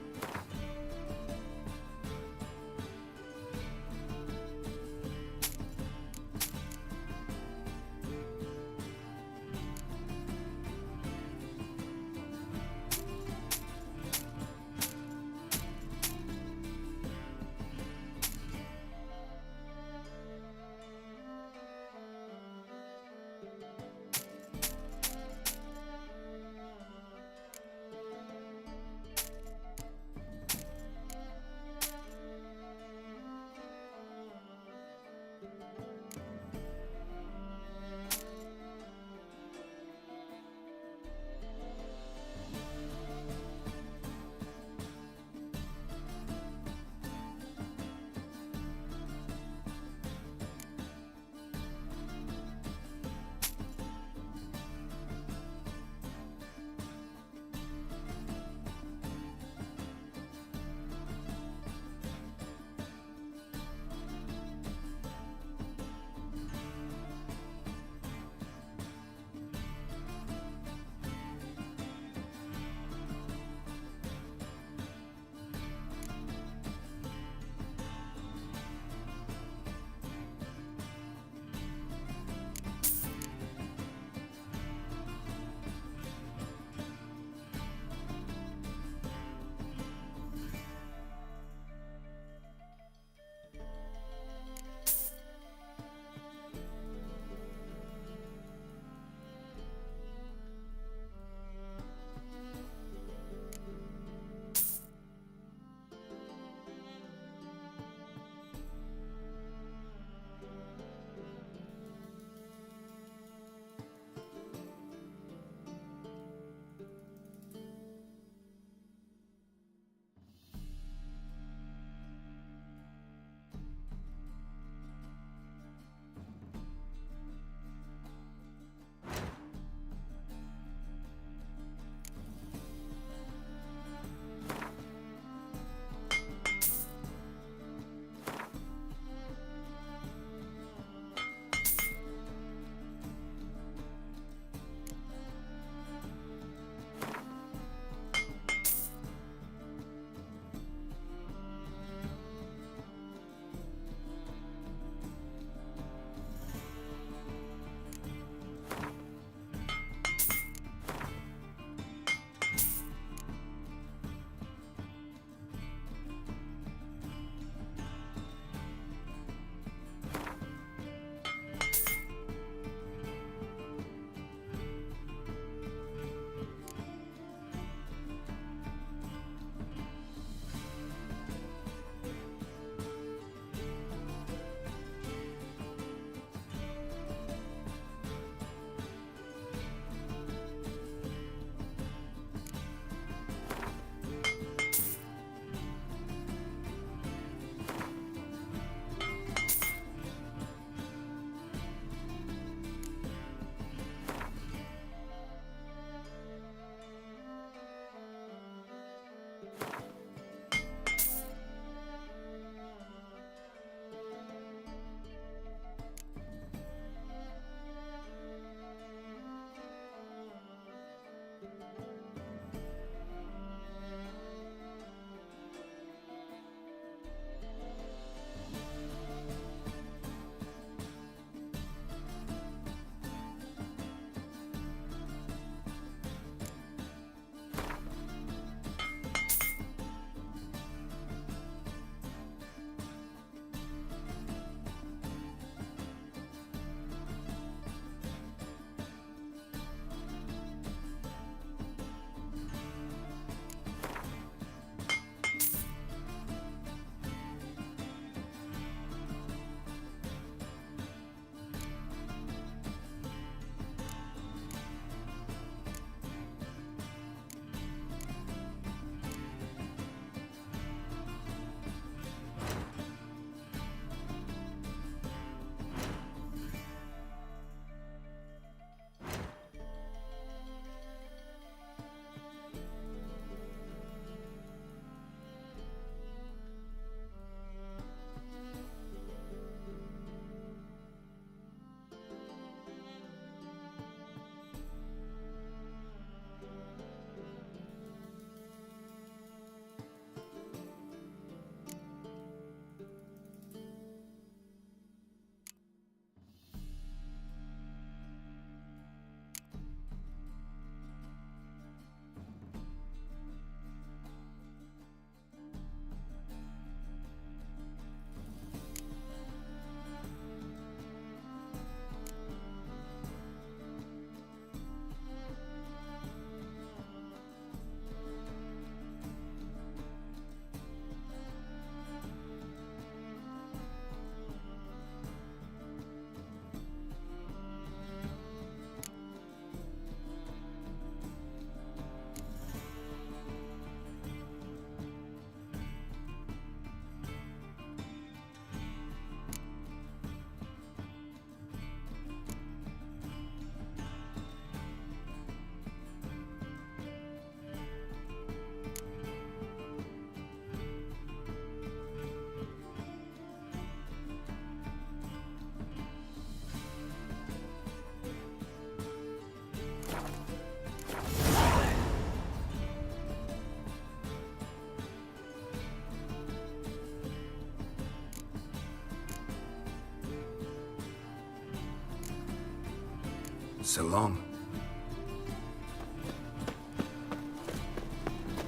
So long.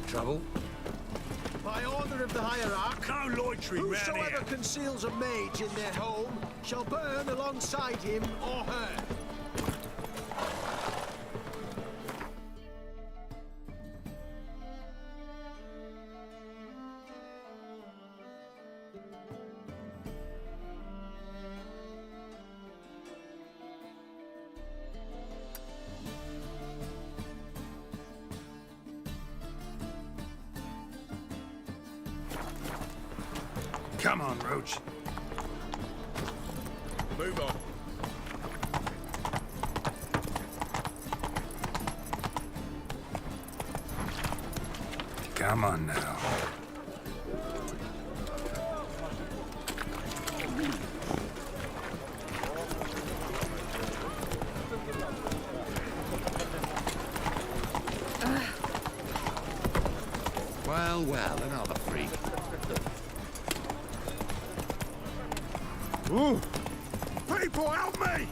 Trouble? By order of the hierarch, No loitering round whosoever here. conceals a mage in their home shall burn alongside him or her. Come on, Roach. Move on. Come on now. Well, another freak. Ooh! People, help me!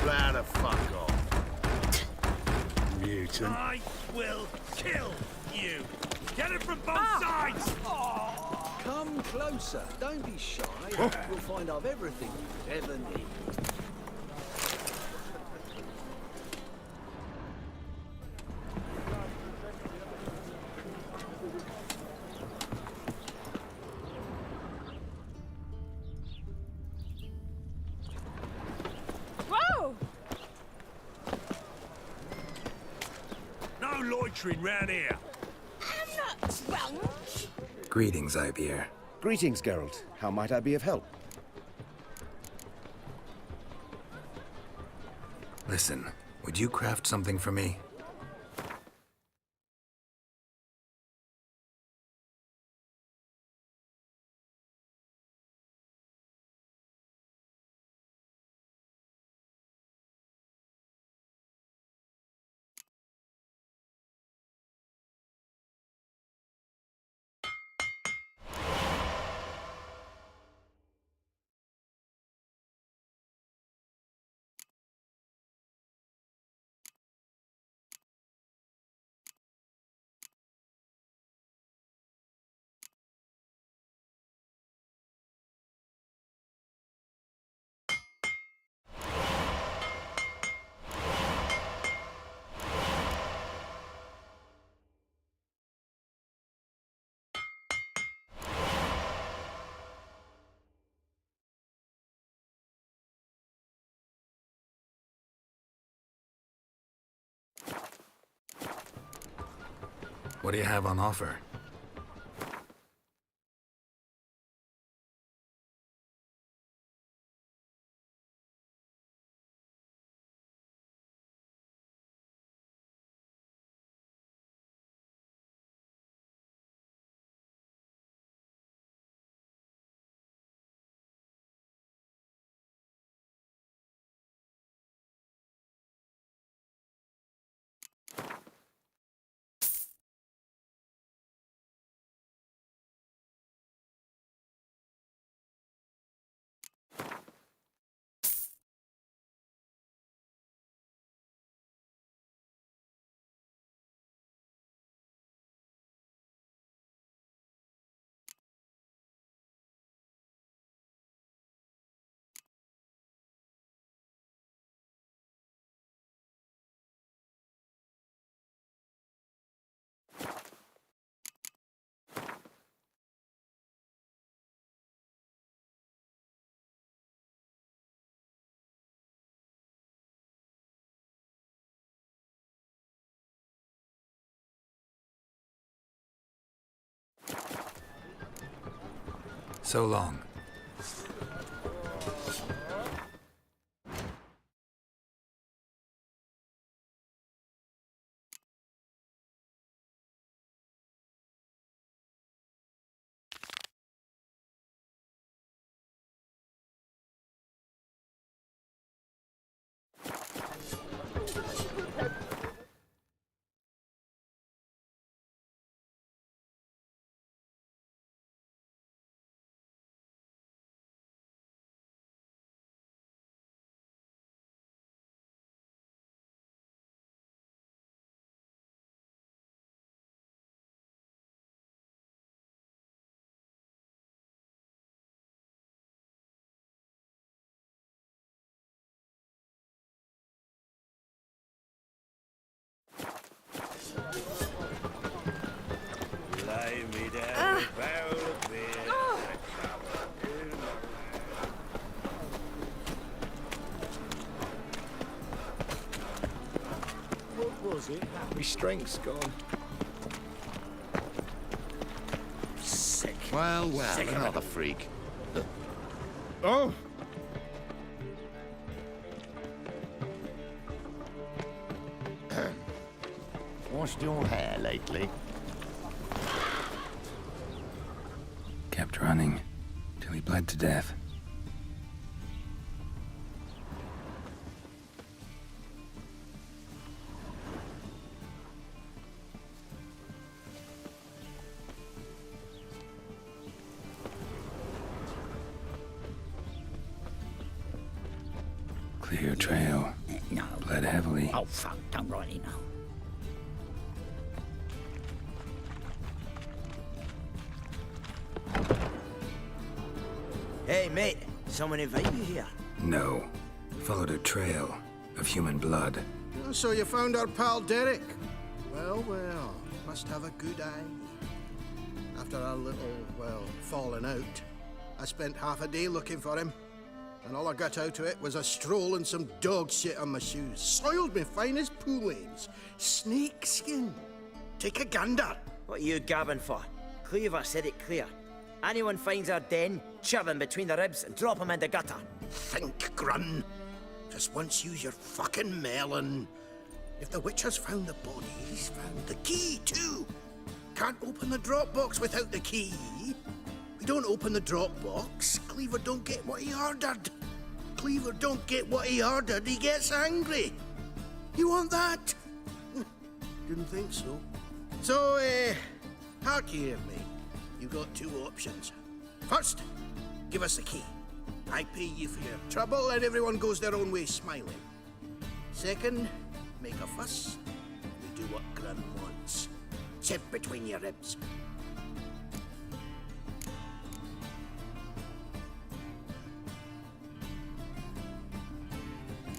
Blow the fuck off. Mutant. I will kill you. Get it from both sides. Come closer. Don't be shy. Oh. You'll find I've everything you ever need. Whoa! No loitering round here. I'm not drunk. Greetings, Ibeer. Greetings, Geralt. How might I be of help? Listen, would you craft something for me? What do you have on offer? So long. strength's gone. Sick. Well, Sick of another it. freak. Oh! Washed your hair lately? Kept running till he bled to death. Clear trail. No. Bled heavily. Oh, fuck. Don't really know. Hey, mate. Someone invite you here? No. Followed a trail of human blood. Oh, so you found our pal Derek? Well, well, must have a good eye. After our little, well, falling out, I spent half a day looking for him. And all I got out of it was a stroll and some dog shit on my shoes. Soiled me finest pool lanes. Snake skin. Take a gander. What are you gabbing for? Cleaver said it clear. Anyone finds our den, shove him between the ribs and drop him in the gutter. Think, Grun. Just once use your fucking melon. If the witch has found the body, he's found the key too. Can't open the drop box without the key. We don't open the drop box, Cleaver don't get what he ordered. Cleaver don't get what he ordered, he gets angry. You want that? Didn't think so. So, hark here, mate. You got two options. First, give us the key. I pay you for your trouble and everyone goes their own way smiling. Second, make a fuss. We do what Grun wants. Sit between your ribs.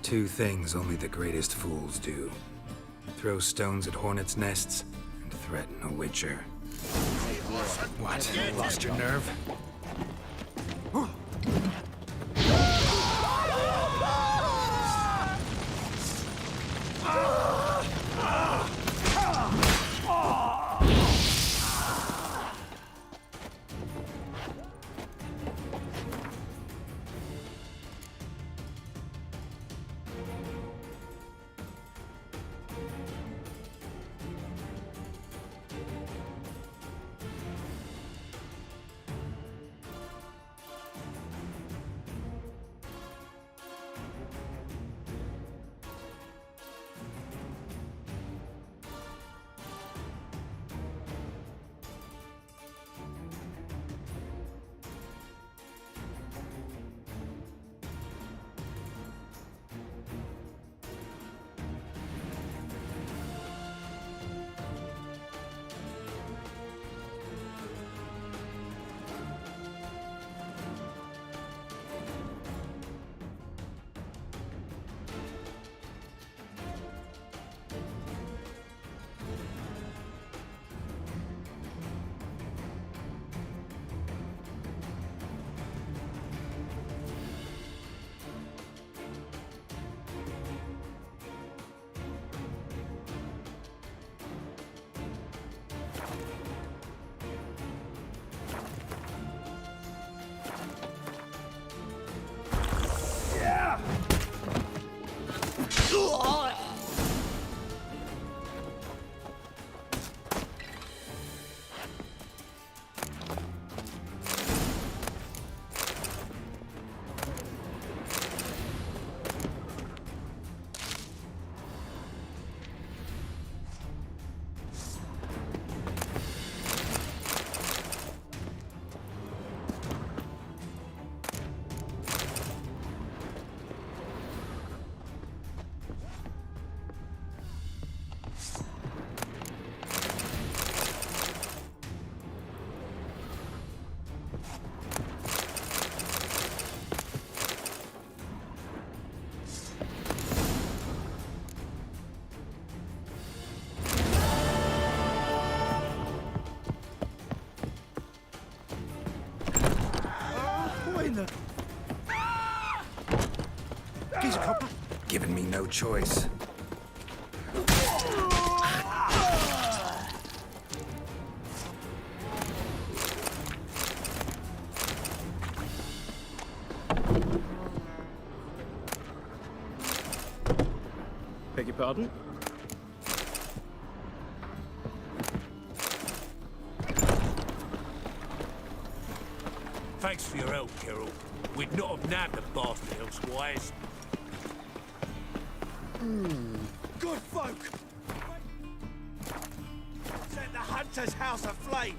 Two things only the greatest fools do. Throw stones at hornets' nests and threaten a witcher. What? Lost your nerve? Given me no choice. Pardon? Thanks for your help, Geralt. We'd not have nabbed the bastard elsewise. Good folk! Set the Hunter's house aflame!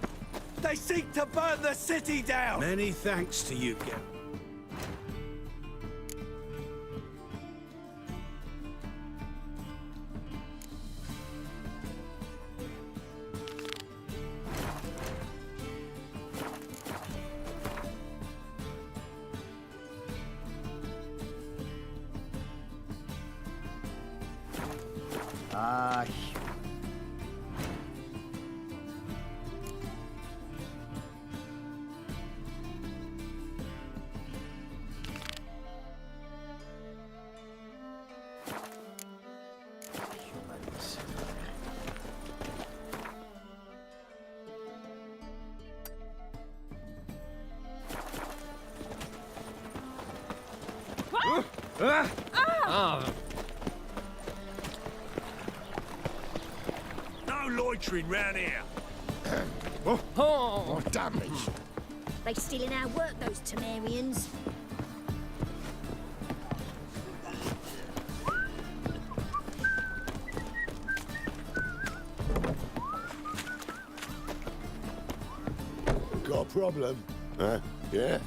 They seek to burn the city down! Many thanks to you, Geralt. No loitering round here. More damage. They stealing our work, those Temerians. Got a problem? Huh? Yeah?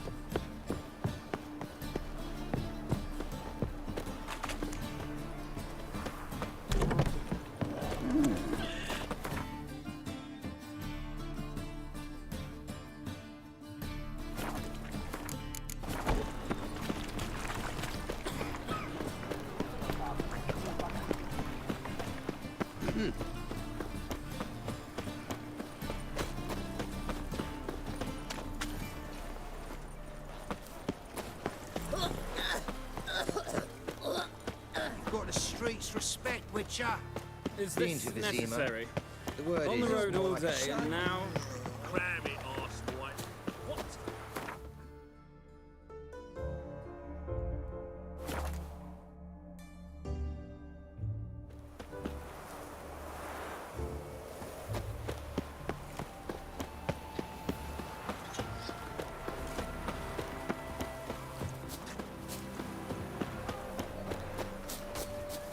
Got the streets respect, Witcher. Is Been this to Vizima. necessary? The word On the is road it's more all like a day, shame. and now... Cram it, arsewite. What?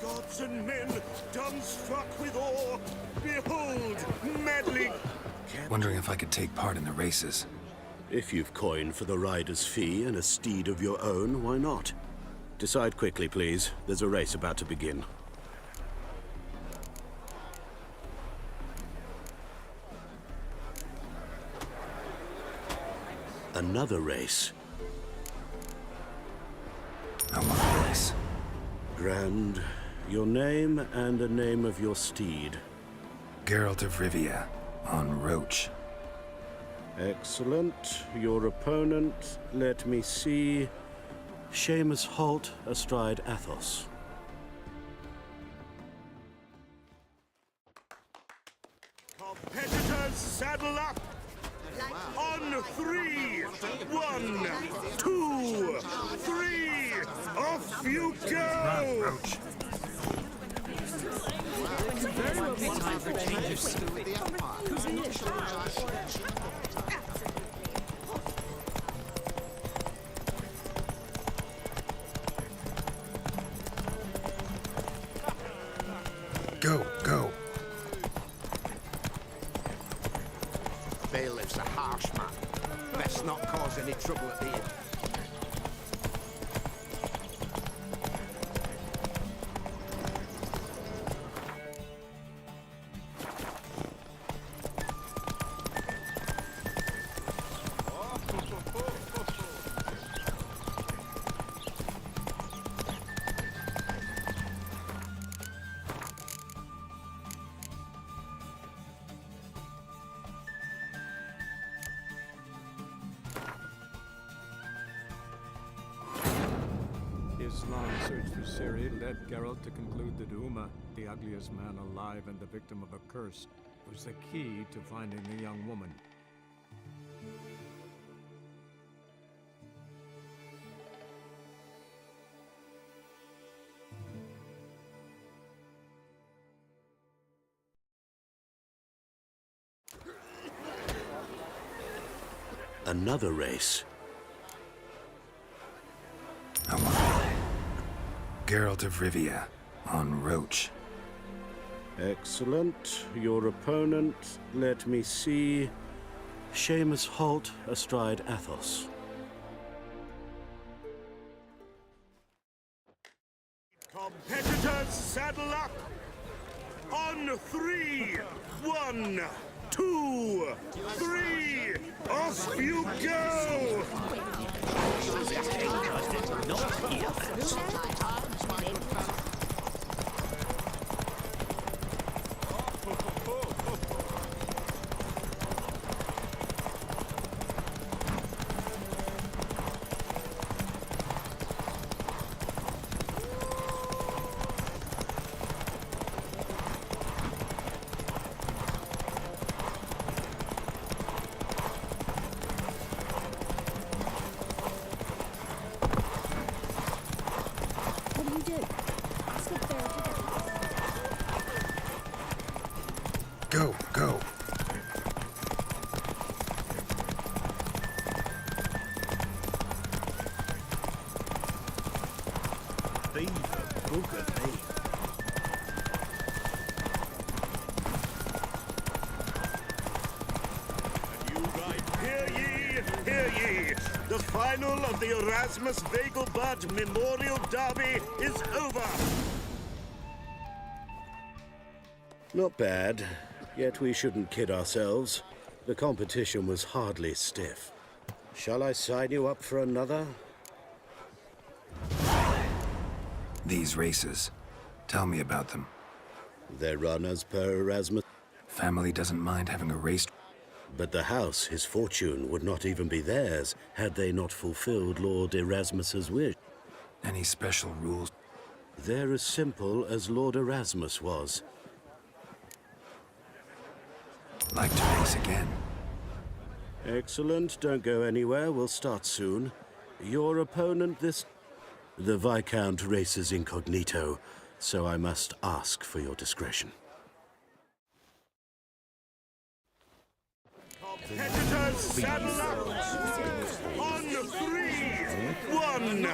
Gods and men, dumbstruck with awe, behold, meddling. Wondering if I could take part in the races. If you've coin for the rider's fee and a steed of your own, why not? Decide quickly, please. There's a race about to begin. Another race. I want this. Grand. Your name and the name of your steed. Geralt of Rivia, on Roach. Excellent. Your opponent, let me see. Seamus Holt astride Athos. Competitors, saddle up. On 3. 1, 2, 3. Off you go. Very well be time for a change of scene. Go, go. Bailiff's a harsh man. Best not cause any trouble at the inn. Islam search for Ciri led Geralt to conclude that Uma, the ugliest man alive and the victim of a curse, was the key to finding the young woman. Another race. Geralt of Rivia, on Roach. Excellent. Your opponent, let me see. Seamus Holt astride Athos. Competitors, saddle up! On 3! 1, 2, 3! Off you go! What do you do? Ask if they're Go, go. Beaver booger me. Hear ye, hear ye! The final of the Erasmus Vegelbud Memorial Derby is over! Not bad, yet we shouldn't kid ourselves. The competition was hardly stiff. Shall I sign you up for another? These races. Tell me about them. They're run as per Erasmus. Family doesn't mind having a race. But the house, his fortune, would not even be theirs had they not fulfilled Lord Erasmus's wish. Any special rules? They're as simple as Lord Erasmus was. Like to race again? Excellent. Don't go anywhere. We'll start soon. Your opponent this... The Viscount races incognito, so I must ask for your discretion. Competitors, saddle up! On 3! 1,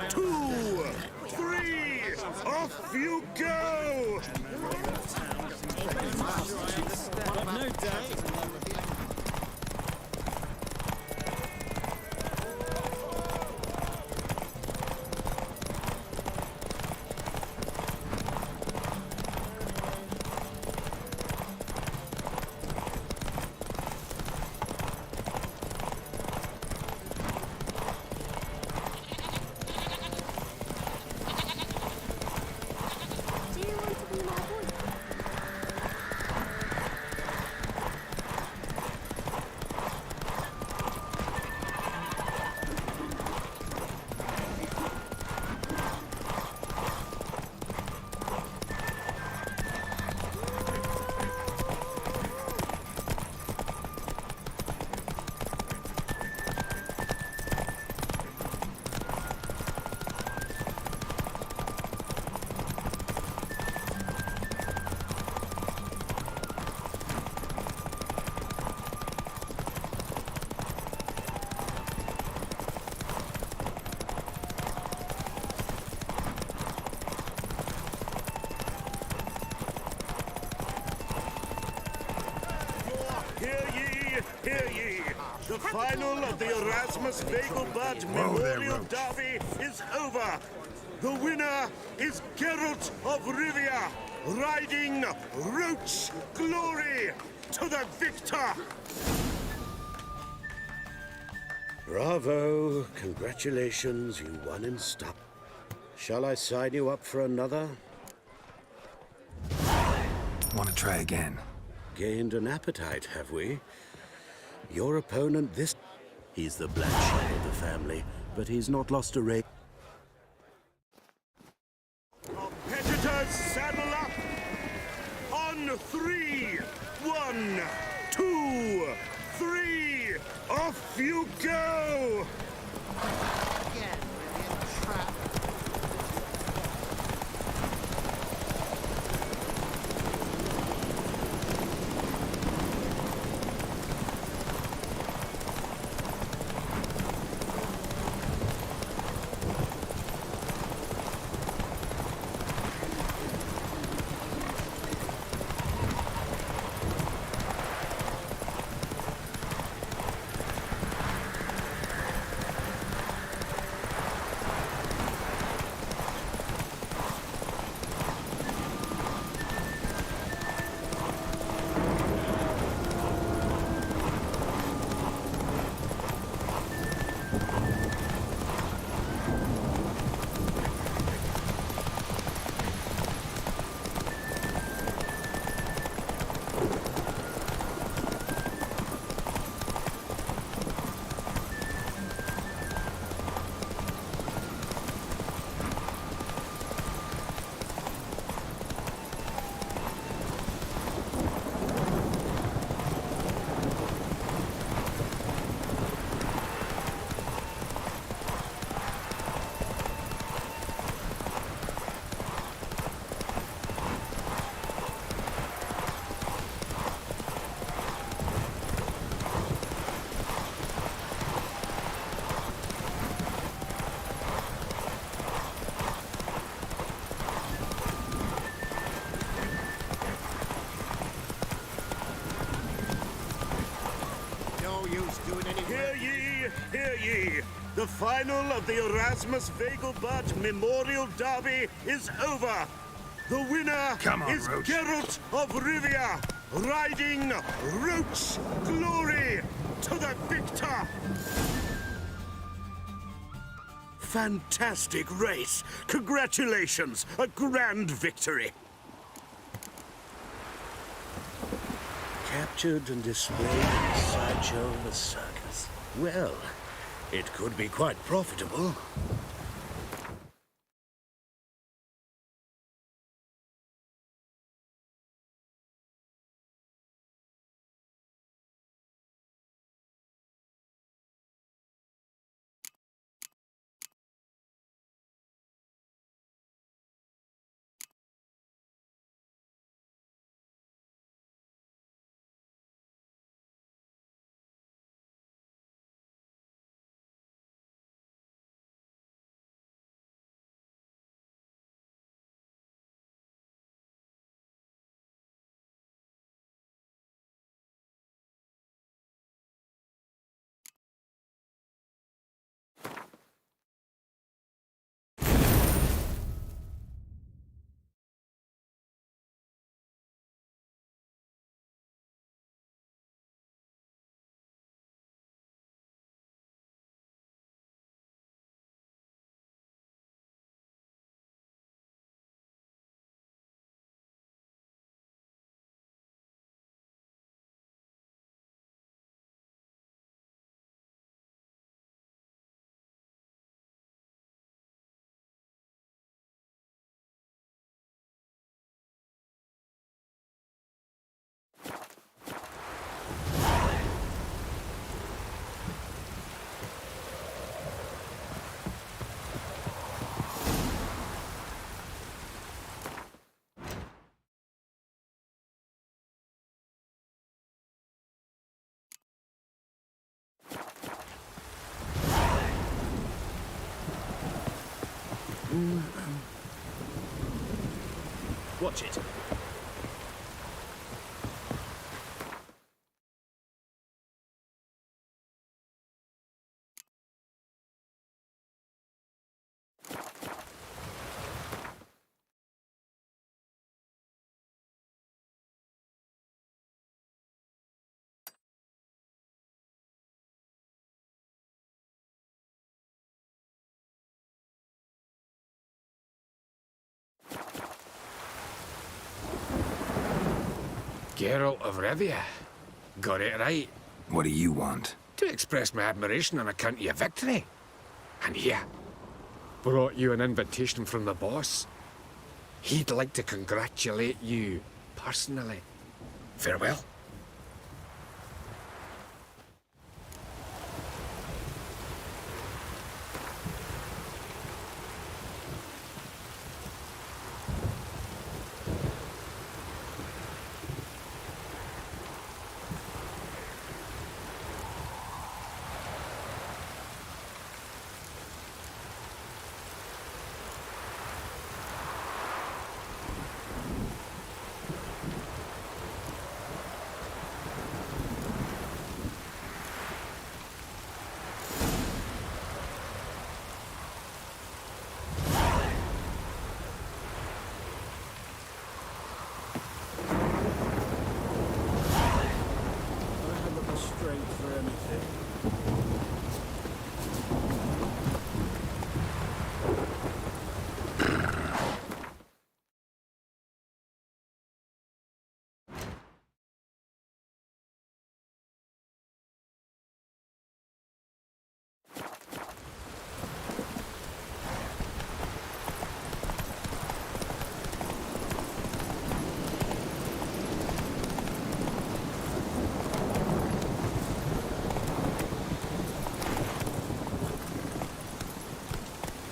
2, 3! Off you go! No doubt. Hear ye! The final of the Erasmus Vegelbud Memorial Derby is over! The winner is Geralt of Rivia, riding Roach Glory to the victor! Bravo! Congratulations, you won in style. Shall I sign you up for another? Want to try again? Gained an appetite, have we? Your opponent this... He's the black sheep of the family, but he's not lost a race. Competitors, saddle up! On 3! 1, 2, 3! Off you go! no use doing any Hear ye, hear ye. The final of the Erasmus Vegelbud Memorial Derby is over. The winner is Roach. Geralt of Rivia, riding Roach Glory to the victor. Fantastic race. Congratulations, a grand victory. Captured and displayed in the sideshow of the circus. Well, it could be quite profitable. Watch it. Geralt of Rivia. Got it right. What do you want? To express my admiration on account of your victory. And here, brought you an invitation from the boss. He'd like to congratulate you personally. Farewell.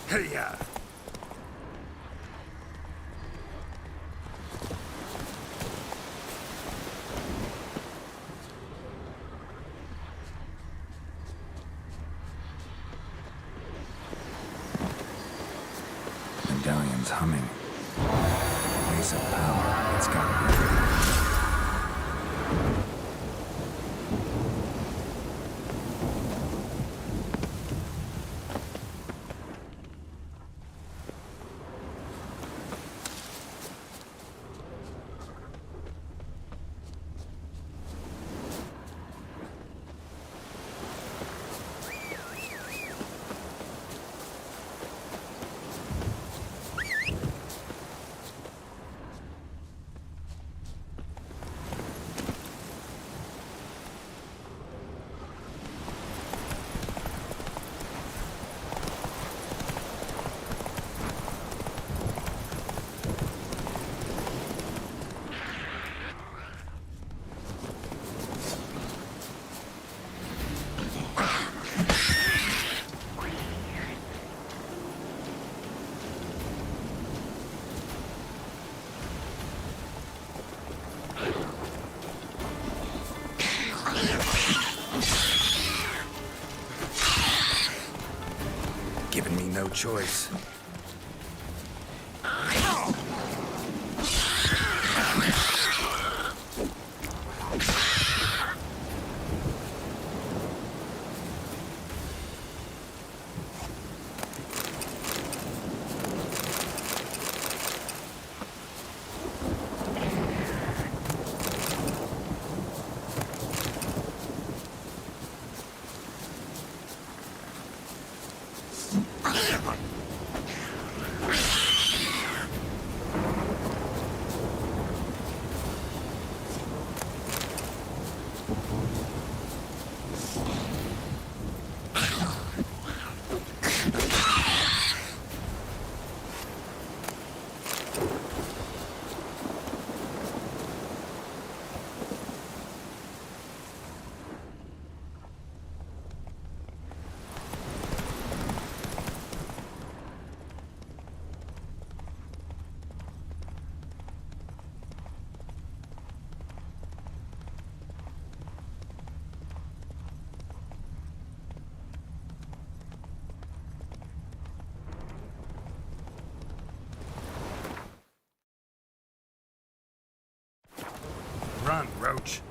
Hey-ya! Medallion's humming. Place of power. It's gotta be. no choice. Run, Roach.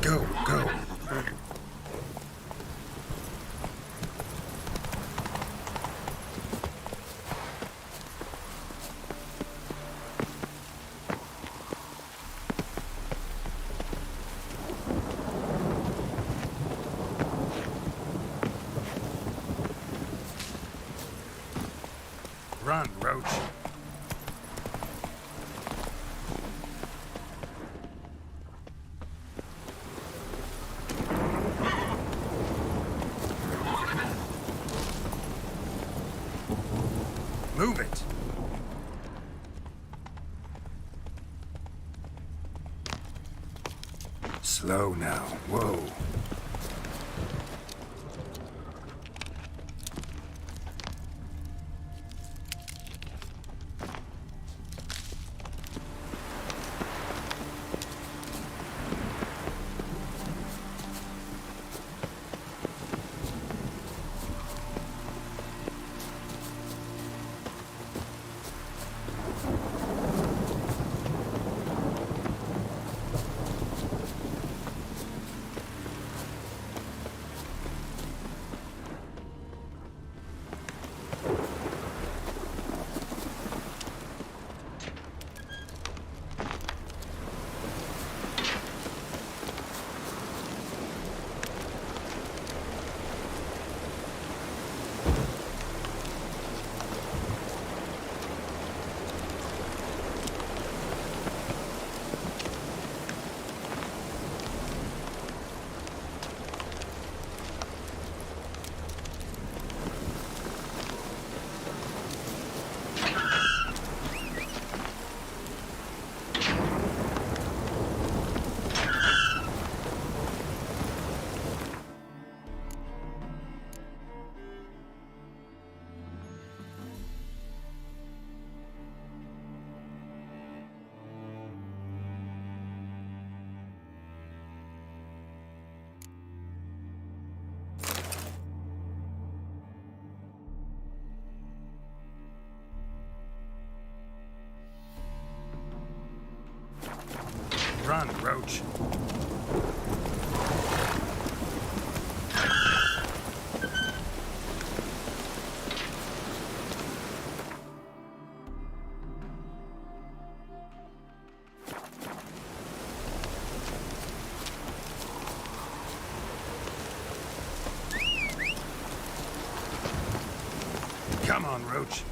Go, go. Run, Roach. Move it! Slow now. Whoa. Run, Roach. Come on, Roach.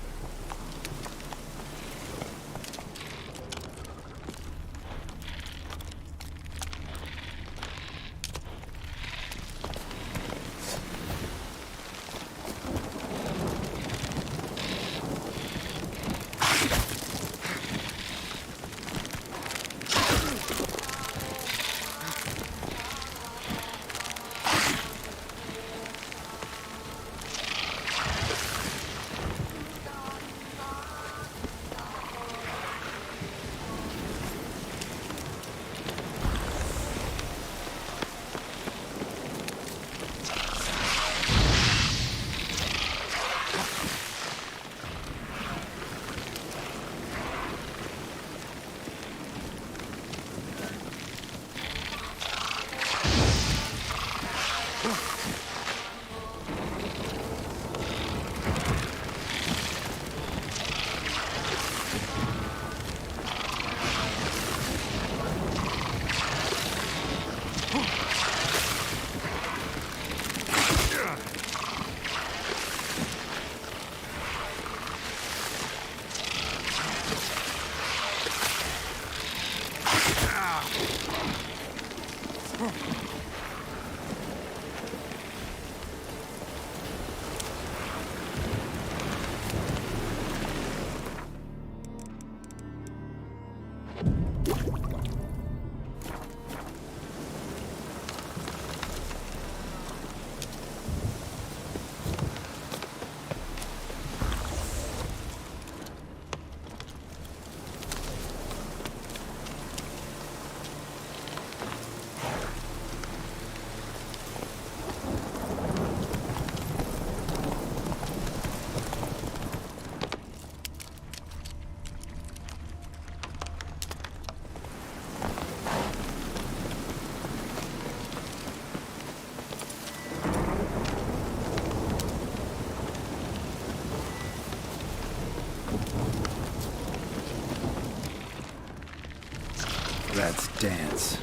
Let's dance.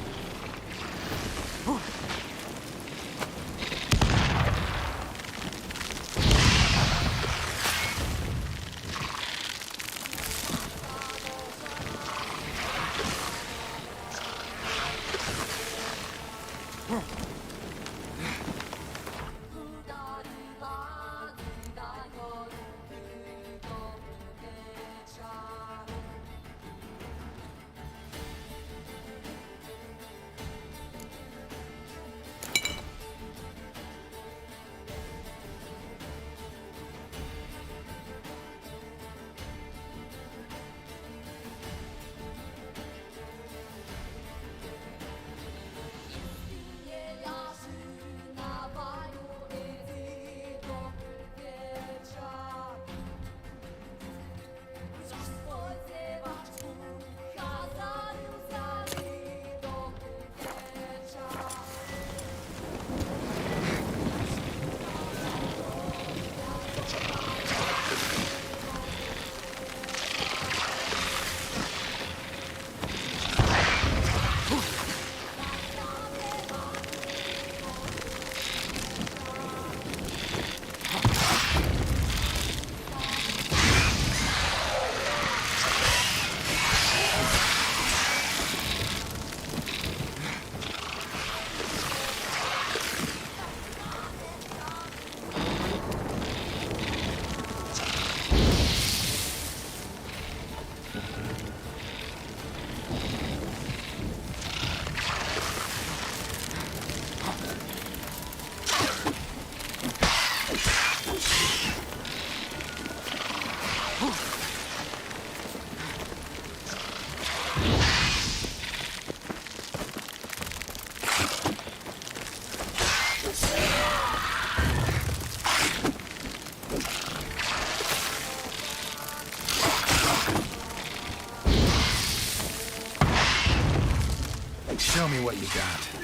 you got?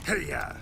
Hey-ya!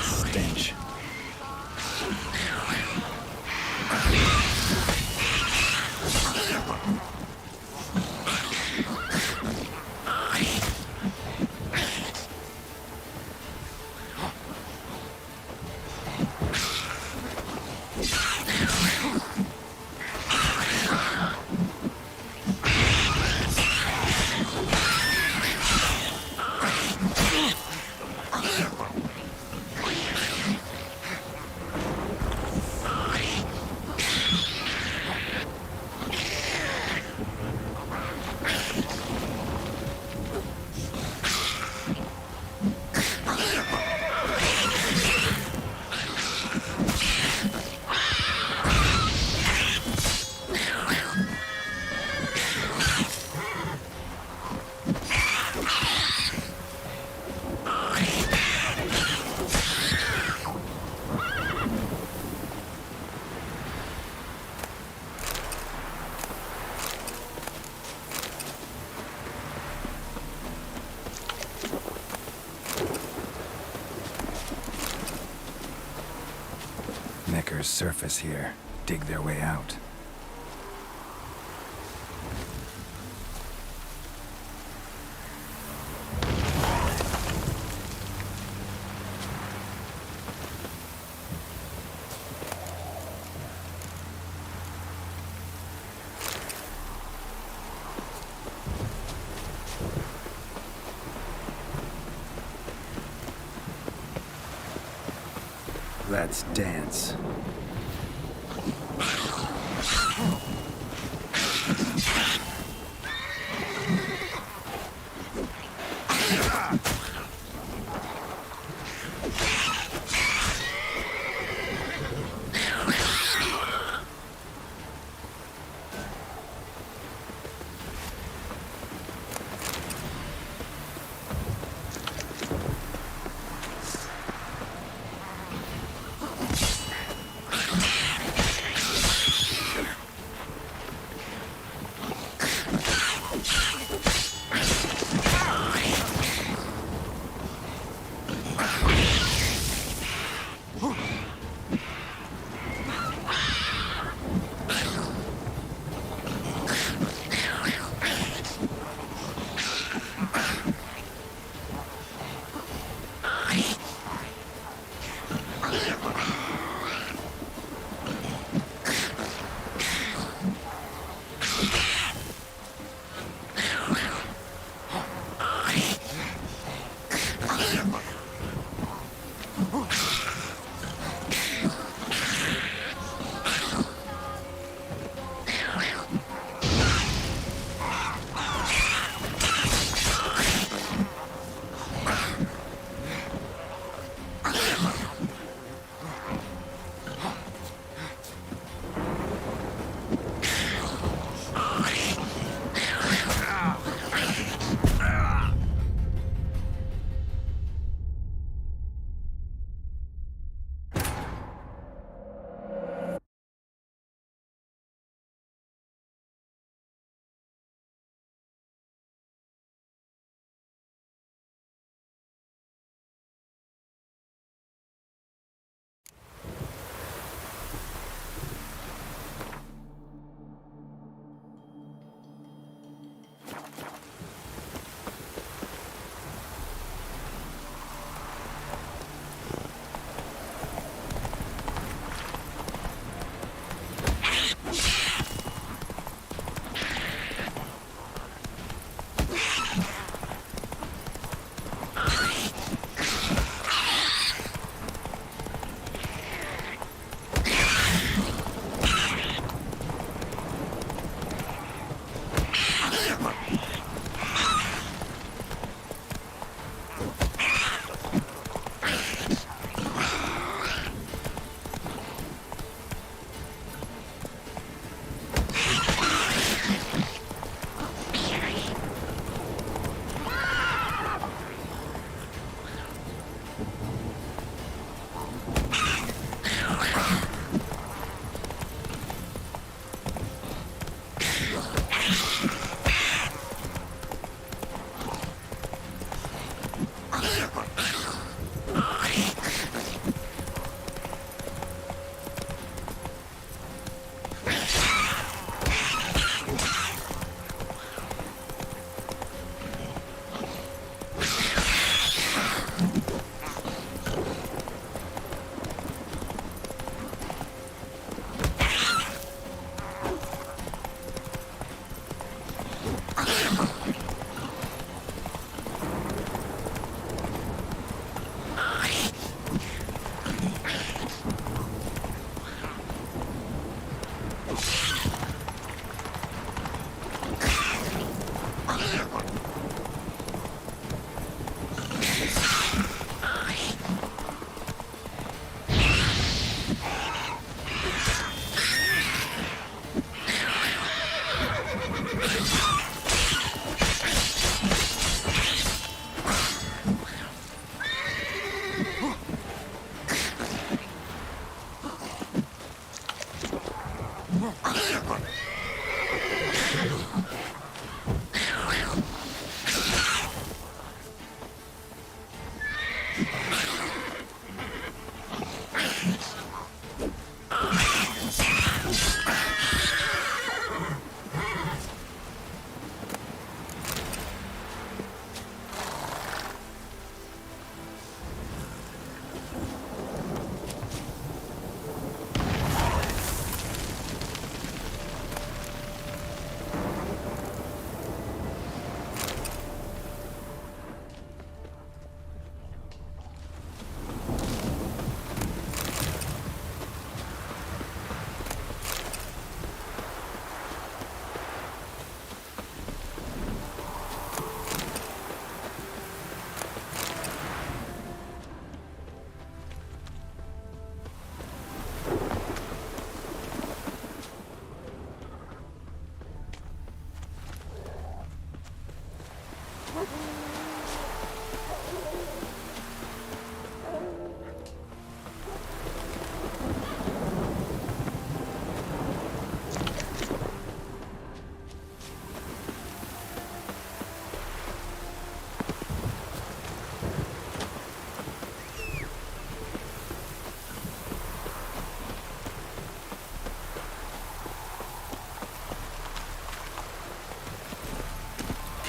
Stench. Neckers surface here, dig their way out. Let's dance.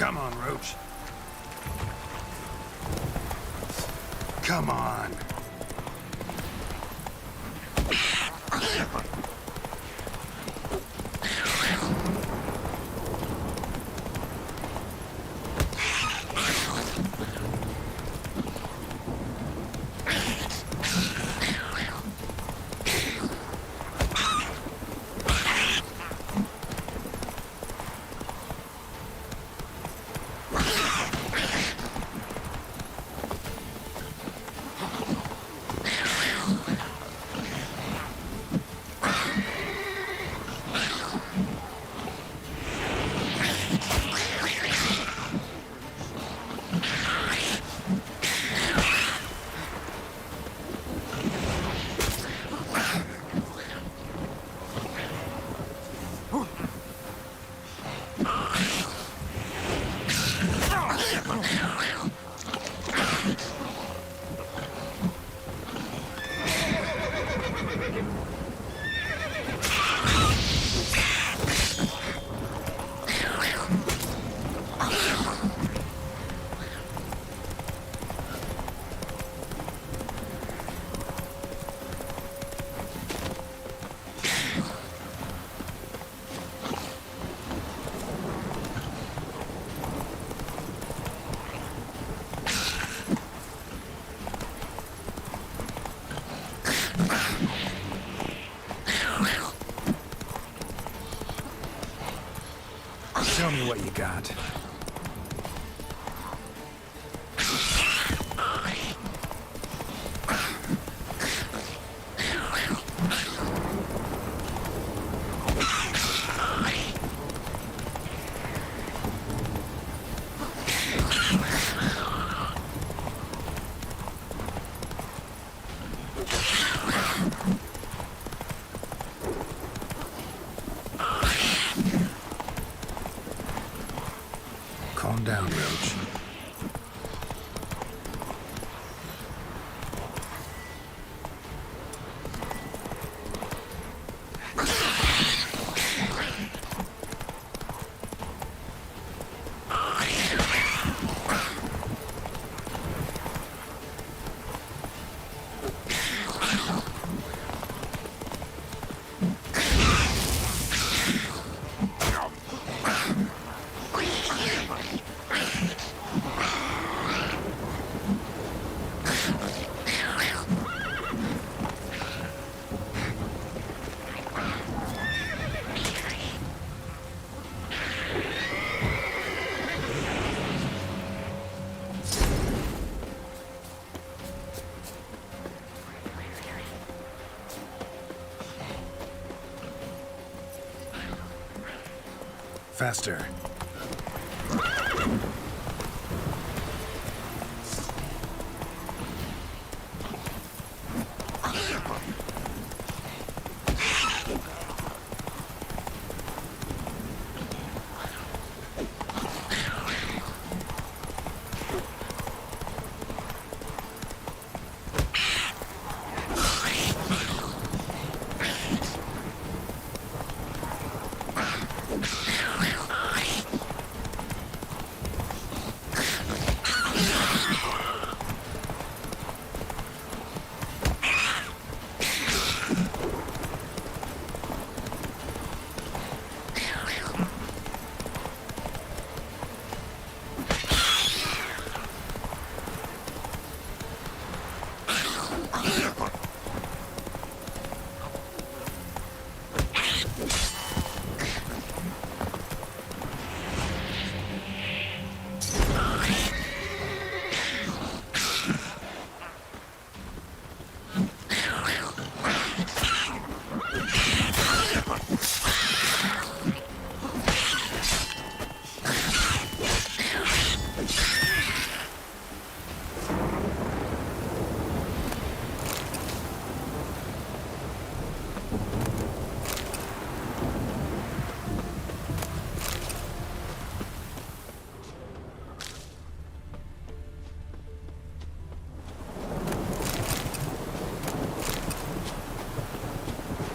Come on, Roach. Come on. Show me what you got. Calm down, Roach. Faster.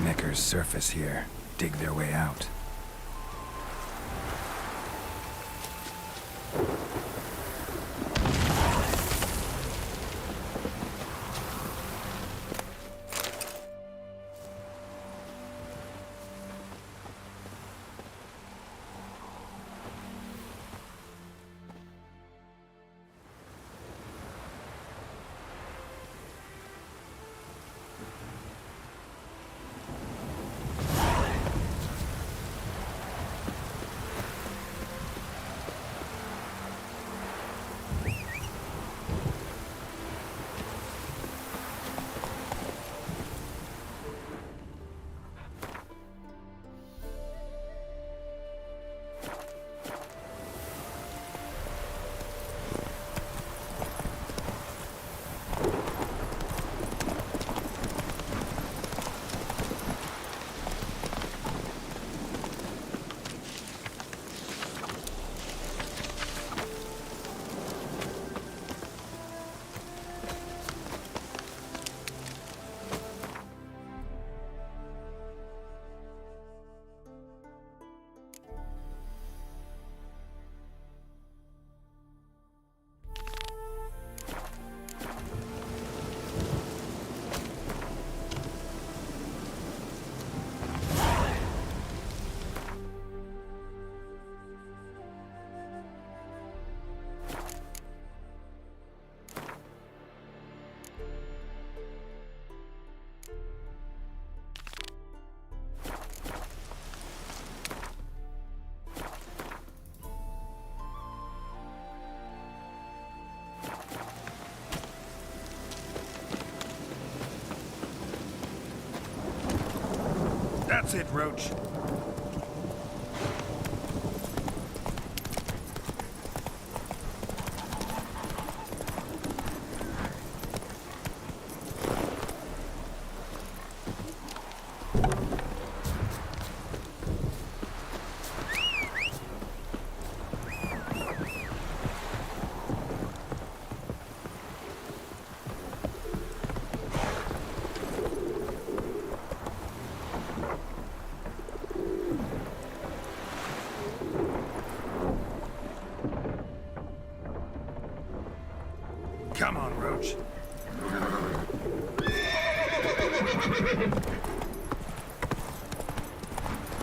Necker's surface here. Dig their way out. That's it, Roach. Come on, Roach.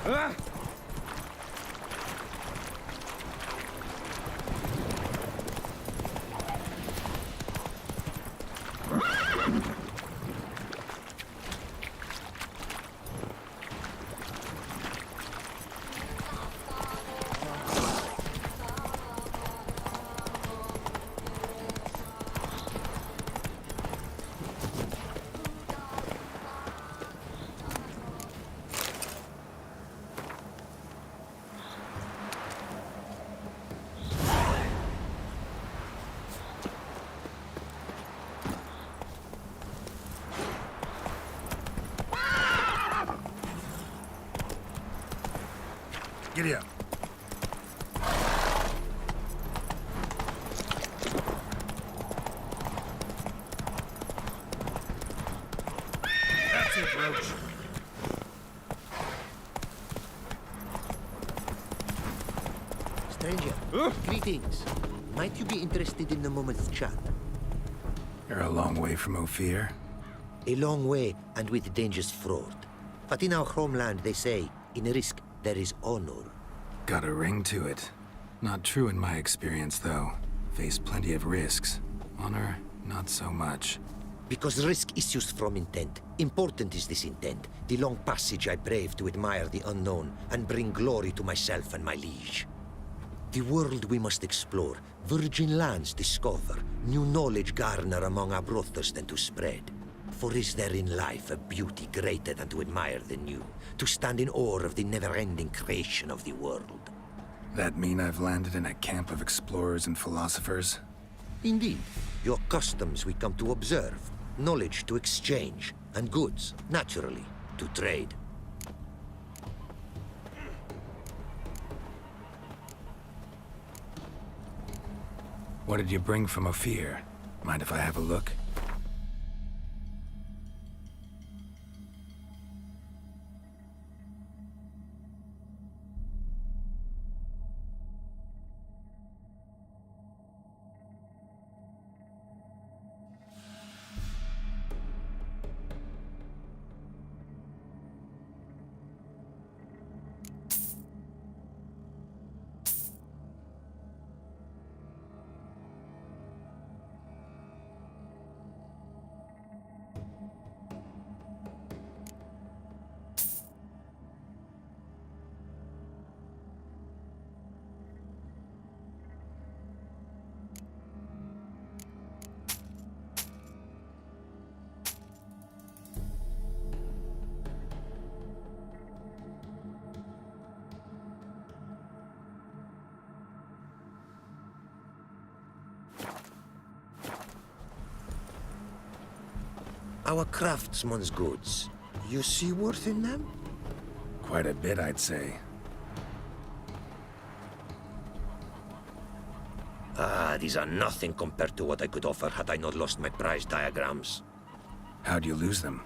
Ah! Giddy up. That's it, Roach. Stranger, greetings. Might you be interested in a moment's chat? You're a long way from Ophir. A long way, and with dangers fraught. But in our homeland, they say, in risk, there is honor. Got a ring to it. Not true in my experience, though. Faced plenty of risks. Honor, not so much. Because risk issues from intent. Important is this intent. The long passage I brave to admire the unknown and bring glory to myself and my liege. The world we must explore, virgin lands discover, new knowledge garner among our brothers than to spread. For is there in life a beauty greater than to admire the new, to stand in awe of the never-ending creation of the world? That mean I've landed in a camp of explorers and philosophers? Indeed. Your customs we come to observe, knowledge to exchange, and goods, naturally, to trade. What did you bring from Ophir? Mind if I have a look? Our craftsman's goods. You see worth in them? Quite a bit, I'd say. These are nothing compared to what I could offer had I not lost my prize diagrams. How'd you lose them?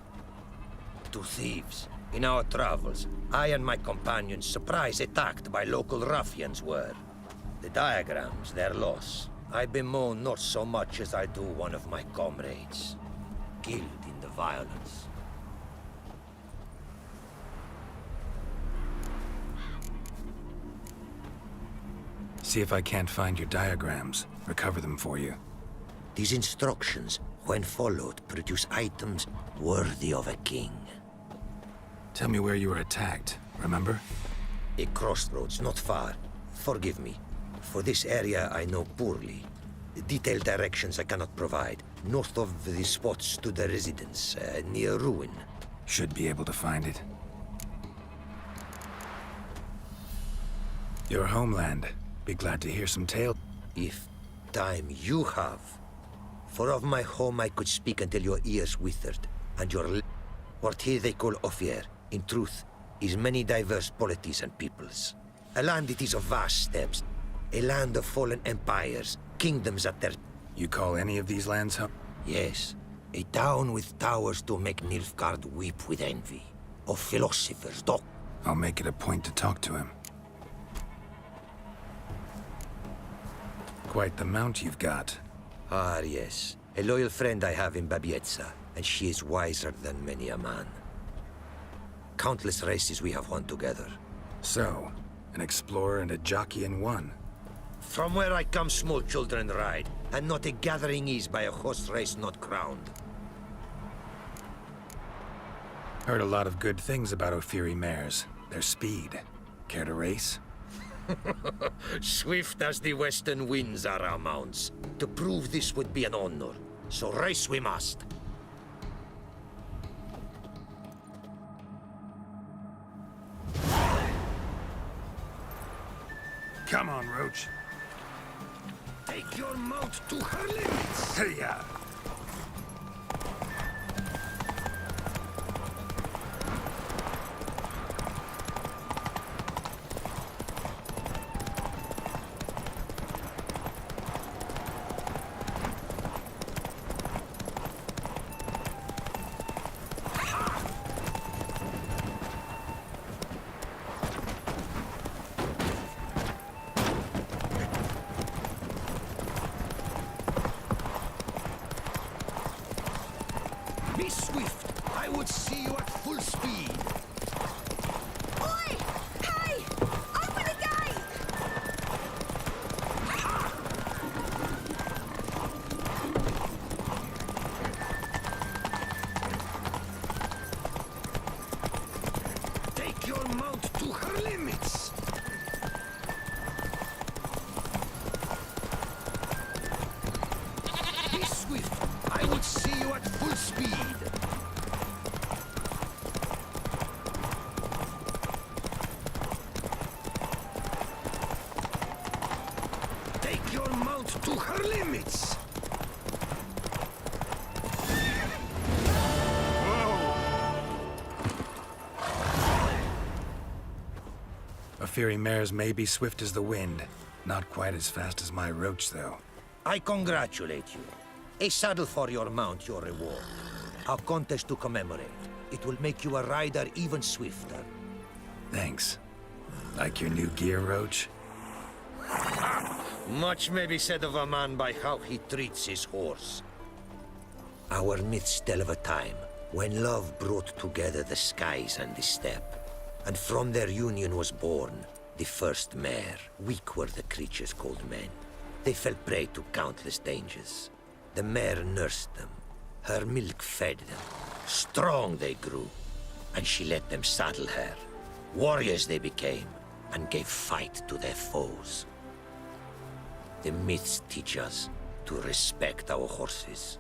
To thieves. In our travels, I and my companions surprise attacked by local ruffians were. The diagrams, their loss. I bemoan not so much as I do one of my comrades. Killed in the violence. See if I can't find your diagrams. Recover them for you. These instructions, when followed, produce items worthy of a king. Tell me where you were attacked, remember? A crossroads, not far. Forgive me. For this area I know poorly. Detailed directions I cannot provide. North of the spot stood a residence, near ruin. Should be able to find it. Your homeland. Be glad to hear some tale. If time you have. For of my home I could speak until your ears withered, and what here they call Ophir, in truth, is many diverse polities and peoples. A land it is of vast steppes, a land of fallen empires, kingdoms at their... You call any of these lands home? Yes, a town with towers to make Nilfgaard weep with envy, of philosophers, I'll make it a point to talk to him. Quite the mount you've got. Ah, yes. A loyal friend I have in Babietza, and she is wiser than many a man. Countless races we have won together. So, an explorer and a jockey in one. From where I come, small children ride, and not a gathering is by a horse race not crowned. Heard a lot of good things about Ophiri mares. Their speed. Care to race? Swift as the western winds are our mounts. To prove this would be an honor. So race we must. Come on, Roach. Take your mount to her limits. Hey-ya! Be swift. I would see you at full speed. Oi! Hey! Open the gate! Take your mount to her limits. Be swift. I would see you at full speed. Take your mount to her limits. Ophiri mares may be swift as the wind. Not quite as fast as my Roach, though. I congratulate you. A saddle for your mount, your reward. A contest to commemorate. It will make you a rider even swifter. Thanks. Like your new gear, Roach? Much may be said of a man by how he treats his horse. Our myths tell of a time when love brought together the skies and the steppe, and from their union was born the first mare. Weak were the creatures called men. They fell prey to countless dangers. The mare nursed them. Her milk fed them. Strong they grew, and she let them saddle her. Warriors they became, and gave fight to their foes. The myths teach us to respect our horses,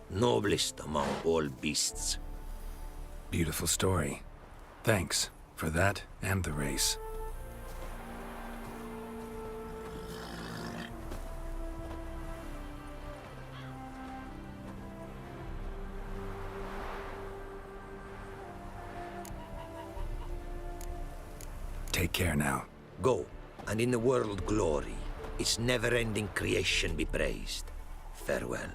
noblest among all beasts. Beautiful story. Thanks for that and the race. Take care now. Go, and in the world glory, its never-ending creation be praised. Farewell.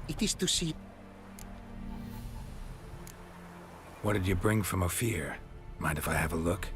It is to see... What did you bring from Ophir? Mind if I have a look?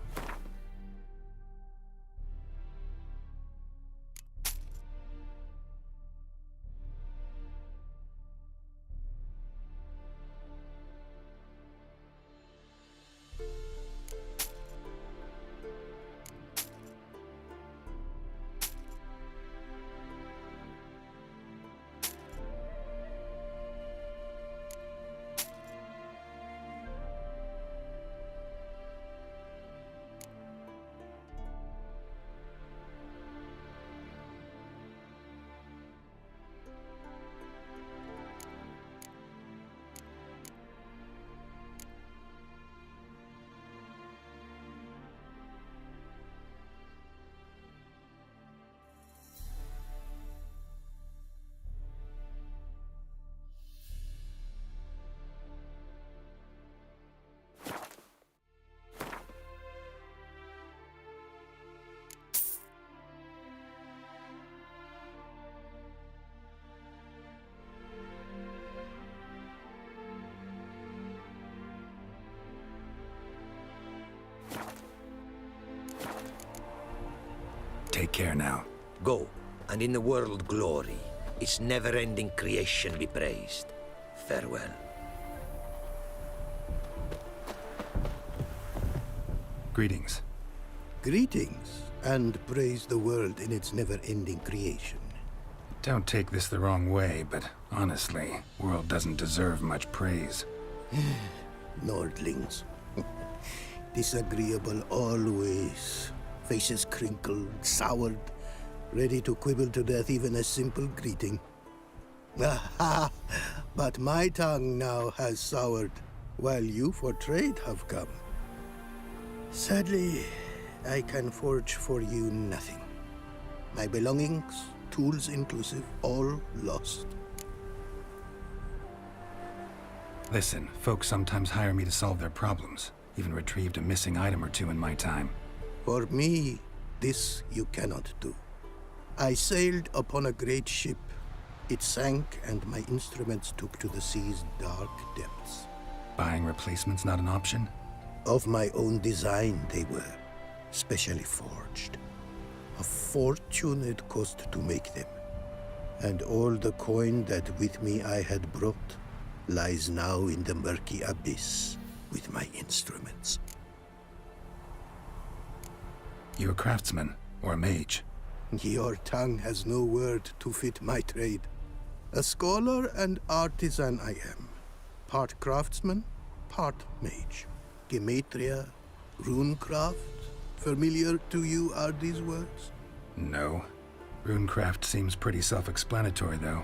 take care now. Go, and in the world glory, its never-ending creation be praised. Farewell. Greetings. Greetings, and praise the world in its never-ending creation. Don't take this the wrong way, but honestly, world doesn't deserve much praise. Nordlings. Disagreeable always. Faces crinkled, soured, ready to quibble to death even a simple greeting. Aha! But my tongue now has soured, while you for trade have come. Sadly, I can forge for you nothing. My belongings, tools inclusive, all lost. Listen, folks sometimes hire me to solve their problems. Even retrieved a missing item or two in my time. For me, this you cannot do. I sailed upon a great ship. It sank, and my instruments took to the sea's dark depths. Buying replacements not an option? Of my own design they were, specially forged. A fortune it cost to make them. And all the coin that with me I had brought lies now in the murky abyss with my instruments. You a craftsman, or a mage? Your tongue has no word to fit my trade. A scholar and artisan I am. Part craftsman, part mage. Gematria, runecraft. Familiar to you are these words? No. Runecraft seems pretty self-explanatory, though.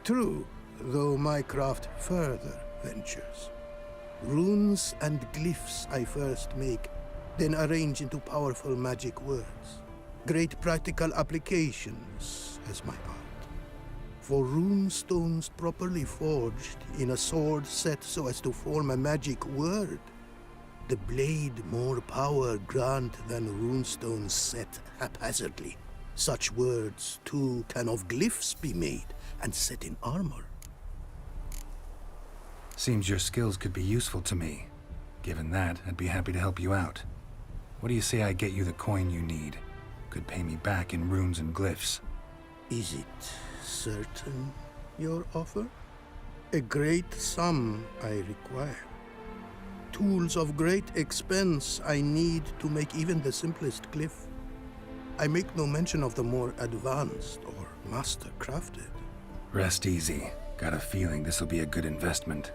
True, though my craft further ventures. Runes and glyphs I first make, then arrange into powerful magic words. Great practical applications as my art. For rune stones properly forged in a sword set so as to form a magic word, the blade more power grant than runestones set haphazardly. Such words, too, can of glyphs be made and set in armor. Seems your skills could be useful to me. Given that, I'd be happy to help you out. What do you say I get you the coin you need? Could pay me back in runes and glyphs. Is it certain, your offer? A great sum I require. Tools of great expense I need to make even the simplest glyph. I make no mention of the more advanced or master-crafted. Rest easy. Got a feeling this'll be a good investment.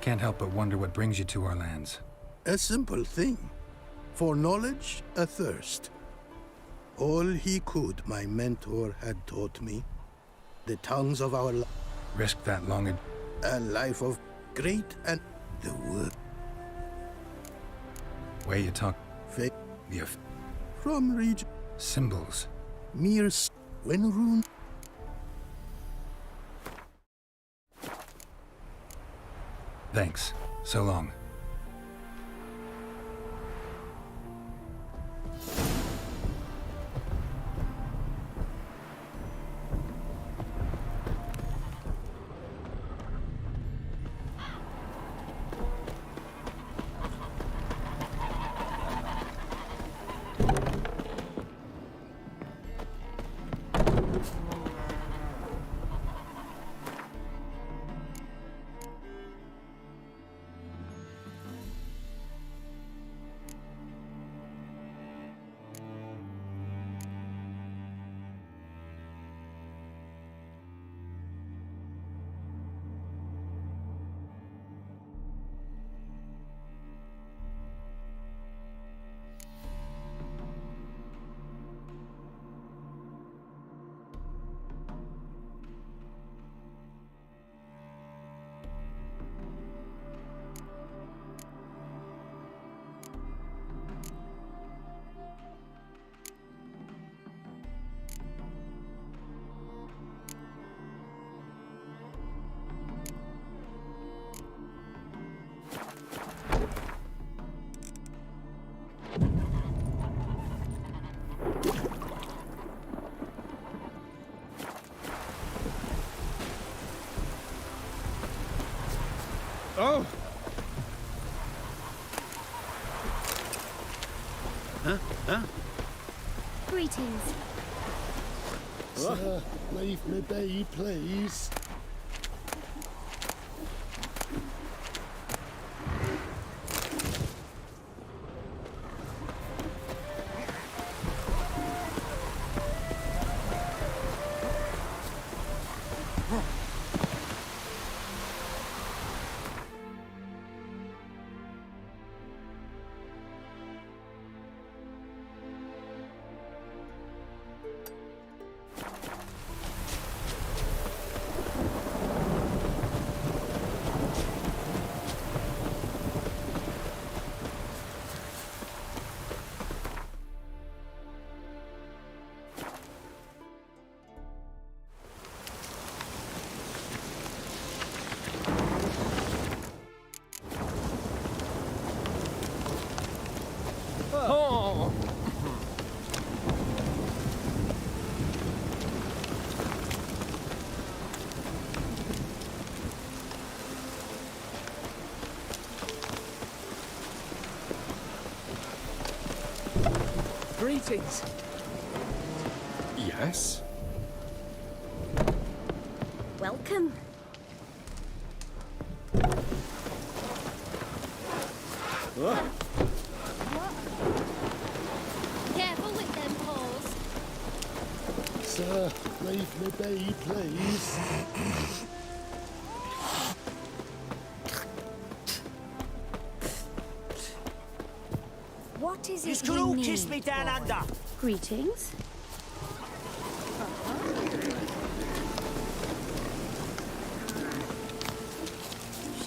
Can't help but wonder what brings you to our lands. A simple thing. For knowledge, a thirst. All he could, my mentor had taught me. The tongues of our Risk that long a life of great and the word. Way you talk. Fake. The From region. Symbols. Mere when rune. Thanks. So long. Huh? Greetings. Sir, leave me be, please. Greetings. Yes? Welcome. Careful with them paws. Sir, leave me be, please. What is You it could you all need? kiss me down under. Greetings.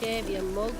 Shave your mug.